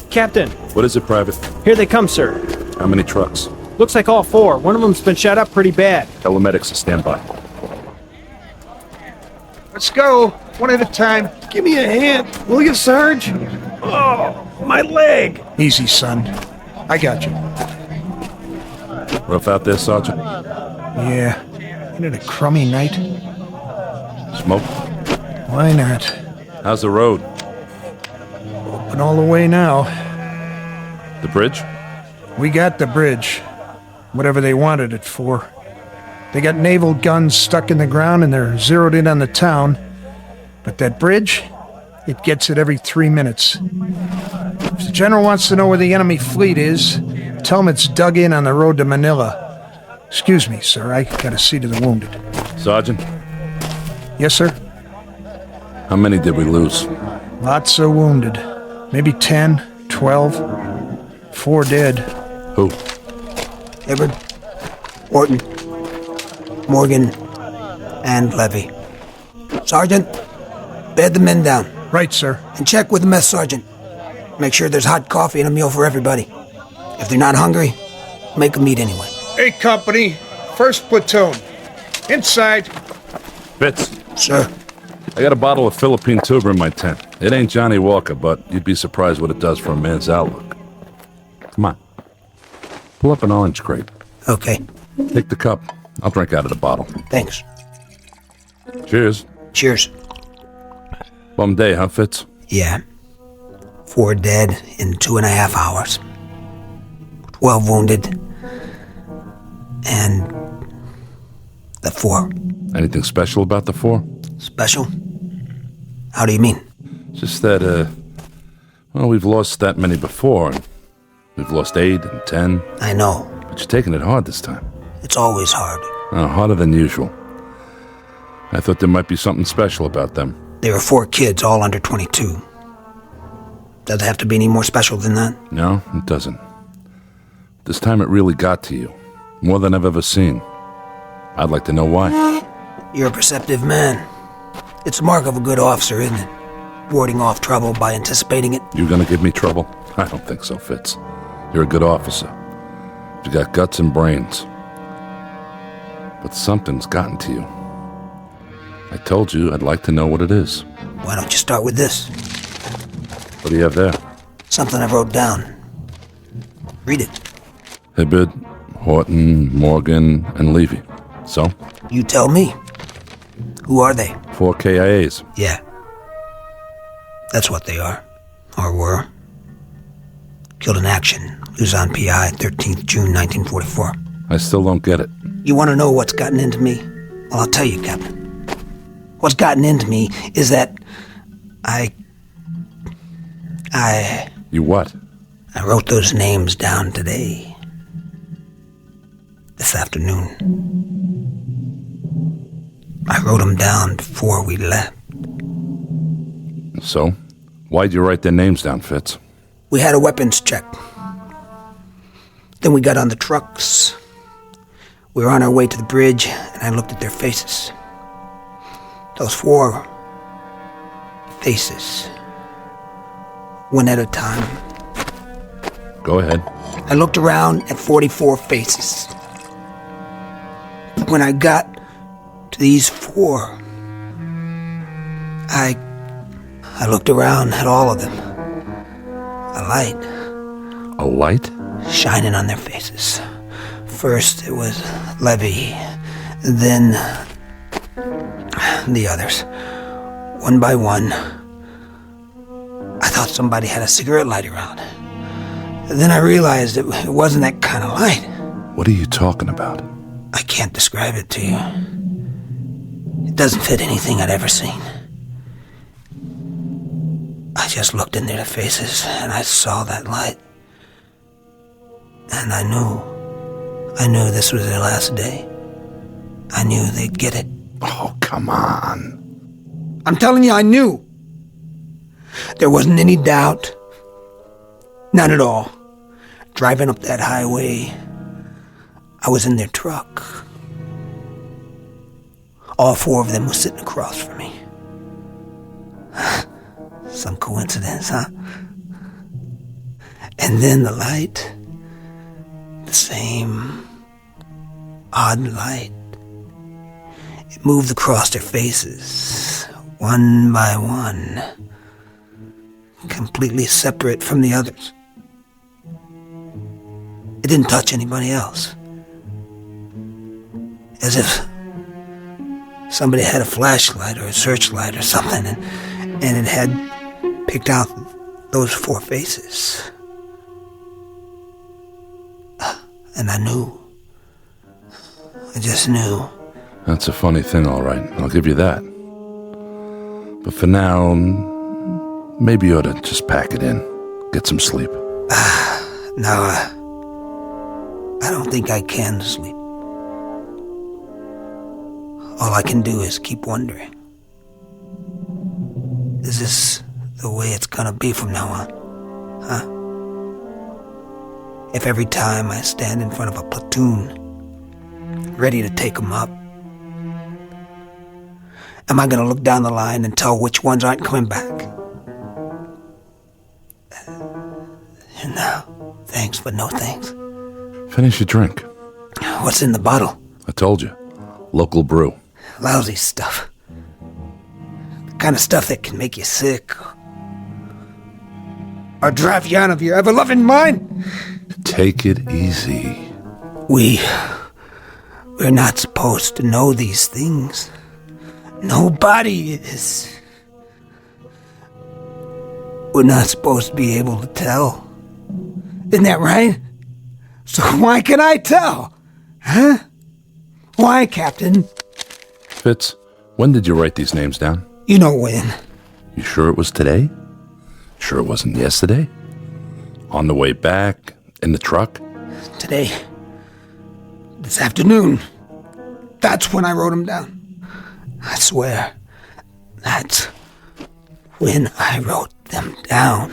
Captain, What is it, Private? here they come, sir. How many trucks? Looks like all four. One of them's been shot up pretty bad. Tell the medics to stand by. Let's go, one at a time. Give me a hand, will you, Sarge? Oh, my leg. Easy, son. I got you. Rough out there, Sergeant? Yeah. Ain't it a crummy night? Smoke? Why not? How's the road? Open all the way now. The bridge? We got the bridge. Whatever they wanted it for. They got naval guns stuck in the ground and they're zeroed in on the town. But that bridge, it gets it every 3 minutes. If the general wants to know where the enemy fleet is, tell him it's dug in on the road to Manila. Excuse me, sir, I gotta see to the wounded. Sergeant? Yes, sir? How many did we lose? Lots of wounded. Maybe 10, 12. 4 dead. Who? Hibbard, Orton, Morgan, and Levy. Sergeant, bed the men down. Right, sir. And check with the mess sergeant. Make sure there's hot coffee and a meal for everybody. If they're not hungry, make them eat anyway. Hey, company. First platoon. Inside. Fitz. Sir. I got a bottle of Philippine tuber in my tent. It ain't Johnny Walker, but you'd be surprised what it does for a man's outlook. Come on. Pull up an orange crate. Okay. Take the cup. I'll drink out of the bottle. Thanks. Cheers. Cheers. Bum day, huh, Fitz? Yeah. 4 dead in 2.5 hours. 12 wounded. And the 4. Anything special about the 4? Special? How do you mean? Just that, well, we've lost that many before. And we've lost 8 and 10. I know. But you're taking it hard this time. It's always hard. Oh, harder than usual. I thought there might be something special about them. There were 4 kids, all under 22. Does it have to be any more special than that? No, it doesn't. This time it really got to you. More than I've ever seen. I'd like to know why. You're a perceptive man. It's a mark of a good officer, isn't it? Warding off trouble by anticipating it. You gonna give me trouble? I don't think so, Fitz. You're a good officer. You got guts and brains. But something's gotten to you. I told you I'd like to know what it is. Why don't you start with this? What do you have there? Something I wrote down. Read it. Hibbard, Horton, Morgan, and Levy. So? You tell me. Who are they? 4 KIAs. Yeah. That's what they are. Or were. Killed in action. Luzon PI, 13th June 1944. I still don't get it. You want to know what's gotten into me? Well, I'll tell you, Captain. What's gotten into me is that I... You what? I wrote those names down today. This afternoon. I wrote them down before we left. So? Why'd you write their names down, Fitz? We had a weapons check. Then we got on the trucks. We were on our way to the bridge, and I looked at their faces. Those 4 faces. One at a time. Go ahead. I looked around at 44 faces. When I got to these 4, I looked around at all of them. A light. A light? Shining on their faces. First it was Levy, then the others. One by one. I thought somebody had a cigarette lighter around. Then I realized it wasn't that kind of light. What are you talking about? I can't describe it to you. It doesn't fit anything I'd ever seen. I just looked into their faces and I saw that light. And I knew this was their last day. I knew they'd get it. Oh, come on. I'm telling you, I knew. There wasn't any doubt. None at all. Driving up that highway, I was in their truck. All 4 of them were sitting across from me. Some coincidence, huh? And then the light. The same odd light. It moved across their faces, one by one, completely separate from the others. It didn't touch anybody else. As if somebody had a flashlight or a searchlight or something, and it had picked out those 4 faces. And I knew. I just knew. That's a funny thing, all right. I'll give you that. But for now, maybe you ought to just pack it in. Get some sleep. No, I don't think I can sleep. All I can do is keep wondering. Is this the way it's gonna be from now on? Huh? if every time I stand in front of a platoon, ready to take them up, am I going to look down the line and tell which ones aren't coming back? No, thanks, but no thanks. Finish your drink. What's in the bottle? I told you. Local brew. Lousy stuff. The kind of stuff that can make you sick. Or drive you out of your ever-loving mind. Take it easy. We're not supposed to know these things. Nobody is. We're not supposed to be able to tell. Isn't that right? So why can I tell? Huh? Why, Captain? Fitz, when did you write these names down? You know when. You sure it was today? Sure it wasn't yesterday? On the way back? In the truck? Today. This afternoon. That's when I wrote them down. I swear. That's when I wrote them down.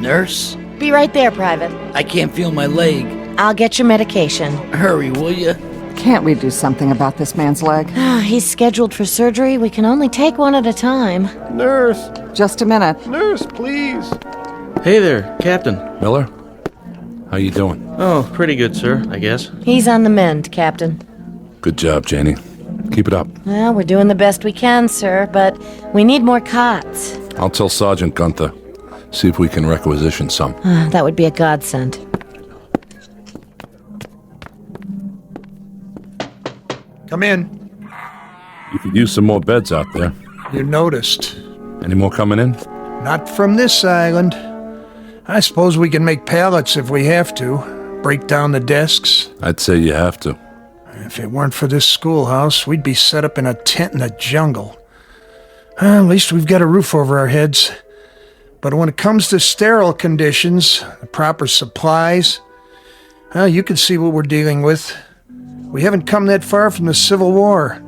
Nurse? Be right there, Private. I can't feel my leg. I'll get your medication. Hurry, will you? Can't we do something about this man's leg? He's scheduled for surgery. We can only take one at a time. Nurse! Just a minute. Nurse, please. Hey there, Captain. Miller? How you doing? Oh, pretty good, sir, I guess. He's on the mend, Captain. Good job, Janie. Keep it up. Well, we're doing the best we can, sir, but we need more cots. I'll tell Sergeant Gunther. See if we can requisition some. That would be a godsend. Come in. You could use some more beds out there. You noticed. Any more coming in? Not from this island. I suppose we can make pallets if we have to. Break down the desks. I'd say you have to. If it weren't for this schoolhouse, we'd be set up in a tent in the jungle. At least we've got a roof over our heads. But when it comes to sterile conditions, the proper supplies, you can see what we're dealing with. We haven't come that far from the Civil War.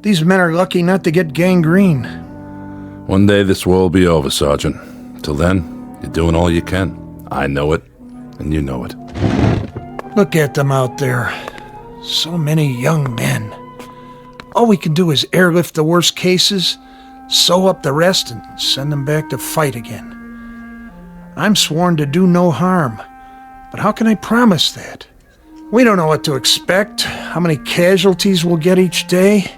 These men are lucky not to get gangrene. One day this war will be over, Sergeant. Till then, you're doing all you can. I know it, and you know it. Look at them out there. So many young men. All we can do is airlift the worst cases, sew up the rest, and send them back to fight again. I'm sworn to do no harm, but how can I promise that? We don't know what to expect, how many casualties we'll get each day.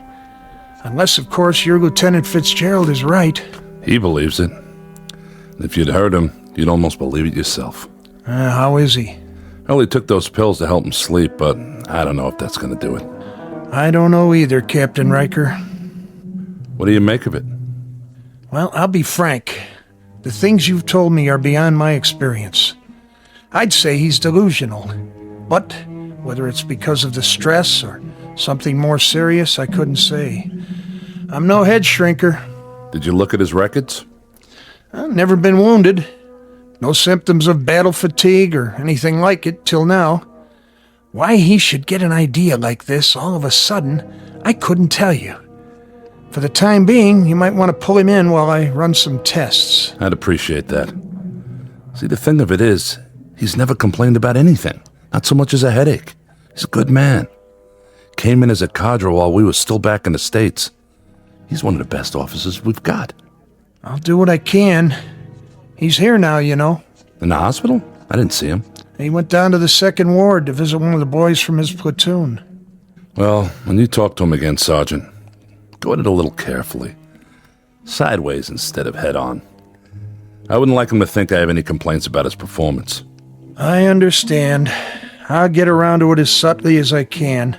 Unless, of course, your Lieutenant Fitzgerald is right. He believes it. And if you'd heard him, you'd almost believe it yourself. How is he? Well, he took those pills to help him sleep, but I don't know if that's going to do it. I don't know either, Captain Riker. What do you make of it? Well, I'll be frank. The things you've told me are beyond my experience. I'd say he's delusional. But whether it's because of the stress or something more serious, I couldn't say. I'm no head shrinker. Did you look at his records? I've never been wounded. No symptoms of battle fatigue or anything like it till now. Why he should get an idea like this all of a sudden, I couldn't tell you. For the time being, you might want to pull him in while I run some tests. I'd appreciate that. See, the thing of it is, he's never complained about anything. Not so much as a headache. He's a good man. Came in as a cadre while we were still back in the States. He's one of the best officers we've got. I'll do what I can. He's here now, you know. In the hospital? I didn't see him. He went down to the 2nd Ward to visit one of the boys from his platoon. Well, when you talk to him again, Sergeant, go at it a little carefully. Sideways instead of head-on. I wouldn't like him to think I have any complaints about his performance. I understand. I'll get around to it as subtly as I can.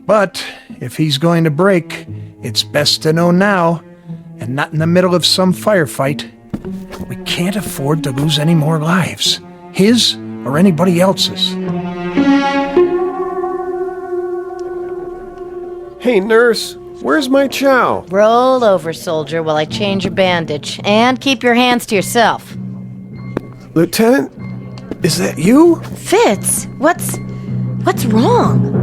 But if he's going to break, it's best to know now, and not in the middle of some firefight. We can't afford to lose any more lives. His or anybody else's. Hey, nurse, where's my chow? Roll over, soldier, while I change your bandage. And keep your hands to yourself. Lieutenant, is that you? Fitz, what's wrong?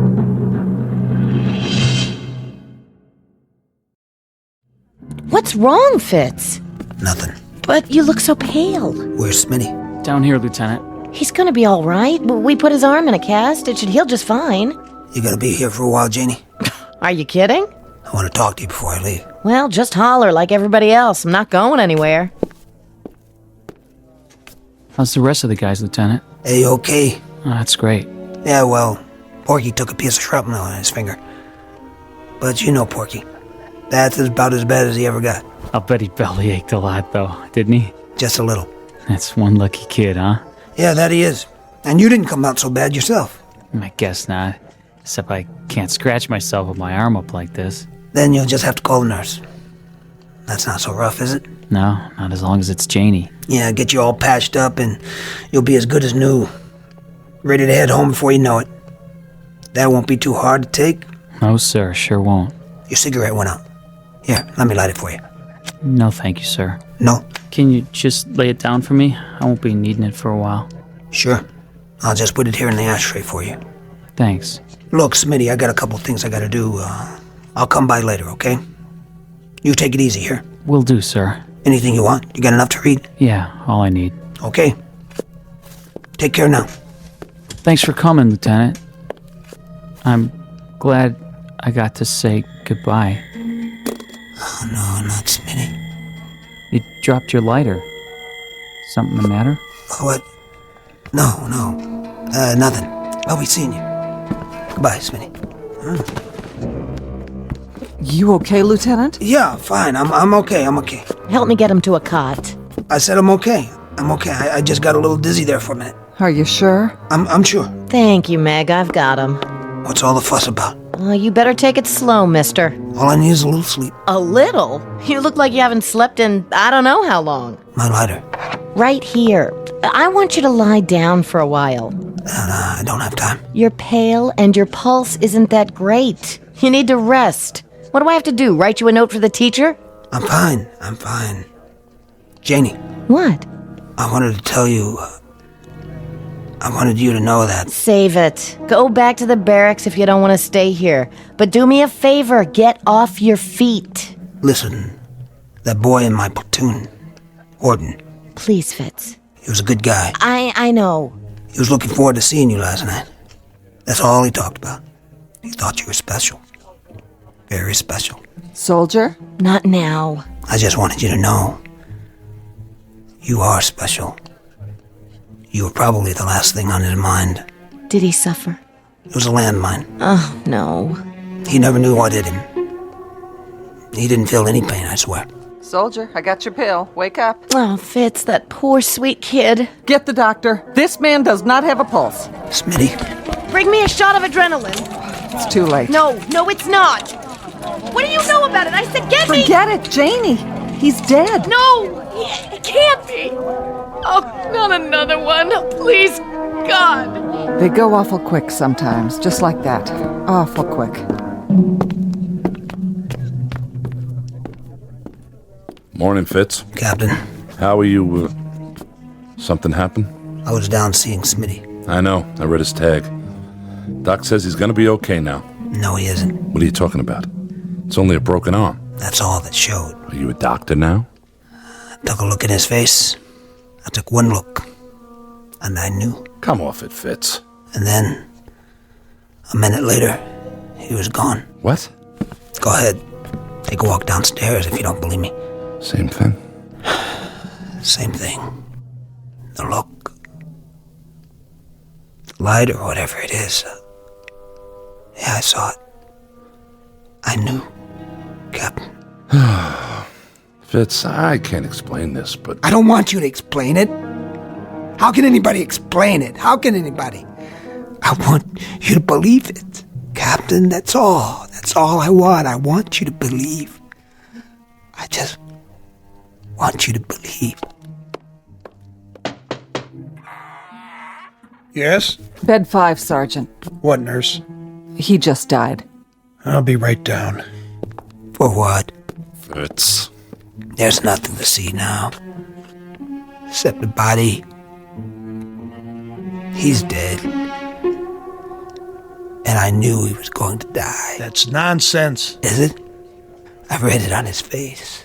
What's wrong, Fitz? Nothing. But you look so pale. Where's Smitty? Down here, Lieutenant. He's gonna be all right. We put his arm in a cast. It should heal just fine. You gonna be here for a while, Janie? Are you kidding? I want to talk to you before I leave. Well, just holler like everybody else. I'm not going anywhere. How's the rest of the guys, Lieutenant? Hey, okay? Oh, that's great. Yeah, well, Porky took a piece of shrapnel in his finger. But you know Porky. That's about as bad as he ever got. I'll bet he belly ached a lot, though, didn't he? Just a little. That's one lucky kid, huh? Yeah, that he is. And you didn't come out so bad yourself. I guess not. Except I can't scratch myself with my arm up like this. Then you'll just have to call the nurse. That's not so rough, is it? No, not as long as it's Janie. Yeah, get you all patched up and you'll be as good as new. Ready to head home before you know it. That won't be too hard to take. No, sir, sure won't. Your cigarette went out. Here, let me light it for you. No, thank you, sir. No? Can you just lay it down for me? I won't be needing it for a while. Sure. I'll just put it here in the ashtray for you. Thanks. Look, Smitty, I got a couple things I gotta do. I'll come by later, okay? You take it easy here. Will do, sir. Anything you want? You got enough to read? Yeah, all I need. Okay. Take care now. Thanks for coming, Lieutenant. I'm glad I got to say goodbye. Oh, no, not Smitty. You dropped your lighter. Something the matter? What? No. Nothing. I'll be seeing you. Goodbye, Smitty. You okay, Lieutenant? Yeah, fine. I'm okay. Help me get him to a cot. I said I'm okay. I just got a little dizzy there for a minute. Are you sure? I'm sure. Thank you, Meg. I've got him. What's all the fuss about? You better take it slow, mister. All I need is a little sleep. A little? You look like you haven't slept in I don't know how long. My lighter. Right here. I want you to lie down for a while. I don't have time. You're pale and your pulse isn't that great. You need to rest. What do I have to do? Write you a note for the teacher? I'm fine. Janie. What? I wanted to tell you... I wanted you to know that. Save it. Go back to the barracks if you don't want to stay here. But do me a favor. Get off your feet. Listen, that boy in my platoon, Orton. Please, Fitz. He was a good guy. I know. He was looking forward to seeing you last night. That's all he talked about. He thought you were special. Very special. Soldier? Not now. I just wanted you to know. You are special. You were probably the last thing on his mind. Did he suffer? It was a landmine. Oh, no. He never knew what hit him. He didn't feel any pain, I swear. Soldier, I got your pill. Wake up. Oh, Fitz, that poor sweet kid. Get the doctor. This man does not have a pulse. Smitty. Bring me a shot of adrenaline. It's too late. No, it's not. What do you know about it? I said get me. Forget it, Janie. He's dead. No, it can't be. Oh, not another one. Please, God. They go awful quick sometimes, just like that. Awful quick. Morning, Fitz. Captain. How are you, something happened? I was down seeing Smitty. I know. I read his tag. Doc says he's gonna be okay now. No, he isn't. What are you talking about? It's only a broken arm. That's all that showed. Are you a doctor now? I took a look at his face. I took one look. And I knew. Come off it, Fitz. And then, a minute later, he was gone. What? Go ahead. Take a walk downstairs if you don't believe me. Same thing? Same thing. The look. The light or whatever it is. Yeah, I saw it. I knew, Captain. Fitz, I can't explain this, but... I don't want you to explain it. How can anybody explain it? How can anybody? I want you to believe it. Captain, that's all. That's all I want. I want you to believe. I just want you to believe. Yes? Bed 5, Sergeant. What, nurse? He just died. I'll be right down. For what? Fitz. There's nothing to see now. Except the body. He's dead. And I knew he was going to die. That's nonsense. Is it? I read it on his face.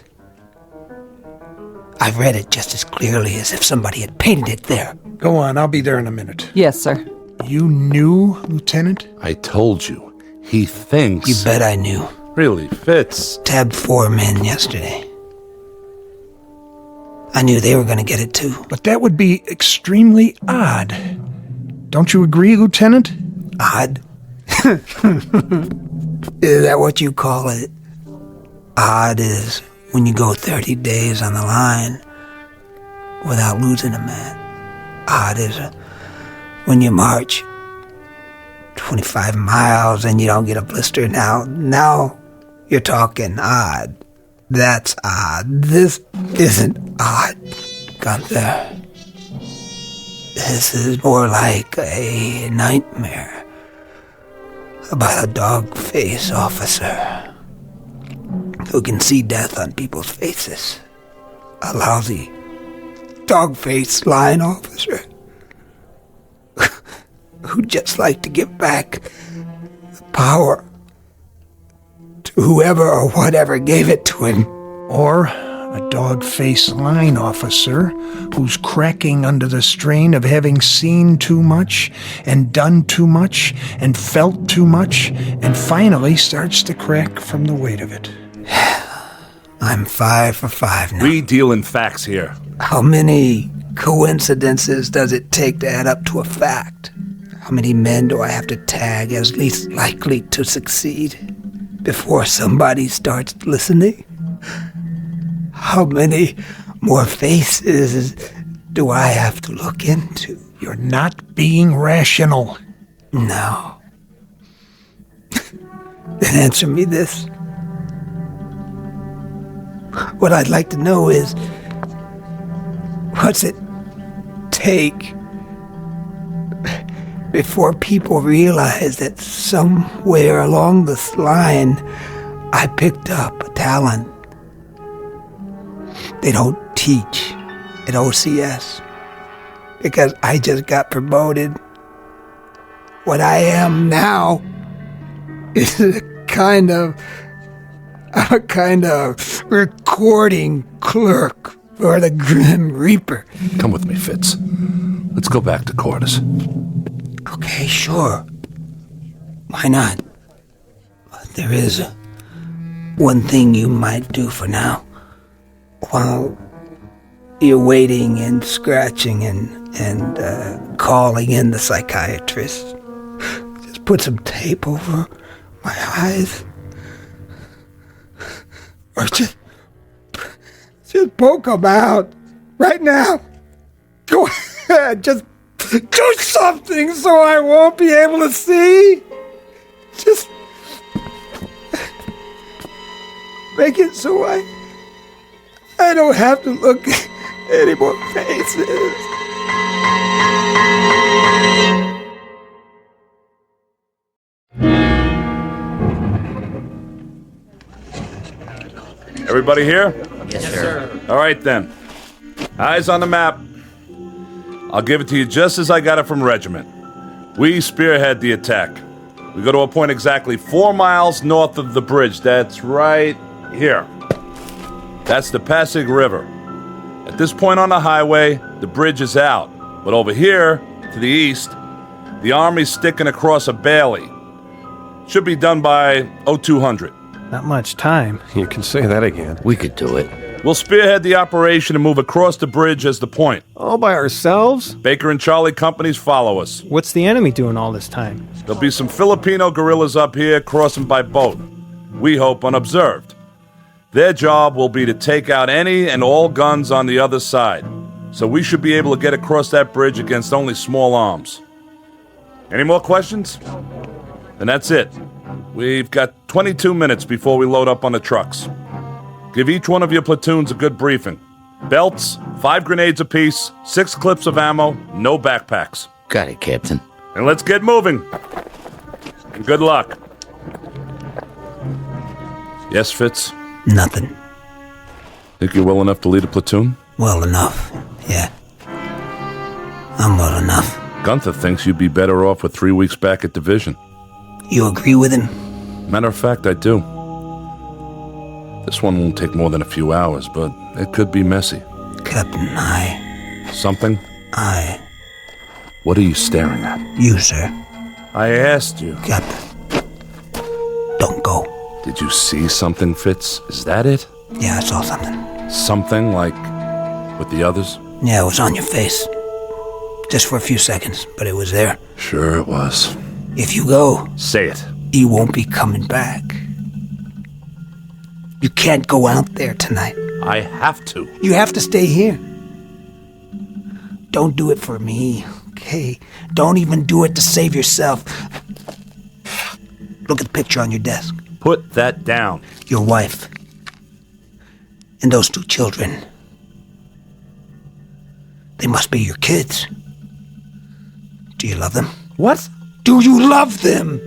I've read it just as clearly as if somebody had painted it there. Go on, I'll be there in a minute. Yes, sir. You knew, Lieutenant? I told you. He thinks... You bet I knew. Really, Fitz. Tabbed 4 men yesterday. I knew they were going to get it too. But that would be extremely odd. Don't you agree, Lieutenant? Odd? Is that what you call it? Odd is when you go 30 days on the line without losing a man. Odd is when you march 25 miles and you don't get a blister. Now you're talking odd. That's odd. This isn't odd, Gunther. This is more like a nightmare about a dog-face officer who can see death on people's faces. A lousy dog-face line officer who'd just like to give back the power to whoever or whatever gave it to him. Or a dog-faced line officer who's cracking under the strain of having seen too much and done too much and felt too much and finally starts to crack from the weight of it. I'm 5 for 5 now. We deal in facts here. How many coincidences does it take to add up to a fact? How many men do I have to tag as least likely to succeed before somebody starts listening? How many more faces do I have to look into? You're not being rational. No. Then answer me this. What I'd like to know is, what's it take before people realize that somewhere along this line I picked up a talent they don't teach at OCS because I just got promoted? What I am now is a kind of recording clerk for the Grim Reaper. Come with me, Fitz. Let's go back to quarters. Okay, sure. Why not? But there is one thing you might do for now. While you're waiting and scratching and calling in the psychiatrist, just put some tape over my eyes. Or just poke them out right now. Go ahead, just do something so I won't be able to see. Just make it so I don't have to look at any more faces. Everybody here? Yes, sir. All right, then. Eyes on the map. I'll give it to you just as I got it from Regiment. We spearhead the attack. We go to a point exactly 4 miles north of the bridge. That's right here. That's the Pasig River. At this point on the highway, the bridge is out. But over here, to the east, the Army's sticking across a bailey. Should be done by 0200. Not much time. You can say that again. We could do it. We'll spearhead the operation and move across the bridge as the point. All by ourselves? Baker and Charlie companies follow us. What's the enemy doing all this time? There'll be some Filipino guerrillas up here crossing by boat. We hope unobserved. Their job will be to take out any and all guns on the other side. So we should be able to get across that bridge against only small arms. Any more questions? Then that's it. We've got 22 minutes before we load up on the trucks. Give each one of your platoons a good briefing. Belts, 5 grenades apiece, 6 clips of ammo, no backpacks. Got it, Captain. And let's get moving. And good luck. Yes, Fitz? Nothing. Think you're well enough to lead a platoon? Well enough, yeah. I'm well enough. Gunther thinks you'd be better off with 3 weeks back at division. You agree with him? Matter of fact, I do. This one won't take more than a few hours, but it could be messy. Captain, I... Something? What are you staring at? You, sir. I asked you. Captain, don't go. Did you see something, Fitz? Is that it? Yeah, I saw something. Something like with the others? Yeah, it was on your face. Just for a few seconds, but it was there. Sure it was. If you go... Say it. You won't be coming back. You can't go out there tonight. I have to. You have to stay here. Don't do it for me, okay? Don't even do it to save yourself. Look at the picture on your desk. Put that down. Your wife. And those 2 children. They must be your kids. Do you love them? What? Do you love them?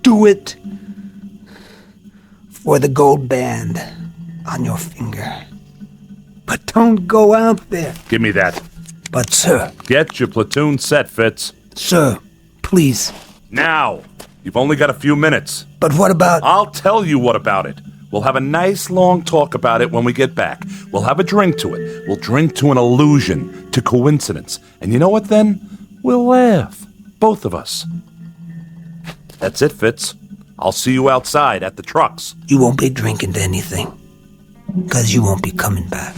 Do it for the gold band on your finger. But don't go out there. Give me that. But, sir... Get your platoon set, Fitz. Sir, please. Now. You've only got a few minutes. But what about... I'll tell you what about it. We'll have a nice long talk about it when we get back. We'll have a drink to it. We'll drink to an illusion, to coincidence. And you know what then? We'll laugh. Both of us. That's it, Fitz. I'll see you outside at the trucks. You won't be drinking to anything. Because you won't be coming back.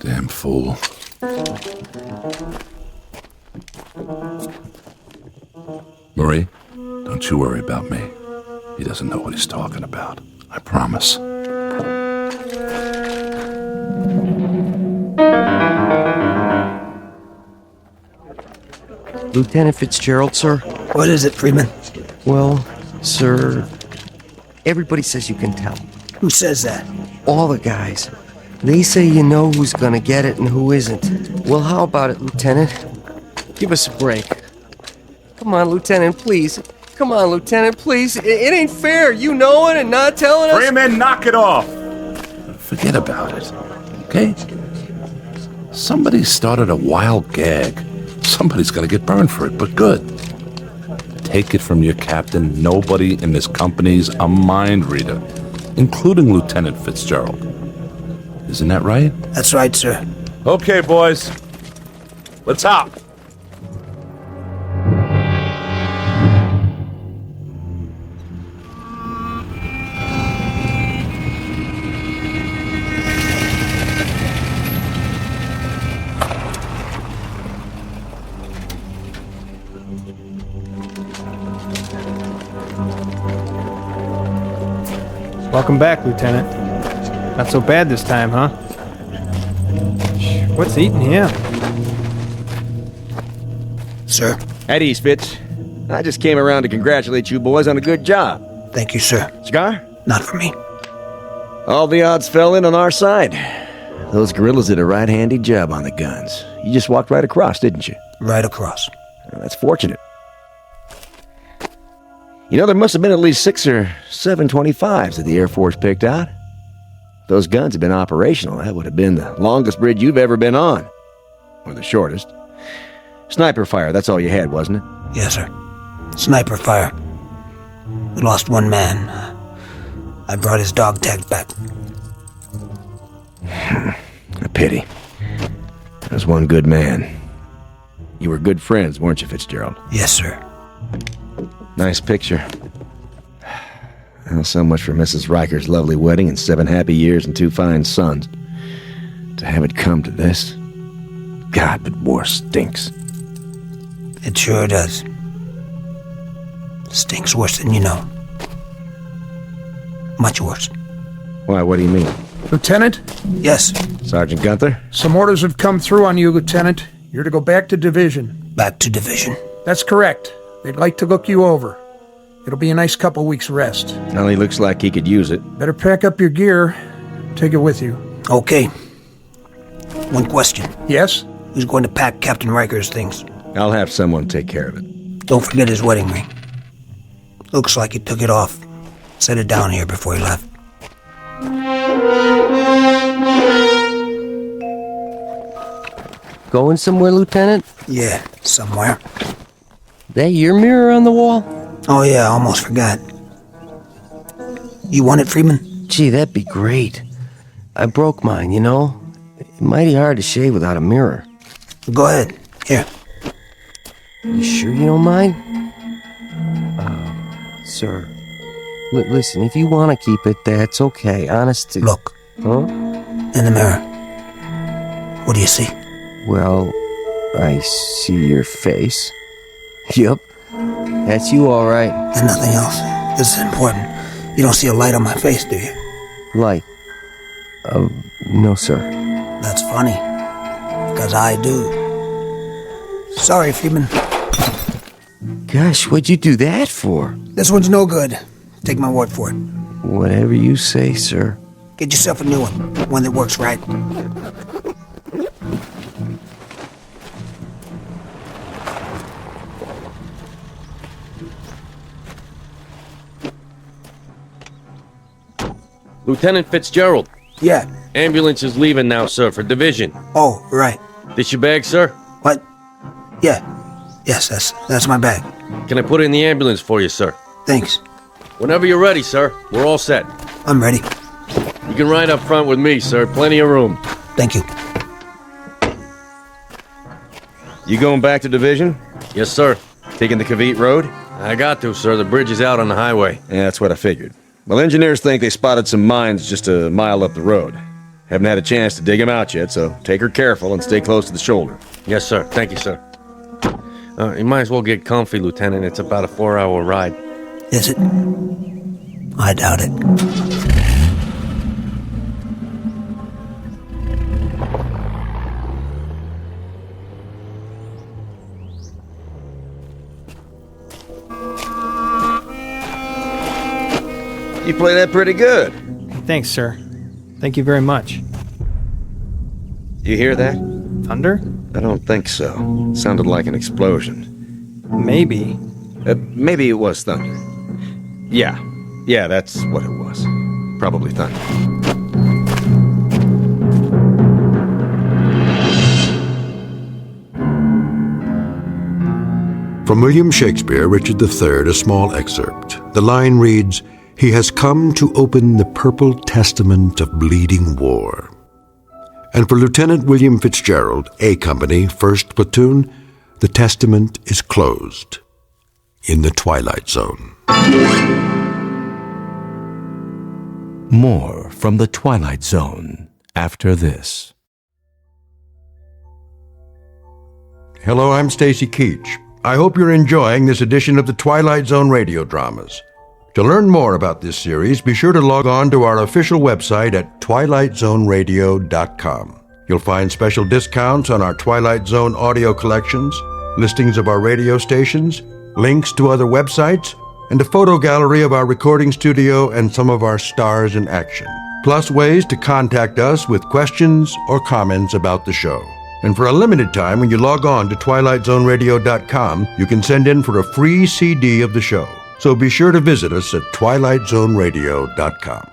Damn fool. Marie, don't you worry about me. He doesn't know what he's talking about. I promise. Lieutenant Fitzgerald, sir? What is it, Freeman? Well, sir, everybody says you can tell. Who says that? All the guys. They say you know who's gonna get it and who isn't. Well, how about it, Lieutenant? Give us a break. Come on, Lieutenant, please. Come on, Lieutenant, please. It ain't fair, you knowing and not telling us. Freeman, knock it off! Forget about it, okay? Somebody started a wild gag. Somebody's gonna get burned for it, but good. Take it from your captain, nobody in this company's a mind reader, including Lieutenant Fitzgerald. Isn't that right? That's right, sir. Okay, boys. Let's hop. Welcome back, Lieutenant. Not so bad this time, huh? What's eating him? Sir? At ease, Fitz. I just came around to congratulate you boys on a good job. Thank you, sir. Cigar? Not for me. All the odds fell in on our side. Those guerrillas did a right handy job on the guns. You just walked right across, didn't you? Right across. Well, that's fortunate. You know, there must have been at least 6 or 7 25s that the Air Force picked out. If those guns had been operational, that would have been the longest bridge you've ever been on. Or the shortest. Sniper fire, that's all you had, wasn't it? Yes, sir. Sniper fire. We lost 1 man. I brought his dog tags back. A pity. That was one good man. You were good friends, weren't you, Fitzgerald? Yes, sir. Nice picture. Well, so much for Mrs. Riker's lovely wedding and 7 happy years and 2 fine sons. To have it come to this. God, but war stinks. It sure does. Stinks worse than you know. Much worse. Why, what do you mean? Lieutenant? Yes. Sergeant Gunther? Some orders have come through on you, Lieutenant. You're to go back to division. Back to division? That's correct. They'd like to look you over. It'll be a nice couple weeks rest. Well, he looks like he could use it. Better pack up your gear. Take it with you. Okay. One question. Yes? Who's going to pack Captain Riker's things? I'll have someone take care of it. Don't forget his wedding ring. Looks like he took it off. Set it down here before he left. Going somewhere, Lieutenant? Yeah, somewhere. That your mirror on the wall? Oh yeah, I almost forgot. You want it, Freeman? Gee, that'd be great. I broke mine, you know? Mighty hard to shave without a mirror. Go ahead. Here. You sure you don't mind? Sir. Listen, if you want to keep it, that's okay. Honest to... Look. Huh? In the mirror. What do you see? Well, I see your face. Yep. That's you, all right. And nothing else. This is important. You don't see a light on my face, do you? Light? No, sir. That's funny. Because I do. Sorry, Freeman. Gosh, what'd you do that for? This one's no good. Take my word for it. Whatever you say, sir. Get yourself a new one. One that works right. Lieutenant Fitzgerald. Yeah. Ambulance is leaving now, sir, for division. Oh, right. This your bag, sir? What? Yeah. Yes, that's my bag. Can I put it in the ambulance for you, sir? Thanks. Whenever you're ready, sir. We're all set. I'm ready. You can ride up front with me, sir. Plenty of room. Thank you. You going back to division? Yes, sir. Taking the Cavite Road? I got to, sir. The bridge is out on the highway. Yeah, that's what I figured. Well, engineers think they spotted some mines just a mile up the road. Haven't had a chance to dig them out yet, so take her careful and stay close to the shoulder. Yes, sir. Thank you, sir. You might as well get comfy, Lieutenant. It's about a 4-hour ride. Is it? I doubt it. You play that pretty good. Thanks, sir. Thank you very much. You hear that? Thunder? I don't think so. Sounded like an explosion. Maybe. Maybe it was thunder. Yeah, that's what it was. Probably thunder. From William Shakespeare, Richard III, a small excerpt. The line reads, "He has come to open the purple testament of bleeding war." And for Lieutenant William Fitzgerald, A Company, 1st Platoon, the testament is closed in the Twilight Zone. More from the Twilight Zone after this. Hello, I'm Stacy Keach. I hope you're enjoying this edition of the Twilight Zone radio dramas. To learn more about this series, be sure to log on to our official website at twilightzoneradio.com. You'll find special discounts on our Twilight Zone audio collections, listings of our radio stations, links to other websites, and a photo gallery of our recording studio and some of our stars in action. Plus ways to contact us with questions or comments about the show. And for a limited time, when you log on to twilightzoneradio.com, you can send in for a free CD of the show. So be sure to visit us at twilightzoneradio.com.